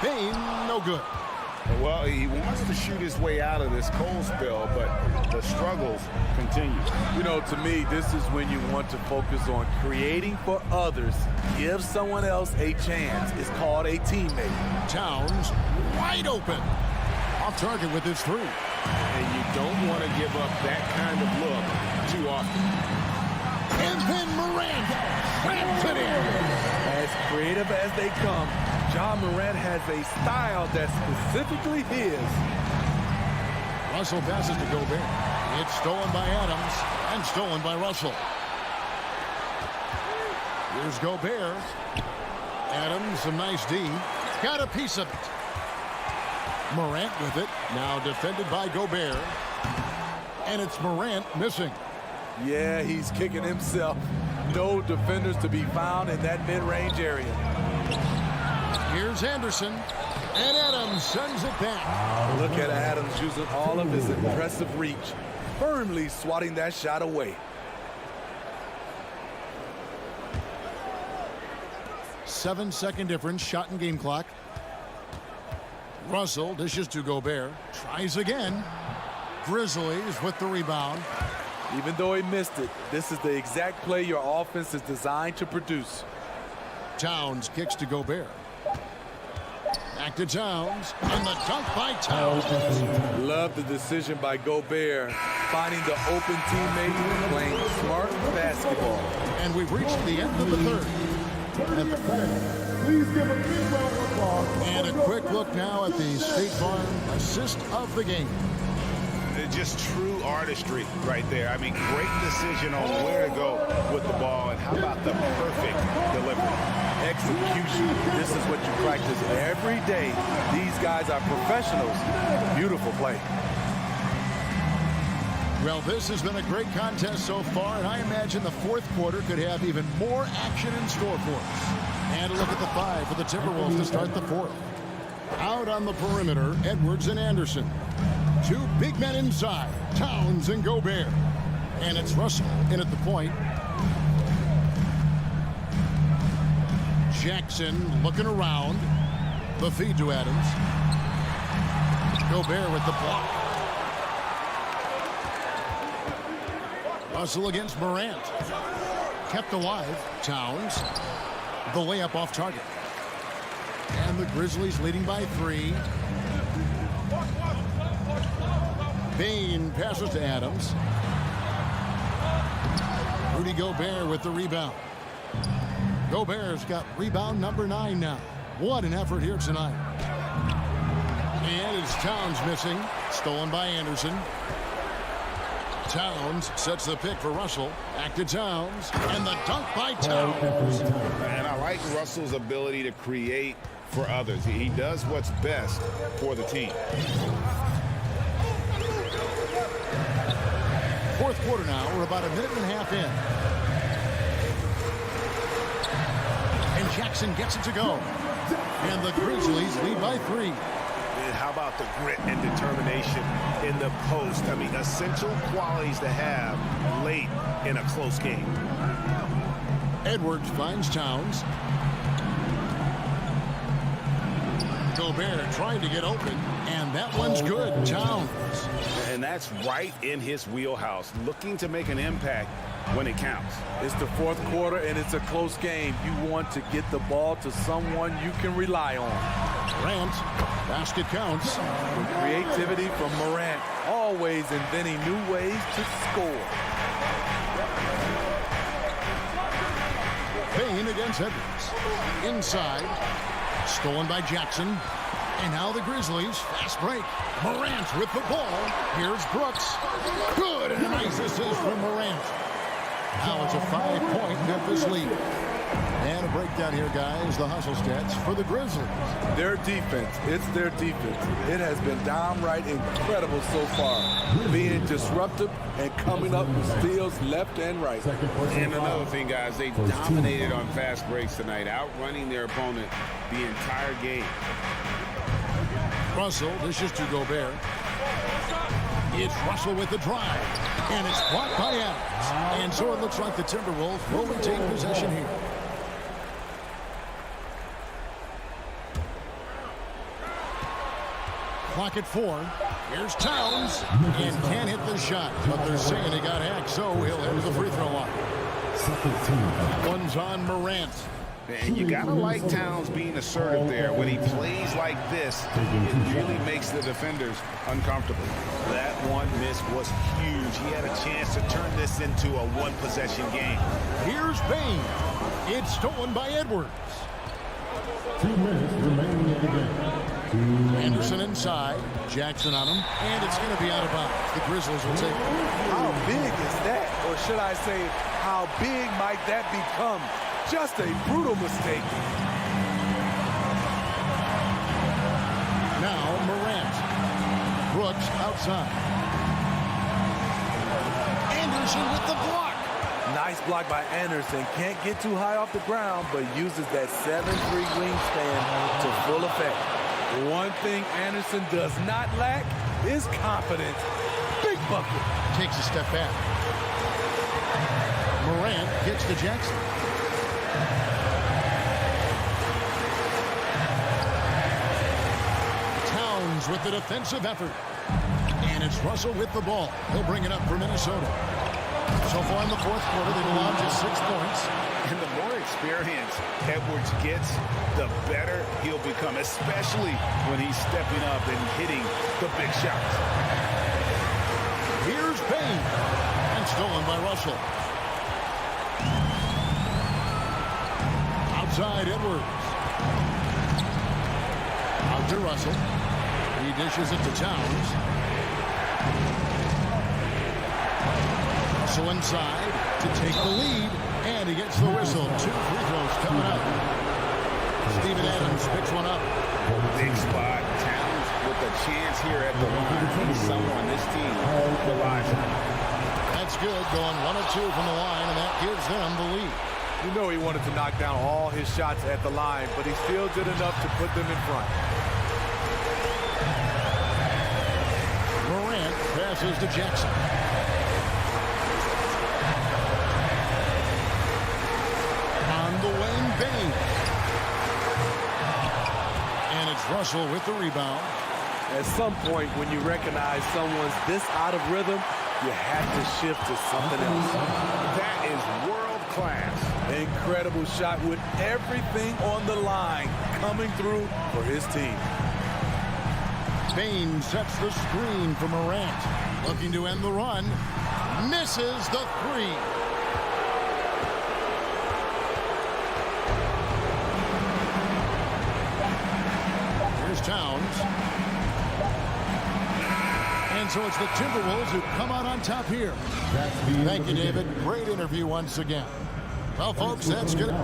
Speaker 1: Bain, no good.
Speaker 2: Well, he wants to shoot his way out of this cold spell, but the struggles continue.
Speaker 12: You know, to me, this is when you want to focus on creating for others. Give someone else a chance. It's called a teammate.
Speaker 1: Towns wide open. Off target with his 3.
Speaker 2: And you don't want to give up that kind of look too often.
Speaker 1: And then Morant slams it in.
Speaker 12: As creative as they come, John Morant has a style that's specifically his.
Speaker 1: Russell passes to Gobert. It's stolen by Adams and stolen by Russell. Here's Gobert. Adams, some nice D. Got a piece of it. Morant with it. Now defended by Gobert. And it's Morant missing.
Speaker 12: Yeah, he's kicking himself. No defenders to be found in that mid-range area.
Speaker 1: Here's Anderson. And Adams sends it back.
Speaker 12: Look at Adams using all of his impressive reach. Firmly swatting that shot away.
Speaker 1: 7-second difference, shot and game clock. Russell dishes to Gobert. Tries again. Grizzlies with the rebound.
Speaker 12: Even though he missed it, this is the exact play your offense is designed to produce.
Speaker 1: Towns kicks to Gobert. Back to Towns. And the dunk by Towns.
Speaker 12: Love the decision by Gobert. Finding the open teammate, playing smart basketball.
Speaker 1: And we've reached the end of the third.
Speaker 5: Please give a big round of applause.
Speaker 1: And a quick look now at the State Farm assist of the game.
Speaker 2: Just true artistry right there. I mean, great decision on where to go with the ball, and how about the perfect delivery?
Speaker 12: Execution. This is what you practice every day. These guys are professionals. Beautiful play.
Speaker 1: Well, this has been a great contest so far, and I imagine the fourth quarter could have even more action in store for us. And a look at the 5 for the Timberwolves to start the fourth. Out on the perimeter, Edwards and Anderson. 2 big men inside, Towns and Gobert. And it's Russell in at the point. Jackson looking around. The feed to Adams. Gobert with the block. Russell against Morant. Kept alive. Towns. The layup off target. And the Grizzlies leading by 3. Bain passes to Adams. Rudy Gobert with the rebound. Gobert's got rebound number 9 now. What an effort here tonight. And it's Towns missing. Stolen by Anderson. Towns sets the pick for Russell. Back to Towns. And the dunk by Towns.
Speaker 2: And I like Russell's ability to create for others. He does what's best for the team.
Speaker 1: Fourth quarter now. We're about a minute and a half in. And Jackson gets it to go. And the Grizzlies lead by 3.
Speaker 6: And how about the grit and determination in the post? I mean, essential qualities to have late in a close game.
Speaker 1: Edwards finds Towns. Gobert trying to get open, and that one's good. Towns.
Speaker 2: And that's right in his wheelhouse, looking to make an impact when it counts.
Speaker 12: It's the fourth quarter, and it's a close game. You want to get the ball to someone you can rely on.
Speaker 1: Morant, basket counts.
Speaker 12: With creativity from Morant, always inventing new ways to score.
Speaker 1: Payne against Edwards. Inside. Stolen by Jackson. And now the Grizzlies. Fast break. Morant with the ball. Here's Brooks. Good. And a nice assist from Morant. Now it's a 5-point Memphis lead. And a breakdown here, guys. The hustle stats for the Grizzlies.
Speaker 12: Their defense. It's their defense. It has been downright incredible so far. Being disruptive and coming up with steals left and right.
Speaker 2: And another thing, guys, they dominated on fast breaks tonight, outrunning their opponent the entire game.
Speaker 1: Russell dishes to Gobert. It's Russell with the drive. And it's blocked by Adams. And so it looks like the Timberwolves will retain possession here. Clock at 4. Here's Towns. And can't hit the shot. But they're saying he got hacked, so he'll head to the free throw line. One's on Morant.
Speaker 2: And you got to like Towns being assertive there. When he plays like this, it really makes the defenders uncomfortable. That one miss was huge. He had a chance to turn this into a one-possession game.
Speaker 1: Here's Payne. It's stolen by Edwards.
Speaker 4: 2 minutes remaining in the game.
Speaker 1: Anderson inside. Jackson on him. And it's going to be out of bounds. The Grizzlies will take it.
Speaker 12: How big is that? Or should I say, how big might that become? Just a brutal mistake.
Speaker 1: Now Morant. Brooks outside. Anderson with the block.
Speaker 12: Nice block by Anderson. Can't get too high off the ground, but uses that 7'3" wingspan to full effect. One thing Anderson does not lack is confidence. Big bucket.
Speaker 1: Takes a step back. Morant gets to Jackson. Towns with the defensive effort. And it's Russell with the ball. He'll bring it up for Minnesota. So far in the fourth quarter, they've allowed just 6 points.
Speaker 2: And the more experience Edwards gets, the better he'll become, especially when he's stepping up and hitting the big shots.
Speaker 1: Here's Payne. And stolen by Russell. Outside Edwards. Out to Russell. He dishes it to Towns. Russell inside to take the lead. And he gets the whistle. 2 free throws coming up. Steven Adams picks one up.
Speaker 2: Big spot. Towns with a chance here at the line. He's someone this team relies on.
Speaker 1: That's good. Going 1 of 2 from the line, and that gives them the lead.
Speaker 12: You know he wanted to knock down all his shots at the line, but he still did enough to put them in front.
Speaker 1: Morant passes to Jackson. On the wing, Payne. And it's Russell with the rebound.
Speaker 12: At some point, when you recognize someone's this out of rhythm, you have to shift to something else.
Speaker 2: That is world class.
Speaker 12: Incredible shot with everything on the line coming through for his team.
Speaker 1: Payne sets the screen for Morant. Looking to end the run. Misses the 3. Here's Towns. And so it's the Timberwolves who come out on top here. Thank you, David. Great interview once again. Well, folks, that's good.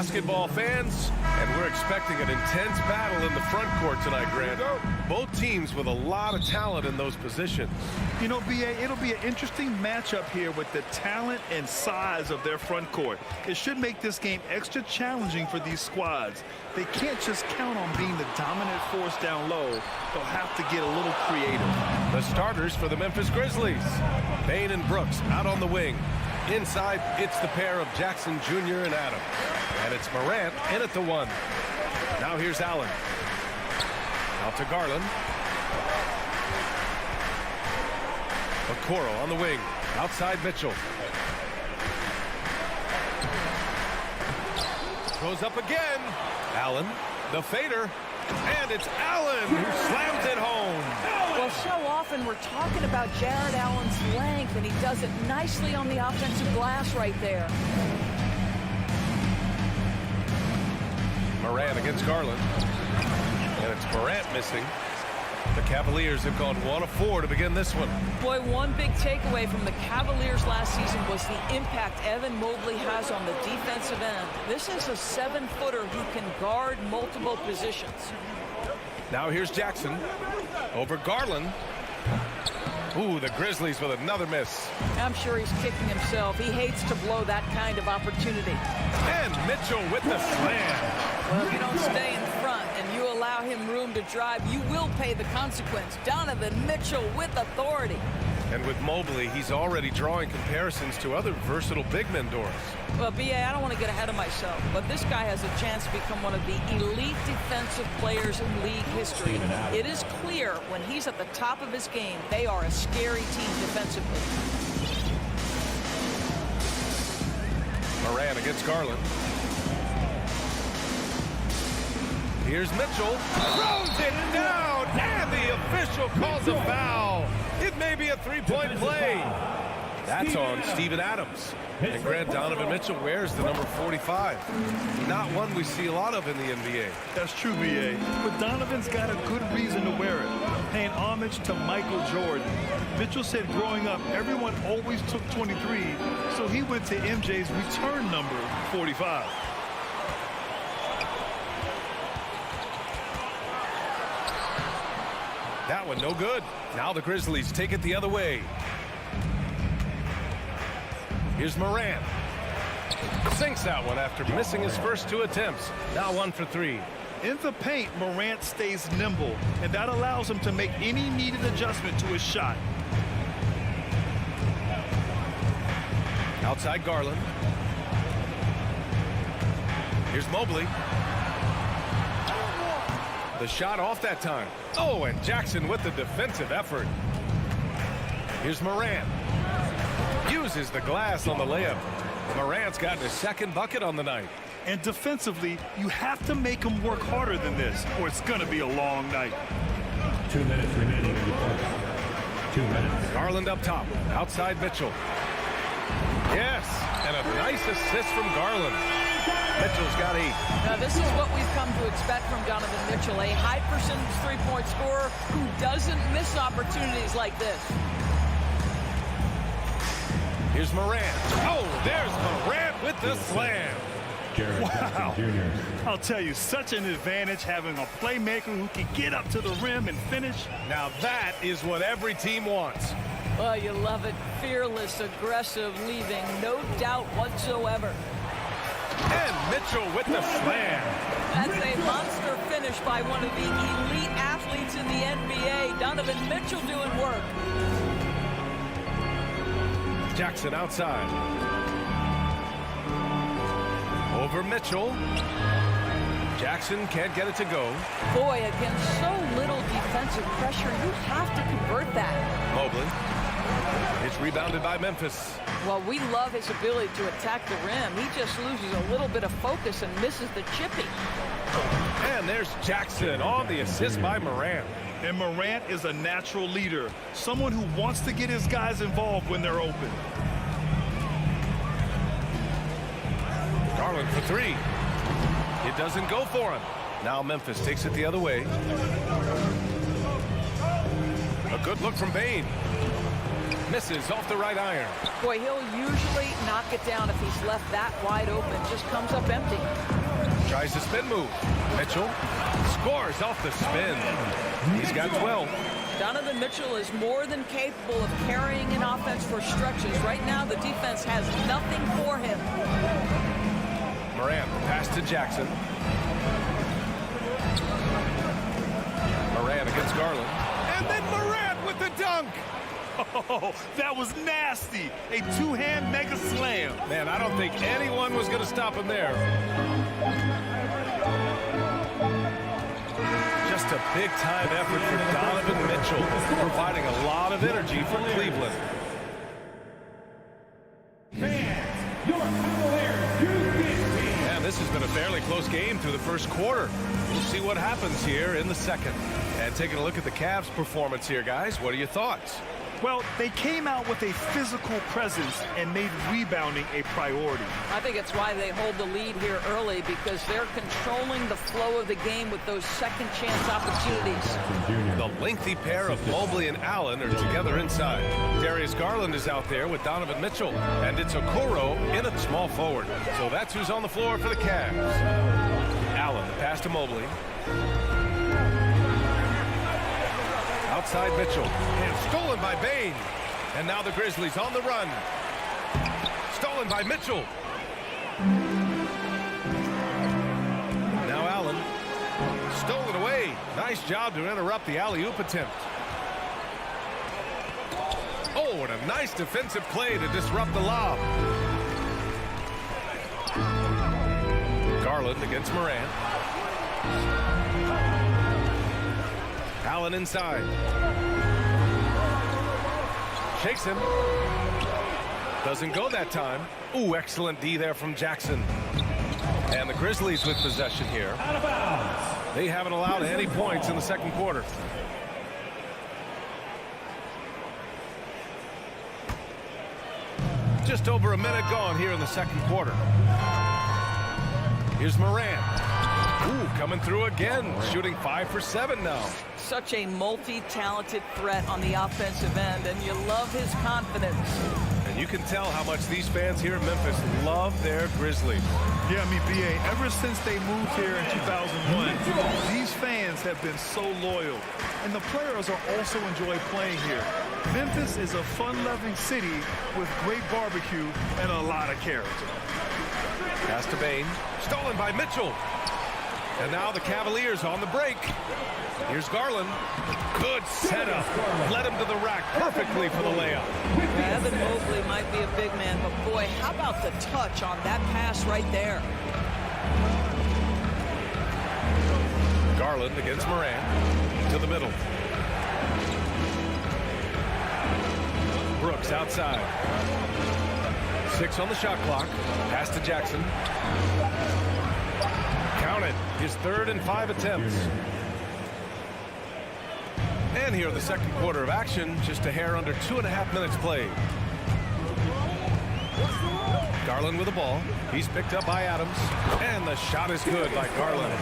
Speaker 8: basketball fans, and we're expecting an intense battle in the front court tonight, Grant. Both teams with a lot of talent in those positions.
Speaker 9: You know, B.A., it'll be an interesting matchup here with the talent and size of their front court. It should make this game extra challenging for these squads. They can't just count on being the dominant force down low. They'll have to get a little creative.
Speaker 8: The starters for the Memphis Grizzlies. Bane and Brooks out on the wing. Inside, it's the pair of Jackson Jr. and Adams. And it's Morant in at the 1. Now here's Allen. Out to Garland. Okoro on the wing. Outside Mitchell. Goes up again. Allen, the fader. And it's Allen who slams it home.
Speaker 10: Well, so often we're talking about Jared Allen's length, and he does it nicely on the offensive glass right there.
Speaker 8: Morant against Garland. And it's Morant missing. The Cavaliers have gone 1 of 4 to begin this one.
Speaker 10: Boy, one big takeaway from the Cavaliers last season was the impact Evan Mobley has on the defensive end. This is a 7-footer who can guard multiple positions.
Speaker 8: Now here's Jackson over Garland. Ooh, the Grizzlies with another miss.
Speaker 10: I'm sure he's kicking himself. He hates to blow that kind of opportunity.
Speaker 8: And Mitchell with the slam.
Speaker 10: Well, if you don't stay in front and you allow him room to drive, you will pay the consequence. Donovan Mitchell with authority.
Speaker 8: And with Mobley, he's already drawing comparisons to other versatile big men, Doris.
Speaker 10: Well, B.A., I don't want to get ahead of myself, but this guy has a chance to become one of the elite defensive players in league history. It is clear when he's at the top of his game, they are a scary team defensively.
Speaker 8: Morant against Garland. Here's Mitchell. Throws it down, and the official calls a foul. It may be a three-point play. That's on Steven Adams. And Grant, Donovan Mitchell wears the number 45. Not one we see a lot of in the NBA.
Speaker 9: That's true, B.A. But Donovan's got a good reason to wear it, paying homage to Michael Jordan. Mitchell said growing up, everyone always took 23, so he went to MJ's return number, 45.
Speaker 8: That one no good. Now the Grizzlies take it the other way. Here's Morant. Sinks that one after missing his first 2 attempts. Now 1 for 3.
Speaker 9: In the paint, Morant stays nimble, and that allows him to make any needed adjustment to his shot.
Speaker 8: Outside Garland. Here's Mobley. The shot off that time. Oh, and Jackson with the defensive effort. Here's Morant. Uses the glass on the layup. Morant's gotten his second bucket on the night.
Speaker 9: And defensively, you have to make him work harder than this, or it's going to be a long night.
Speaker 4: 2 minutes remaining in the first. 2 minutes.
Speaker 8: Garland up top. Outside Mitchell. Yes, and a nice assist from Garland. Mitchell's got 8.
Speaker 10: Now, this is what we've come to expect from Donovan Mitchell, a high percentage three-point scorer who doesn't miss opportunities like this.
Speaker 8: Here's Morant. Oh, there's Morant with the slam.
Speaker 9: Wow. I'll tell you, such an advantage having a playmaker who can get up to the rim and finish.
Speaker 8: Now that is what every team wants.
Speaker 10: Well, you love it. Fearless, aggressive, leaving no doubt whatsoever.
Speaker 8: And Mitchell with the slam.
Speaker 10: That's a monster finish by one of the elite athletes in the NBA. Donovan Mitchell doing work.
Speaker 8: Jackson outside. Over Mitchell. Jackson can't get it to go.
Speaker 10: Boy, against so little defensive pressure, you have to convert that.
Speaker 8: Mobley. It's rebounded by Memphis.
Speaker 10: Well, we love his ability to attack the rim. He just loses a little bit of focus and misses the chipping.
Speaker 8: And there's Jackson on the assist by Morant.
Speaker 9: And Morant is a natural leader, someone who wants to get his guys involved when they're open.
Speaker 8: Garland for 3. It doesn't go for him. Now Memphis takes it the other way. A good look from Bane. Misses off the right iron.
Speaker 10: Boy, he'll usually knock it down if he's left that wide open. Just comes up empty.
Speaker 8: Tries the spin move. Mitchell scores off the spin. He's got 12.
Speaker 10: Donovan Mitchell is more than capable of carrying an offense for stretches. Right now, the defense has nothing for him.
Speaker 8: Morant, pass to Jackson. Morant against Garland. And then Morant with the dunk.
Speaker 9: Oh, that was nasty. A two-hand mega slam.
Speaker 8: Man, I don't think anyone was going to stop him there. Just a big-time effort for Donovan Mitchell, providing a lot of energy for Cleveland. And this has been a fairly close game through the first quarter. We'll see what happens here in the second. And taking a look at the Cavs' performance here, guys, what are your thoughts?
Speaker 9: Well, they came out with a physical presence and made rebounding a priority.
Speaker 10: I think it's why they hold the lead here early, because they're controlling the flow of the game with those second chance opportunities.
Speaker 8: The lengthy pair of Mobley and Allen are together inside. Darius Garland is out there with Donovan Mitchell, and it's Okoro in at small forward. So that's who's on the floor for the Cavs. Allen, pass to Mobley. Outside Mitchell, and stolen by Bane. And now the Grizzlies on the run. Stolen by Mitchell. Now Allen, stolen away. Nice job to interrupt the alley-oop attempt. Oh, and a nice defensive play to disrupt the lob. Garland against Morant. Allen inside. Shakes him. Doesn't go that time. Ooh, excellent D there from Jackson. And the Grizzlies with possession here.
Speaker 5: Out of bounds.
Speaker 8: They haven't allowed any points in the second quarter. Just over a minute gone here in the second quarter. Here's Morant. Ooh, coming through again, shooting 5 for 7 now.
Speaker 10: Such a multi-talented threat on the offensive end, and you love his confidence.
Speaker 8: And you can tell how much these fans here in Memphis love their Grizzlies.
Speaker 9: Yeah, I mean, B.A., ever since they moved here in 2001, these fans have been so loyal. And the players are also enjoy playing here. Memphis is a fun-loving city with great barbecue and a lot of character.
Speaker 8: Pass to Bane. Stolen by Mitchell. And now the Cavaliers on the break. Here's Garland. Good setup. Led him to the rack perfectly for the layup.
Speaker 10: Evan Mobley might be a big man, but boy, how about the touch on that pass right there?
Speaker 8: Garland against Morant. To the middle. Brooks outside. 6 on the shot clock. Pass to Jackson. Count it. His 3rd and 5 attempts. And here in the second quarter of action, just a hair under 2.5 minutes played. Garland with the ball. He's picked up by Adams. And the shot is good by Garland.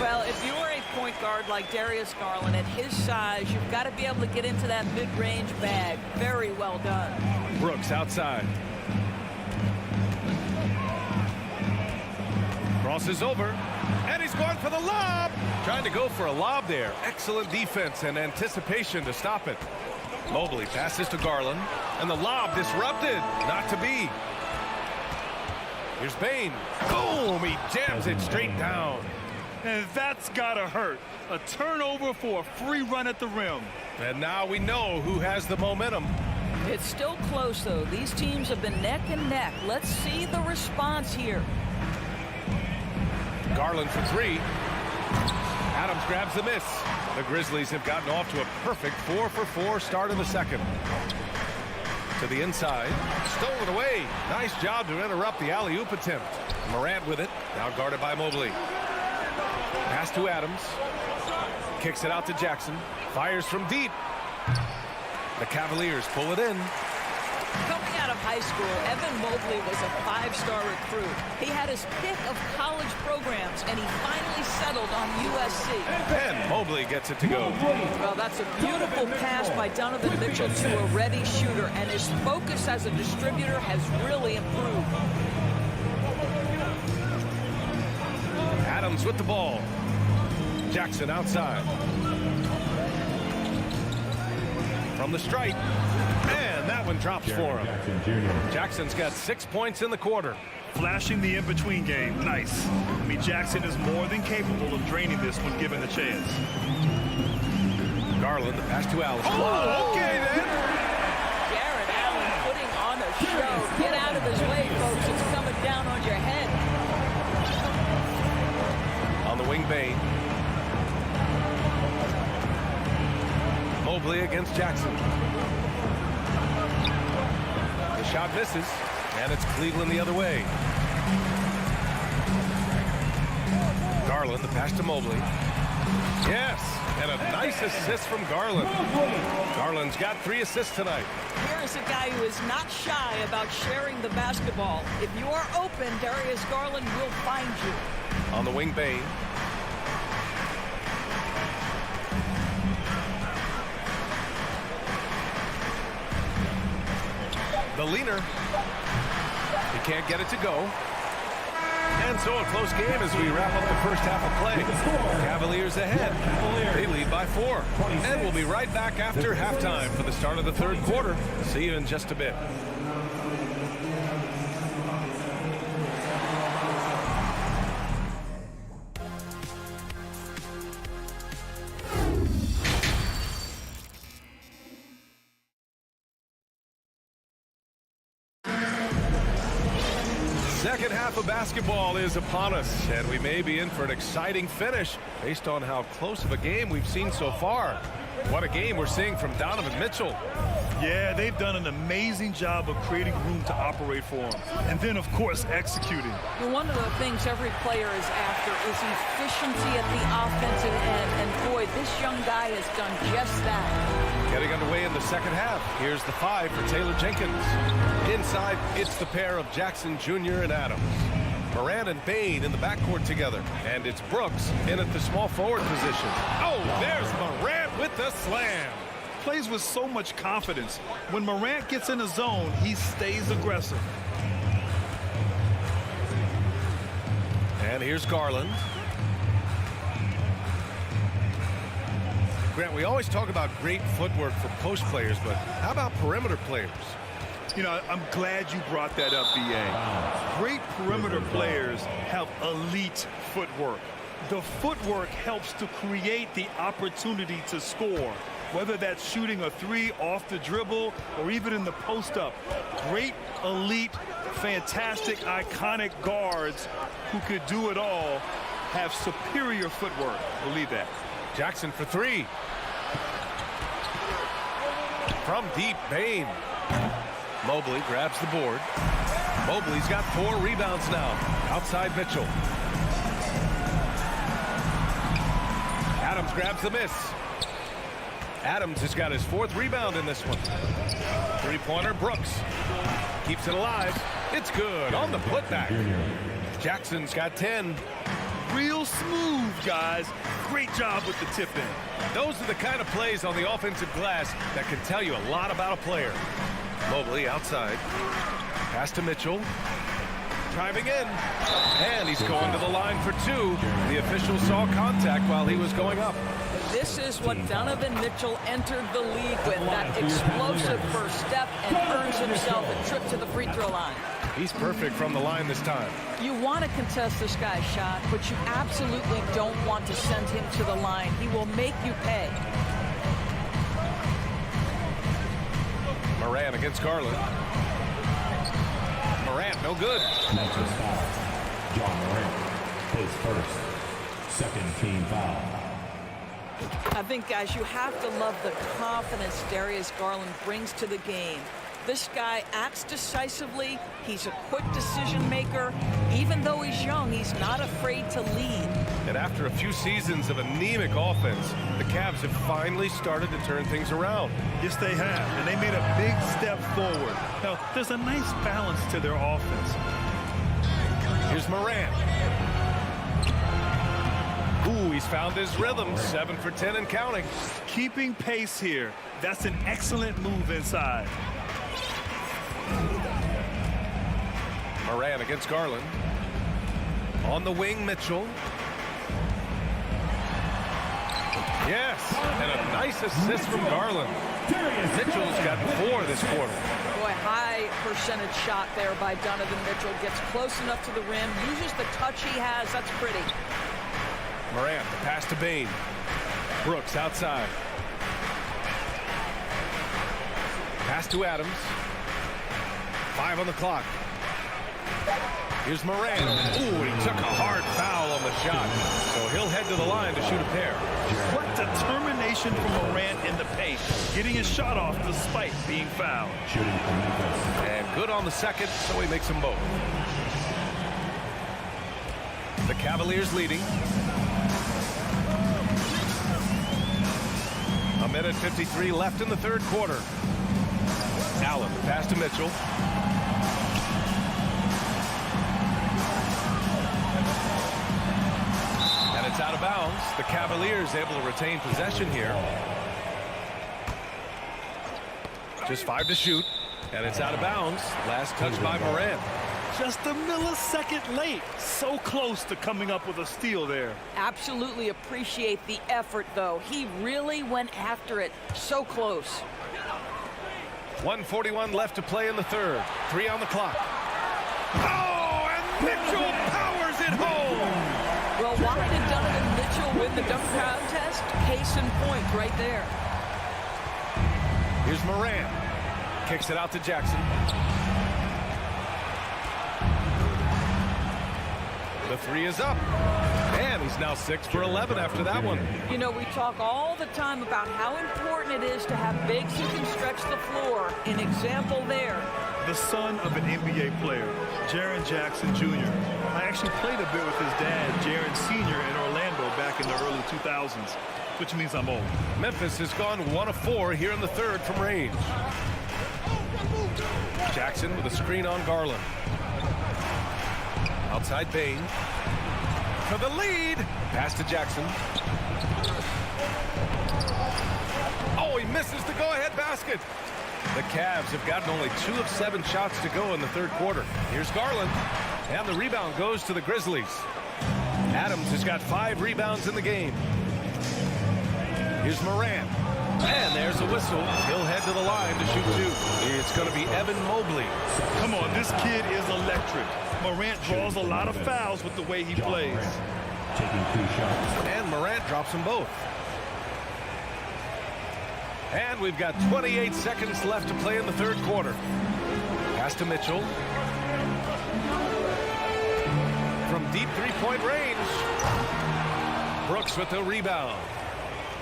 Speaker 10: Well, if you are a point guard like Darius Garland, at his size, you've got to be able to get into that mid-range bag. Very well done.
Speaker 8: Brooks outside. Crosses over. And he's going for the lob. Trying to go for a lob there. Excellent defense and anticipation to stop it. Mobley passes to Garland. And the lob disrupted. Not to be. Here's Bane. Boom! He jams it straight down.
Speaker 9: And that's gotta hurt. A turnover for a free run at the rim.
Speaker 8: And now we know who has the momentum.
Speaker 10: It's still close, though. These teams have been neck and neck. Let's see the response here.
Speaker 8: Garland for 3. Adams grabs the miss. The Grizzlies have gotten off to a perfect 4 for 4 start in the second. To the inside. Stolen away. Nice job to interrupt the alley-oop attempt. Morant with it. Now guarded by Mobley. Pass to Adams. Kicks it out to Jackson. Fires from deep. The Cavaliers pull it in.
Speaker 10: Coming out of high high school, Evan Mobley was a 5-star recruit. He had his pick of college programs, and he finally settled on USC.
Speaker 8: And Mobley gets it to go.
Speaker 10: Well, that's a beautiful pass by Donovan Mitchell to a ready shooter, and his focus as a distributor has really improved.
Speaker 8: Adams with the ball. Jackson outside. From the stripe. And that one drops for him. Jackson's got 6 points in the quarter.
Speaker 9: Flashing the in-between game. Nice. I mean, Jackson is more than capable of draining this when given the chance.
Speaker 8: Garland, the pass to Allison. Oh, okay then.
Speaker 10: Jared Allen putting on a show. Get out of his way, folks. It's coming down on your head.
Speaker 8: On the wing, Bain. Mobley against Jackson. The shot misses, and it's Cleveland the other way. Garland, the pass to Mobley. Yes, and a nice assist from Garland. Garland's got 3 assists tonight.
Speaker 10: Here is a guy who is not shy about sharing the basketball. If you are open, Darius Garland will find you.
Speaker 8: On the wing, Bain. The leaner. He can't get it to go. And so a close game as we wrap up the first half of play. Cavaliers ahead. They lead by 4. And we'll be right back after halftime for the start of the third quarter. See you in just a bit. Second half of basketball is upon us, and we may be in for an exciting finish based on how close of a game we've seen so far. What a game we're seeing from Donovan Mitchell.
Speaker 9: Yeah, they've done an amazing job of creating room to operate for him. And then, of course, executing.
Speaker 10: Well, one of the things every player is after is efficiency at the offensive end. And, boy, this young guy has done just that.
Speaker 8: Getting underway in the second half. Here's the 5 for Taylor Jenkins. Inside, it's the pair of Jackson Jr. and Adams. Morant and Bain in the backcourt together. And it's Brooks in at the small forward position. Oh, there's Morant with the slam.
Speaker 9: Plays with so much confidence. When Morant gets in the zone, he stays aggressive.
Speaker 8: And here's Garland. Grant, we always talk about great footwork for post players, but how about perimeter players?
Speaker 9: You know, I'm glad you brought that up, B.A. Great perimeter players have elite footwork. The footwork helps to create the opportunity to score, whether that's shooting a 3 off the dribble or even in the post-up. Great, elite, fantastic, iconic guards who could do it all have superior footwork. Believe that.
Speaker 8: Jackson for 3. From deep, Bain. Mobley grabs the board. Mobley's got 4 rebounds now. Outside Mitchell. Adams grabs the miss. Adams has got his 4th rebound in this one. 3-pointer, Brooks. Keeps it alive. It's good on the putback. Jackson's got 10.
Speaker 9: Real smooth, guys. Great job with the tip in.
Speaker 8: Those are the kind of plays on the offensive glass that can tell you a lot about a player. Mobley outside. Pass to Mitchell. Driving in. And he's going to the line for 2. The official saw contact while he was going up.
Speaker 10: This is what Donovan Mitchell entered the league with, that explosive first step, and earns himself a trip to the free throw line.
Speaker 8: He's perfect from the line this time.
Speaker 10: You want to contest this guy's shot, but you absolutely don't want to send him to the line. He will make you pay.
Speaker 8: Morant against Garland. Morant, no good.
Speaker 4: Memphis foul. John Morant, his first. Second team foul.
Speaker 10: I think, guys, you have to love the confidence Darius Garland brings to the game. This guy acts decisively. He's a quick decision maker. Even though he's young, he's not afraid to lead.
Speaker 8: And after a few seasons of anemic offense, the Cavs have finally started to turn things around.
Speaker 9: Yes, they have, and they made a big step forward. Now, there's a nice balance to their offense.
Speaker 8: Here's Morant. Ooh, he's found his rhythm. 7 for 10 and counting.
Speaker 9: Keeping pace here. That's an excellent move inside.
Speaker 8: Morant against Garland. On the wing, Mitchell. Yes, and a nice assist from Garland. Mitchell's got 4 this quarter.
Speaker 10: Boy, high percentage shot there by Donovan Mitchell. Gets close enough to the rim, uses the touch he has. That's pretty.
Speaker 8: Morant, the pass to Bain. Brooks outside. Pass to Adams. 5 on the clock. Here's Morant. Ooh, he took a hard foul on the shot. So he'll head to the line to shoot a pair.
Speaker 9: What determination from Morant in the paint. Getting his shot off despite being fouled.
Speaker 8: And good on the second, so he makes them both. The Cavaliers leading. A minute 53 left in the third quarter. Allen, pass to Mitchell. And it's out of bounds. The Cavaliers able to retain possession here. Just 5 to shoot. And it's out of bounds. Last touch by Morant.
Speaker 9: Just a millisecond late. So close to coming up with a steal there.
Speaker 10: Absolutely appreciate the effort, though. He really went after it. So close.
Speaker 8: 1:41 left to play in the third. 3 on the clock. Oh, and Mitchell powers it home.
Speaker 10: Well, why did Donovan Mitchell win the dunk contest? Case in point right there.
Speaker 8: Here's Morant. Kicks it out to Jackson. The 3 is up. And he's now 6 for 11 after that one.
Speaker 10: You know, we talk all the time about how important it is to have bigs who can stretch the floor. An example there.
Speaker 9: The son of an NBA player, Jaren Jackson Jr. I actually played a bit with his dad, Jaren Sr. in Orlando back in the early 2000s, which means I'm old.
Speaker 8: Memphis has gone 1 of 4 here in the third from range. Jackson with a screen on Garland. Outside Bain. For the lead. Pass to Jackson. Oh, he misses the go-ahead basket. The Cavs have gotten only 2 of 7 shots to go in the third quarter. Here's Garland. And the rebound goes to the Grizzlies. Adams has got 5 rebounds in the game. Here's Morant. And there's a whistle. He'll head to the line to shoot 2. It's going to be Evan Mobley.
Speaker 9: Come on, this kid is electric. Morant draws a lot of fouls with the way he plays.
Speaker 4: Taking 2 shots.
Speaker 8: And Morant drops them both. And we've got 28 seconds left to play in the third quarter. Pass to Mitchell. From deep three-point range. Brooks with the rebound.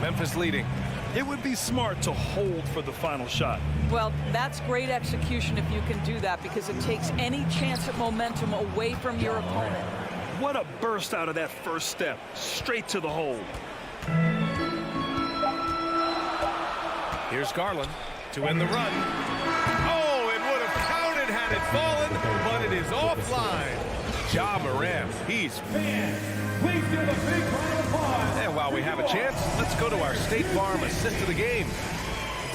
Speaker 8: Memphis leading.
Speaker 9: It would be smart to hold for the final shot.
Speaker 10: Well, that's great execution if you can do that, because it takes any chance at momentum away from your opponent.
Speaker 9: What a burst out of that first step. Straight to the hole.
Speaker 8: Here's Garland to end the run. Oh, it would have counted had it fallen, but it is offline. Ja Morant, he's...
Speaker 5: Please give a big round of applause.
Speaker 8: And while we have a chance, let's go to our State Farm assist of the game.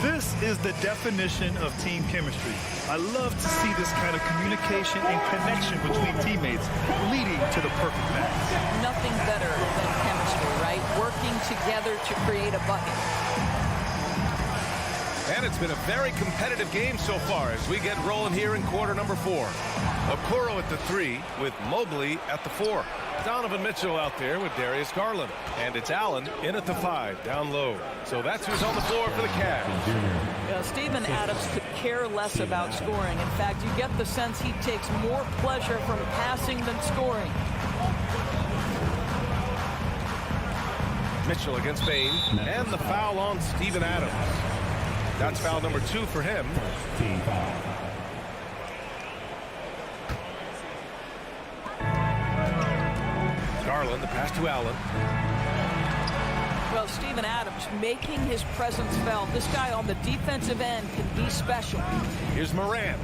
Speaker 9: This is the definition of team chemistry. I love to see this kind of communication and connection between teammates leading to the perfect match.
Speaker 10: Nothing better than chemistry, right? Working together to create a bucket.
Speaker 8: And it's been a very competitive game so far as we get rolling here in quarter number 4. Okoro at the 3 with Mobley at the 4. Donovan Mitchell out there with Darius Garland. And it's Allen in at the 5, down low. So that's who's on the floor for the Cavs.
Speaker 10: Steven Adams could care less about scoring. In fact, you get the sense he takes more pleasure from passing than scoring.
Speaker 8: Mitchell against Bain. And the foul on Steven Adams. That's foul number 2 for him.
Speaker 4: Team foul.
Speaker 8: Garland, the pass to Allen.
Speaker 10: Well, Steven Adams making his presence felt. This guy on the defensive end can be special.
Speaker 8: Here's Morant.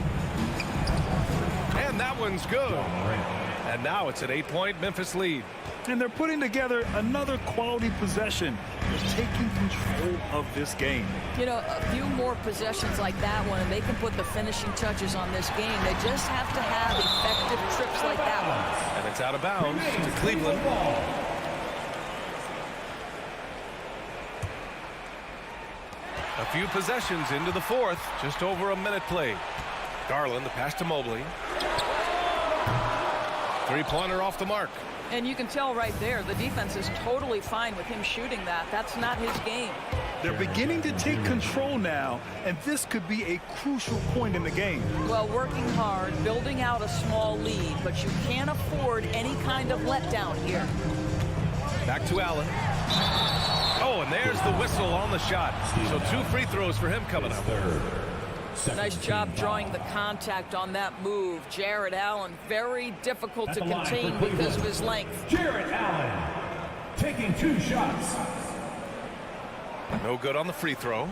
Speaker 8: And that one's good. And now it's an 8-point Memphis lead.
Speaker 9: And they're putting together another quality possession. They're taking control of this game.
Speaker 10: You know, a few more possessions like that one, and they can put the finishing touches on this game. They just have to have effective trips like that one.
Speaker 8: And it's out of bounds to Cleveland. A few possessions into the fourth. Just over a minute played. Garland, the pass to Mobley. Three-pointer off the mark.
Speaker 10: And you can tell right there, the defense is totally fine with him shooting that. That's not his game.
Speaker 9: They're beginning to take control now, and this could be a crucial point in the game.
Speaker 10: Well, working hard, building out a small lead, but you can't afford any kind of letdown here.
Speaker 8: Back to Allen. Oh, and there's the whistle on the shot. So 2 free throws for him coming up.
Speaker 10: Nice job drawing the contact on that move. Jarrett Allen, very difficult to contain because of his length.
Speaker 5: Jarrett Allen taking 2 shots.
Speaker 8: No good on the free throw.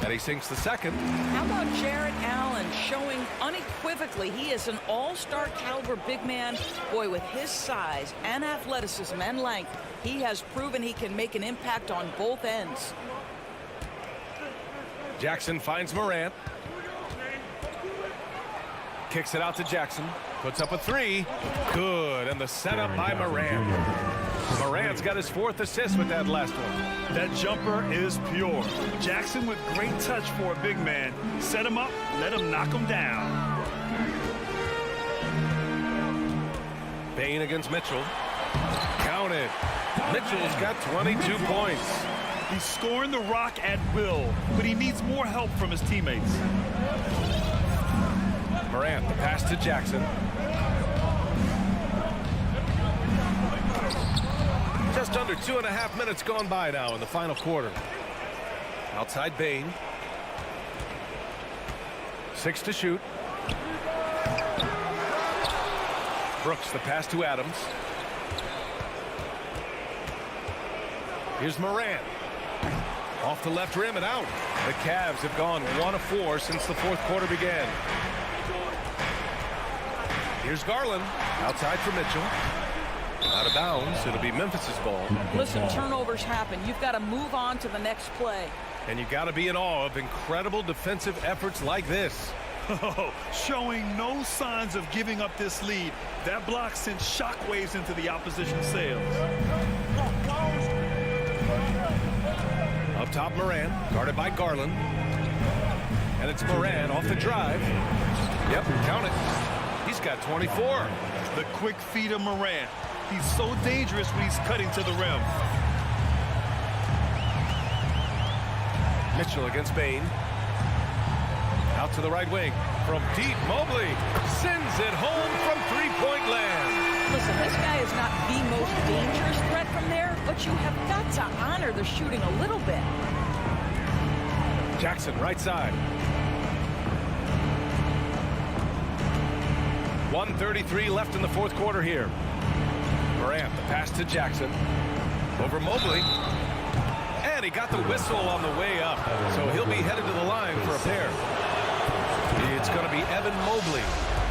Speaker 8: And he sinks the second.
Speaker 10: How about Jarrett Allen showing unequivocally he is an all-star caliber big man. Boy, with his size and athleticism and length, he has proven he can make an impact on both ends.
Speaker 8: Jackson finds Morant. Kicks it out to Jackson. Puts up a 3. Good. And the setup by Morant. Morant's got his 4th assist with that last one.
Speaker 9: That jumper is pure. Jackson with great touch for a big man. Set him up, let him knock him down.
Speaker 8: Bain against Mitchell. Counted. Mitchell's got 22 points.
Speaker 9: He's scoring the rock at will, but he needs more help from his teammates.
Speaker 8: Morant, the pass to Jackson. Just under 2.5 minutes gone by now in the final quarter. Outside Bain. 6 to shoot. Brooks, the pass to Adams. Here's Morant. Off the left rim and out. The Cavs have gone 1 of 4 since the fourth quarter began. Here's Garland. Outside for Mitchell. Out of bounds. It'll be Memphis's ball.
Speaker 10: Listen, turnovers happen. You've got to move on to the next play.
Speaker 8: And you've got to be in awe of incredible defensive efforts like this.
Speaker 9: Showing no signs of giving up this lead. That block sent shockwaves into the opposition sails.
Speaker 8: Up top, Morant, guarded by Garland. And it's Morant off the drive. Yep, count it. He's got 24.
Speaker 9: The quick feet of Morant. He's so dangerous when he's cutting to the rim.
Speaker 8: Mitchell against Bain. Out to the right wing. From deep, Mobley sends it home from three-point land.
Speaker 10: Listen, this guy is not the most dangerous threat from there, but you have got to honor the shooting a little bit.
Speaker 8: Jackson, right side. 1:33 left in the fourth quarter here. Morant, the pass to Jackson. Over Mobley. And he got the whistle on the way up. So he'll be headed to the line for a pair. It's going to be Evan Mobley.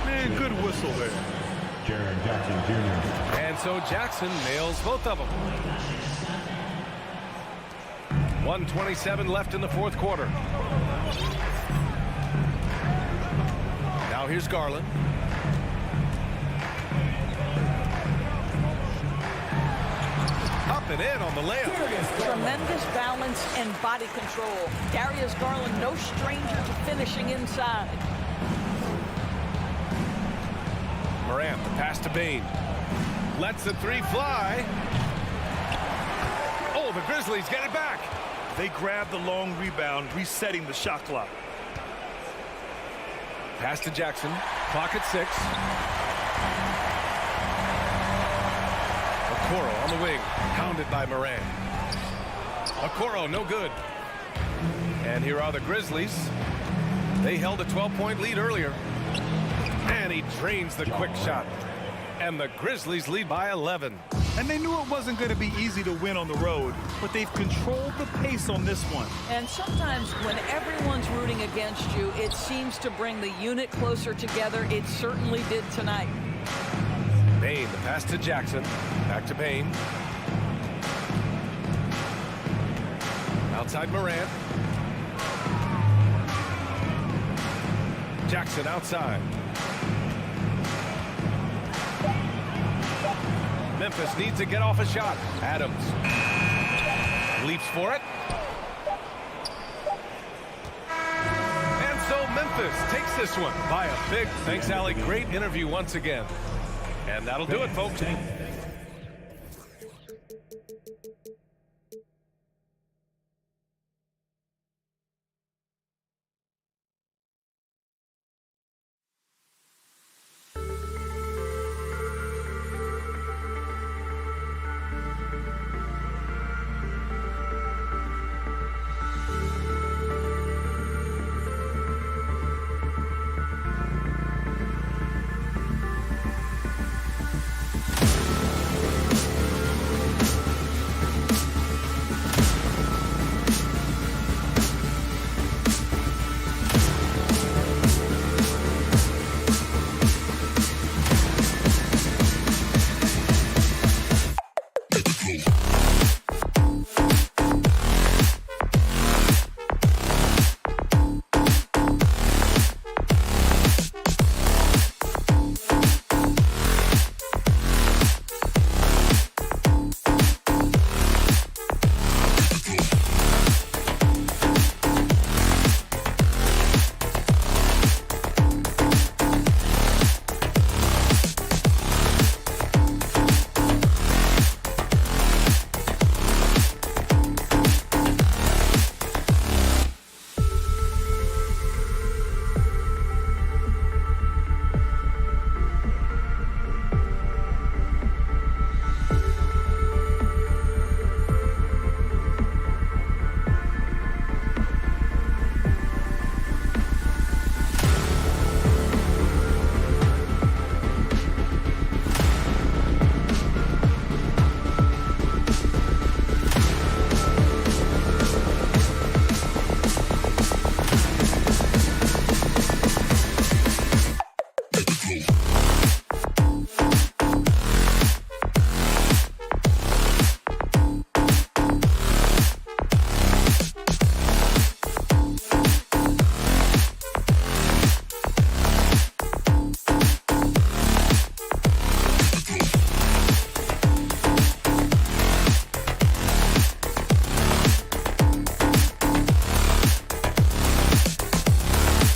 Speaker 9: Man, good whistle there.
Speaker 4: Jaron Jackson Jr.
Speaker 8: And so Jackson nails both of them. 1:27 left in the fourth quarter. Now here's Garland. Up and in on the layup.
Speaker 10: Tremendous balance and body control. Darius Garland, no stranger to finishing inside.
Speaker 8: Morant, the pass to Bain. Lets the three fly. Oh, the Grizzlies get it back.
Speaker 9: They grab the long rebound, resetting the shot clock.
Speaker 8: Pass to Jackson. Clock at 6. Okoro on the wing, pounded by Moran. Okoro, no good. And here are the Grizzlies. They held a 12-point lead earlier. And he drains the quick shot. And the Grizzlies lead by 11.
Speaker 9: And they knew it wasn't going to be easy to win on the road, but they've controlled the pace on this one.
Speaker 10: And sometimes when everyone's rooting against you, it seems to bring the unit closer together. It certainly did tonight.
Speaker 8: Bain, the pass to Jackson. Back to Bain. Outside Morant. Jackson outside. Memphis needs to get off a shot. Adams leaps for it. And so Memphis takes this one by a big. Thanks, Allie. Great interview once again. And that'll do it, folks.